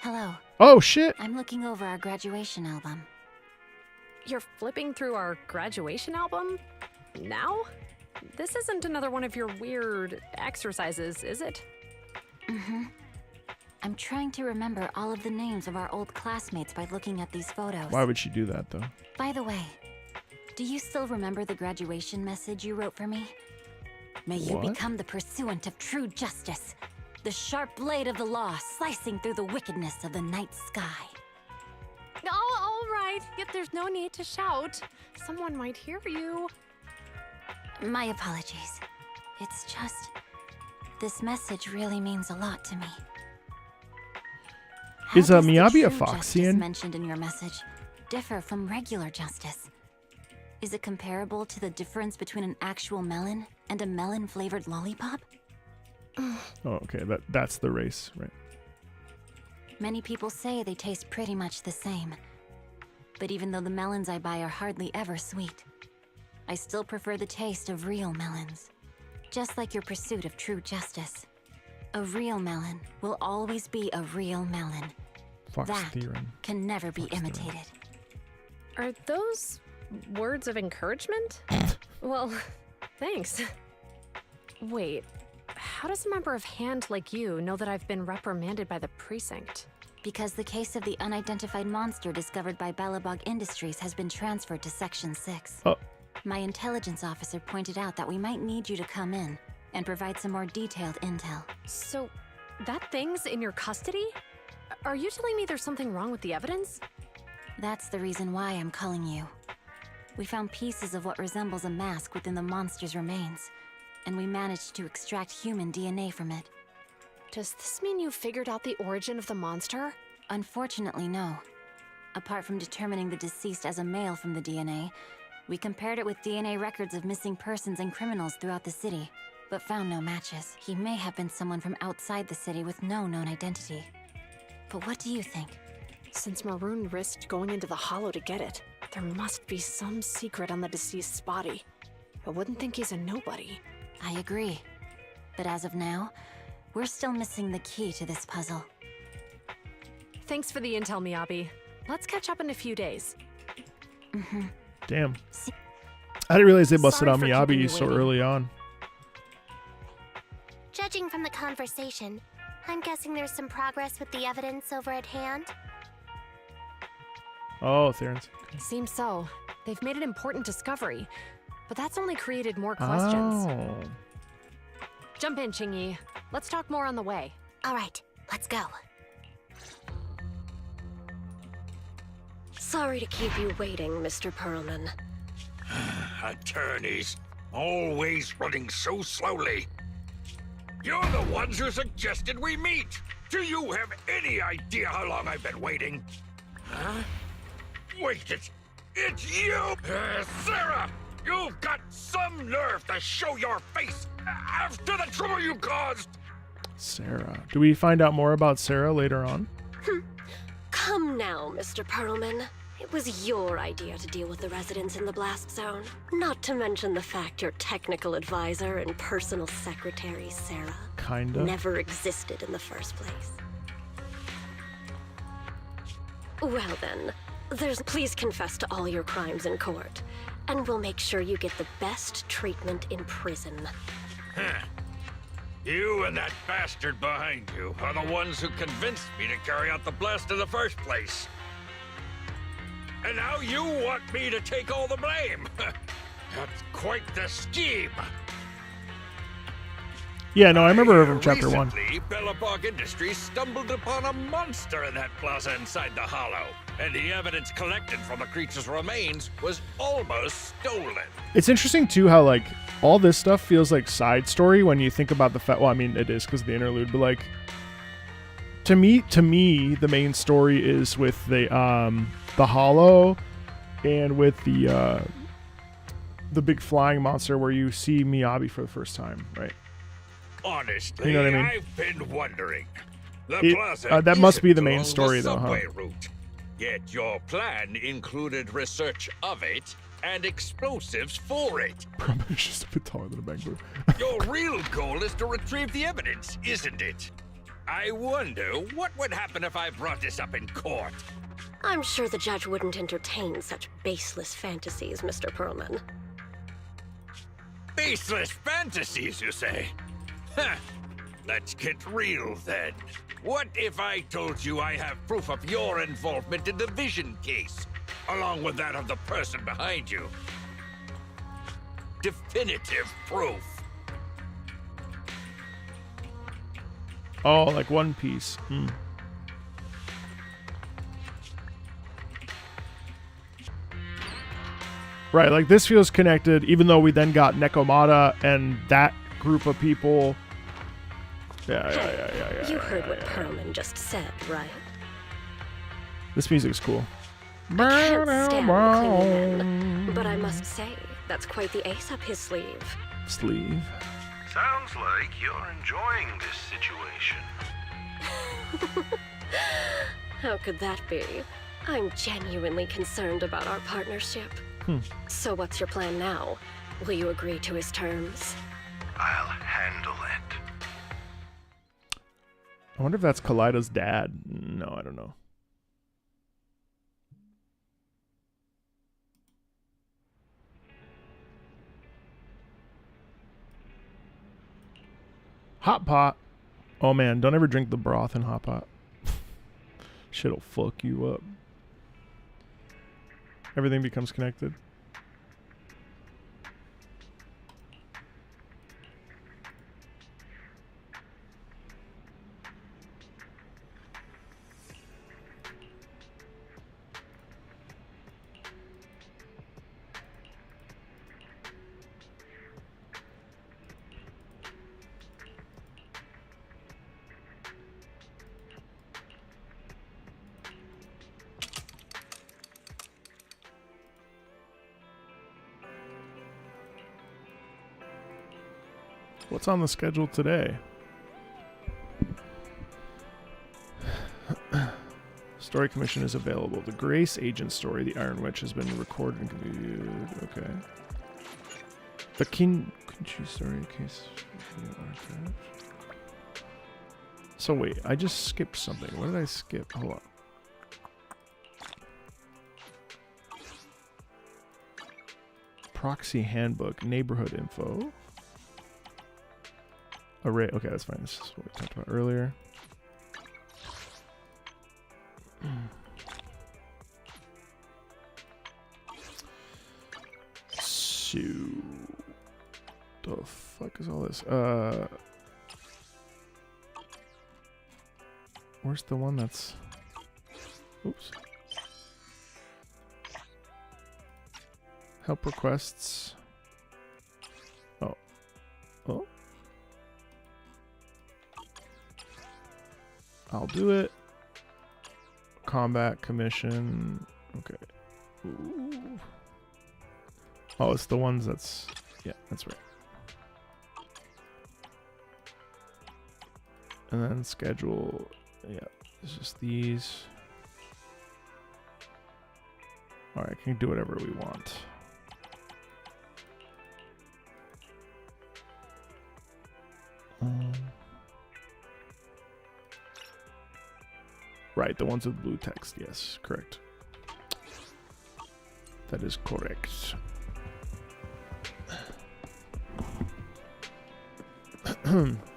Hello. Oh, shit! I'm looking over our graduation album. You're flipping through our graduation album? Now? This isn't another one of your weird exercises, is it? Mm-hmm. I'm trying to remember all of the names of our old classmates by looking at these photos. Why would she do that, though? By the way, do you still remember the graduation message you wrote for me? May you What? become the pursuant of true justice, the sharp blade of the law slicing through the wickedness of the night sky. Oh, all right. Yet there's no need to shout. Someone might hear you. My apologies. It's just, this message really means a lot to me. How Is does the Miyabi a true justice Foxian? mentioned in your message differ from regular justice? Is it comparable to the difference between an actual melon and a melon-flavored lollipop? Oh, okay, that's the race, right? Many people say they taste pretty much the same. But even though the melons I buy are hardly ever sweet, I still prefer the taste of real melons. Just like your pursuit of true justice. A real melon will always be a real melon. Fox That Theorem. can never be Fox Theorem. imitated. Are those words of encouragement? Well, thanks. Wait, how does a member of Hand like you know that I've been reprimanded by the precinct? Because the case of the unidentified monster discovered by Balabog Industries has been transferred to Section 6. Oh. My intelligence officer pointed out that we might need you to come in and provide some more detailed intel. So, that thing's in your custody? Are you telling me there's something wrong with the evidence? That's the reason why I'm calling you. We found pieces of what resembles a mask within the monster's remains, and we managed to extract human DNA from it. Does this mean you figured out the origin of the monster? Unfortunately, no. Apart from determining the deceased as a male from the DNA, we compared it with DNA records of missing persons and criminals throughout the city, but found no matches. He may have been someone from outside the city with no known identity. But what do you think? Since Maroon risked going into the Hollow to get it, there must be some secret on the deceased's body. I wouldn't think he's a nobody. I agree. But as of now, we're still missing the key to this puzzle. Thanks for the intel, Miyabi. Let's catch up in a few days. Damn. I didn't realize they busted Sorry on for keeping Miyabi you so waiting. early on. Judging from the conversation, I'm guessing there's some progress with the evidence over at hand. Oh, Theron's. Seems so. They've made an important discovery, but that's only created more questions. Oh. Jump in, Chingy. Let's talk more on the way. All right, let's go. Sorry to keep you waiting, Mr. Perlman. Attorneys, always running so slowly. You're the ones who suggested we meet. Do you have any idea how long I've been waiting? Huh? Wait, it's you! Sarah! You've got some nerve to show your face after the trouble you caused! Sarah. Do we find out more about Sarah later on? Come now, Mr. Perlman. It was your idea to deal with the residents in the blast zone. Not to mention the fact your technical advisor and personal secretary, Sarah, Kinda. never existed in the first place. Well then, please confess to all your crimes in court, and we'll make sure you get the best treatment in prison. Huh. You and that bastard behind you are the ones who convinced me to carry out the blast in the first place. And now you want me to take all the blame. That's quite the scheme. Yeah, no, I remember from chapter 1. Recently, Bellabog Industries stumbled upon a monster in that plaza inside the Hollow, and the evidence collected from the creature's remains was almost stolen. It's interesting too how like all this stuff feels like side story when you think about the fact. Well, I mean it is because of the interlude, but like to me, the main story is with the Hollow and with the big flying monster where you see Miyabi for the first time, right? Honestly, You know what I mean? I've been wondering. The It- plaza that must be the isn't main along story, though, huh? subway route. Yet your plan included research of it and explosives for it. Probably just a bit taller than a bang boot. Your real goal is to retrieve the evidence, isn't it? I wonder what would happen if I brought this up in court. I'm sure the judge wouldn't entertain such baseless fantasies, Mr. Perlman. Baseless fantasies, you say? Huh. Let's get real then. What if I told you I have proof of your involvement in the Vision case, along with that of the person behind you? Definitive proof. Oh, like One Piece. Hmm. Right, like this feels connected, even though we then got Nekomata and that group of people. Yeah. You heard what Perlman just said, right? This music's cool. I can't stand McLean men, but I must say, that's quite the ace up his sleeve. Sleeve. Sounds like you're enjoying this situation. How could that be? I'm genuinely concerned about our partnership. So what's your plan now? Will you agree to his terms? I'll handle it. I wonder if that's Kaleida's dad. No, I don't know. Hot pot. Oh man, don't ever drink the broth in hot pot. Shit'll fuck you up. Everything becomes connected. What's on the schedule today? Story commission is available. The Grace Agent story, The Iron Witch, has been recorded and completed. Okay. The Kinchi story case. So wait, I just skipped something. What did I skip? Hold on. Proxy handbook, neighborhood info. Array. Okay, that's fine. This is what we talked about earlier. So, the fuck is all this? Where's the one that's... Oops. Help requests. Oh. Oh. I'll do it. Combat commission. Okay. Ooh. Oh, it's the ones that's... Yeah, that's right. And then schedule... Yeah, it's just these. Alright, I can do whatever we want. Right, the ones with blue text. Yes, correct. That is correct.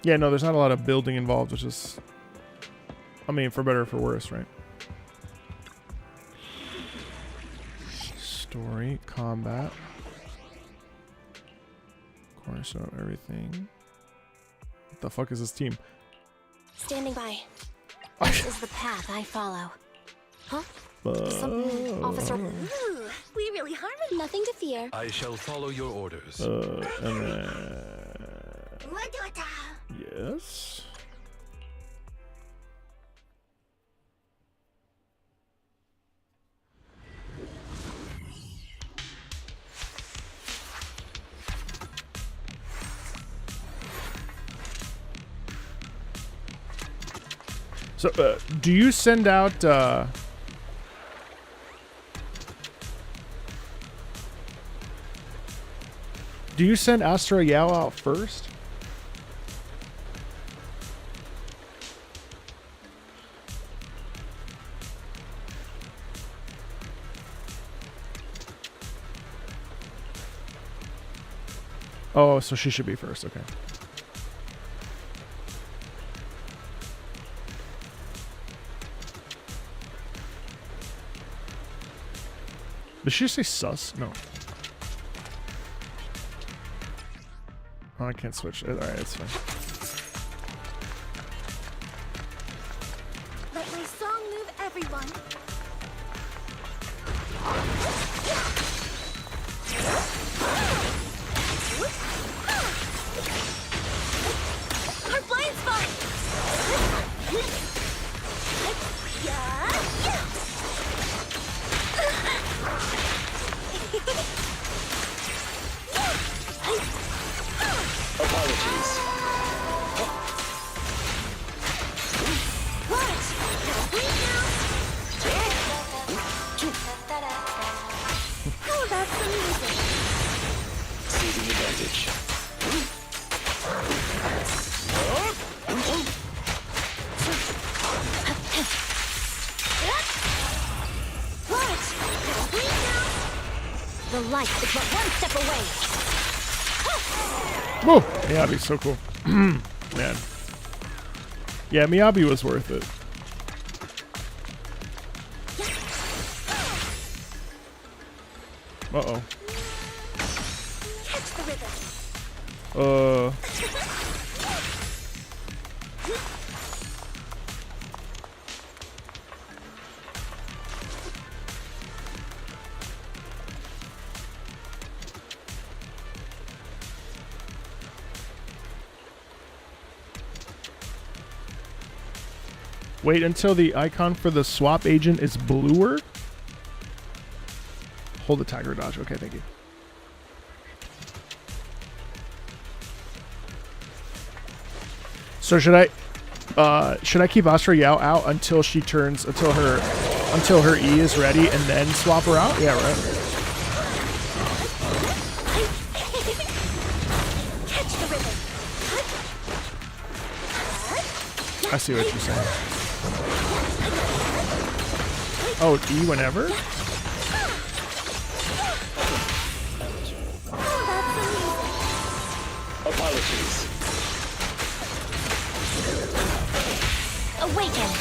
Yeah, no, there's not a lot of building involved, which is... I mean, for better or for worse, right? Story, combat. Cornerstone of everything. What the fuck is this team? Standing by. This is the path I follow. Huh? Officer. Ooh, we really harm him. Nothing to fear. I shall follow your orders. And then... Yes. So, do you send out, do you send Astra Yao out first? Oh, so she should be first, okay. Did she say sus? No. Oh, I can't switch. Alright, it's fine. Let my song move everyone. Our blind spot! Apologies. How about some music? Seizing advantage. The light is but one step away. Whoa! Miyabi's so cool. Man. Yeah, Miyabi was worth it. Uh-oh. Catch the rhythm. Wait until the icon for the swap agent is bluer? Hold the tiger dodge. Okay, thank you. So should I keep Astra Yao out until she turns until her E is ready and then swap her out? Yeah, right. Catch the rhythm. I see what you're saying. Oh, E whenever? Apologies. Awaken!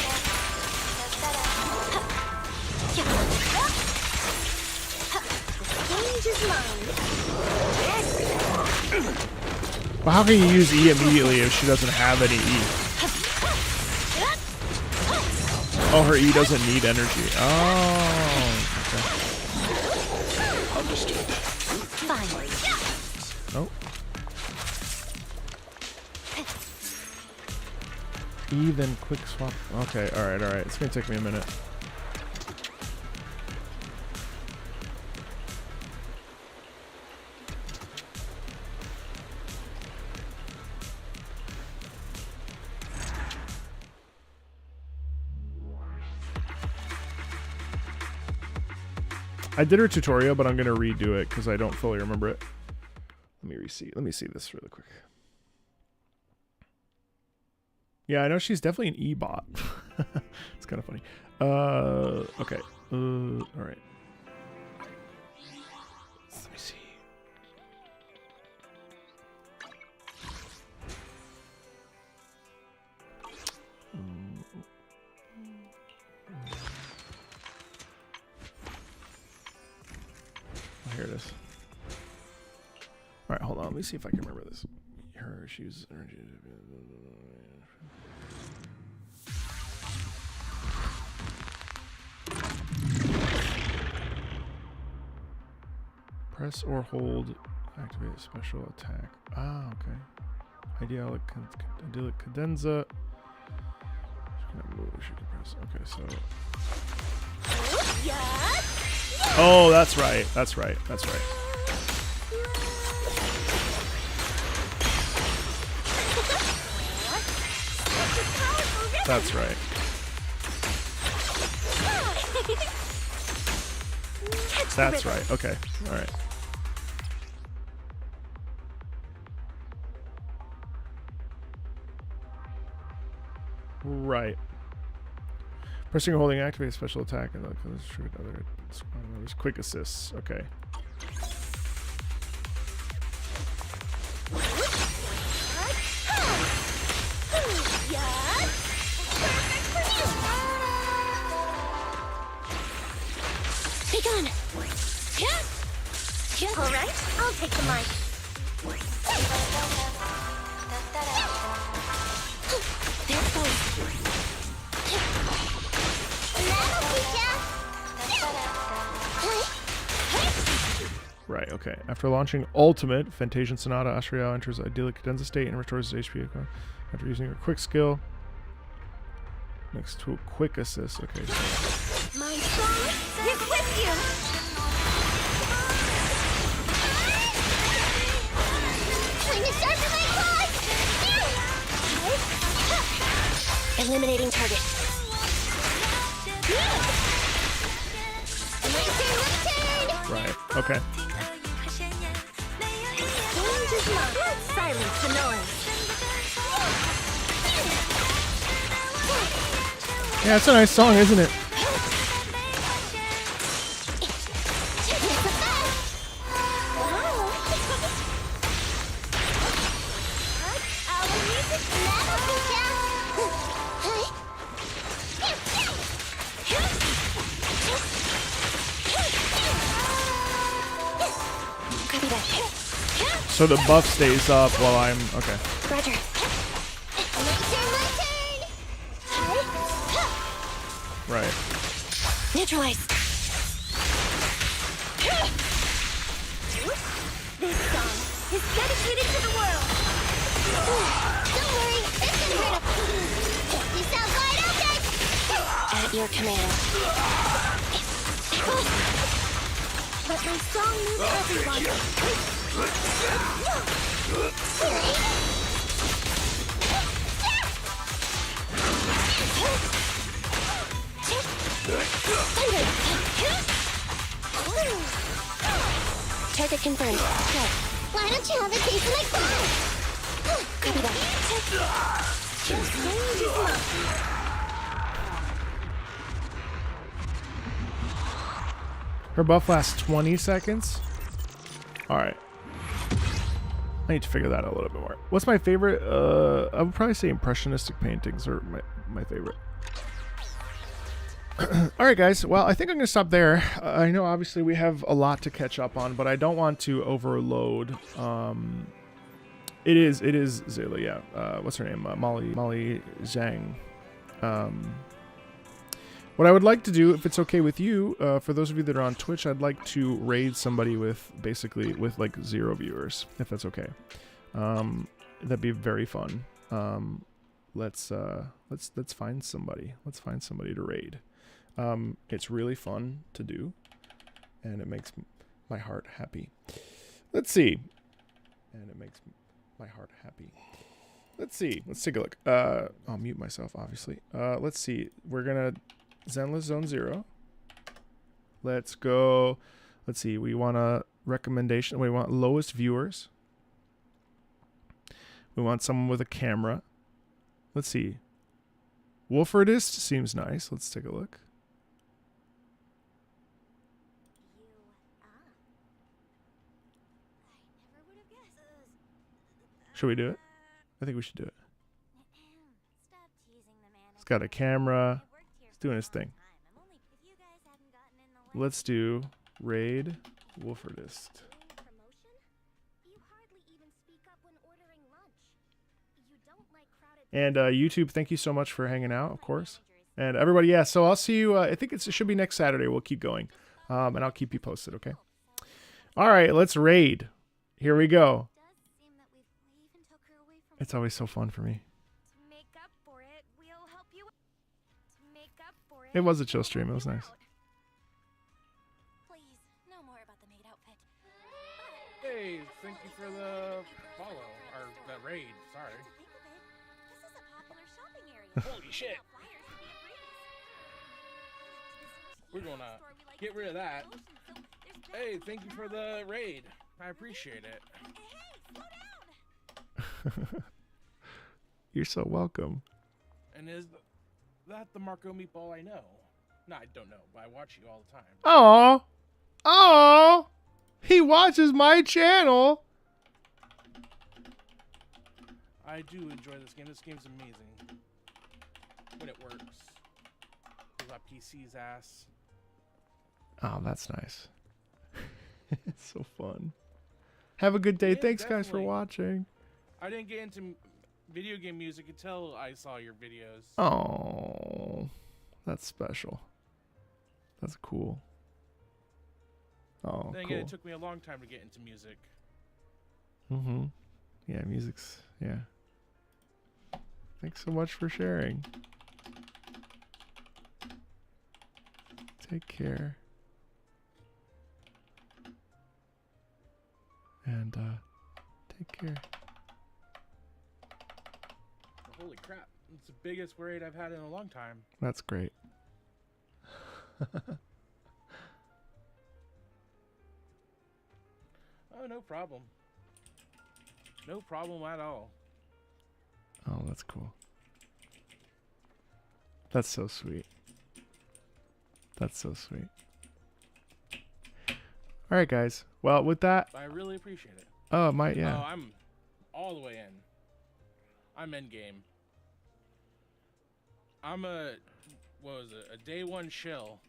Change is mine. But how can you use E immediately if she doesn't have any E? Oh, her E doesn't need energy. Oh, okay. Understood. Fine. Oh. E then quick swap. Okay, alright. It's gonna take me a minute. I did her tutorial, but I'm gonna redo it because I don't fully remember it. Let me see this really quick. Yeah, I know she's definitely an E-bot. It's kind of funny. Okay. All right. Let me see. Here it is. All right, hold on. Let me see if I can remember this. She uses energy. Press or hold. Activate special attack. Ah, okay. Idyllic cadenza. She can press. Okay, so. Oh, that's right. That's right. That's right. That's right. That's right. Okay. All right. Right. Pressing or holding activate special attack and trigger other quick assists. Okay. Be gone. All right, I'll take the mic. There it goes. Right, okay. After launching Ultimate, Fantasian Sonata, Asriel enters idyllic cadenza state and restores his HP after using her quick skill. Next to a quick assist. Okay. So. My song is with you. Trying to sharpen my claws. Eliminating target. Right. Okay. Silence the noise. Yeah, it's a nice song, isn't it? So the buff stays up while I'm okay. Roger. Right. Neutralize. This song is dedicated to the world. Don't worry, this can hurt a... You sound wide open! At your command. But my song moves everyone. Target confirmed. Good. Why don't you have a taste of my fun? Copy that. Her buff lasts 20 seconds. All right. I need to figure that out a little bit more. What's my favorite? I would probably say impressionistic paintings are my favorite. All right, guys. Well, I think I'm going to stop there. I know obviously we have a lot to catch up on, but I don't want to overload. It is Zayla, yeah. What's her name? Molly Zhang. What I would like to do, if it's okay with you, for those of you that are on Twitch, I'd like to raid somebody with like 0 viewers, if that's okay. That'd be very fun. Let's find somebody. Let's find somebody to raid. It's really fun to do, and it makes my heart happy. Let's see. And it makes my heart happy. Let's see. Let's take a look. I'll mute myself, obviously. Let's see. We're gonna Zenless Zone 0. Let's go. Let's see. We want a recommendation. We want lowest viewers. We want someone with a camera. Let's see. Wolferdist seems nice. Let's take a look. Should we do it? I think we should do it. He's got a camera. He's doing his thing. Let's do raid Wolferdist. And YouTube, thank you so much for hanging out, of course. And everybody, yeah, so I'll see you. I think it should be next Saturday. We'll keep going. And I'll keep you posted, okay? All right, let's raid. Here we go. It's always so fun for me. It was a chill stream. It was nice. Hey, thank you for the follow, or the raid, sorry. Holy shit. We're gonna get rid of that. Hey, thank you for the raid. I appreciate it. You're so welcome. And is that the Marco Meatball I know? No, I don't know, but I watch you all the time. Oh, oh, he watches my channel. I do enjoy this game. This game's amazing. When it works. Because my PC's ass. Oh, that's nice. It's so fun. Have a good day. Yeah, Thanks, guys, for definitely. watching. I didn't get into video game music until I saw your videos. Oh, that's special. That's cool. Oh, Then again, cool. it took me a long time to get into music. Mm-hmm. Yeah, music's, yeah. Thanks so much for sharing. Take care. And, take care. Holy crap. It's the biggest raid I've had in a long time. That's great. Oh, no problem. No problem at all. Oh, that's cool. That's so sweet. That's so sweet. All right, guys. Well, with that, I really appreciate it. oh, yeah. Oh, I'm all the way in. I'm endgame. I'm a day one shill.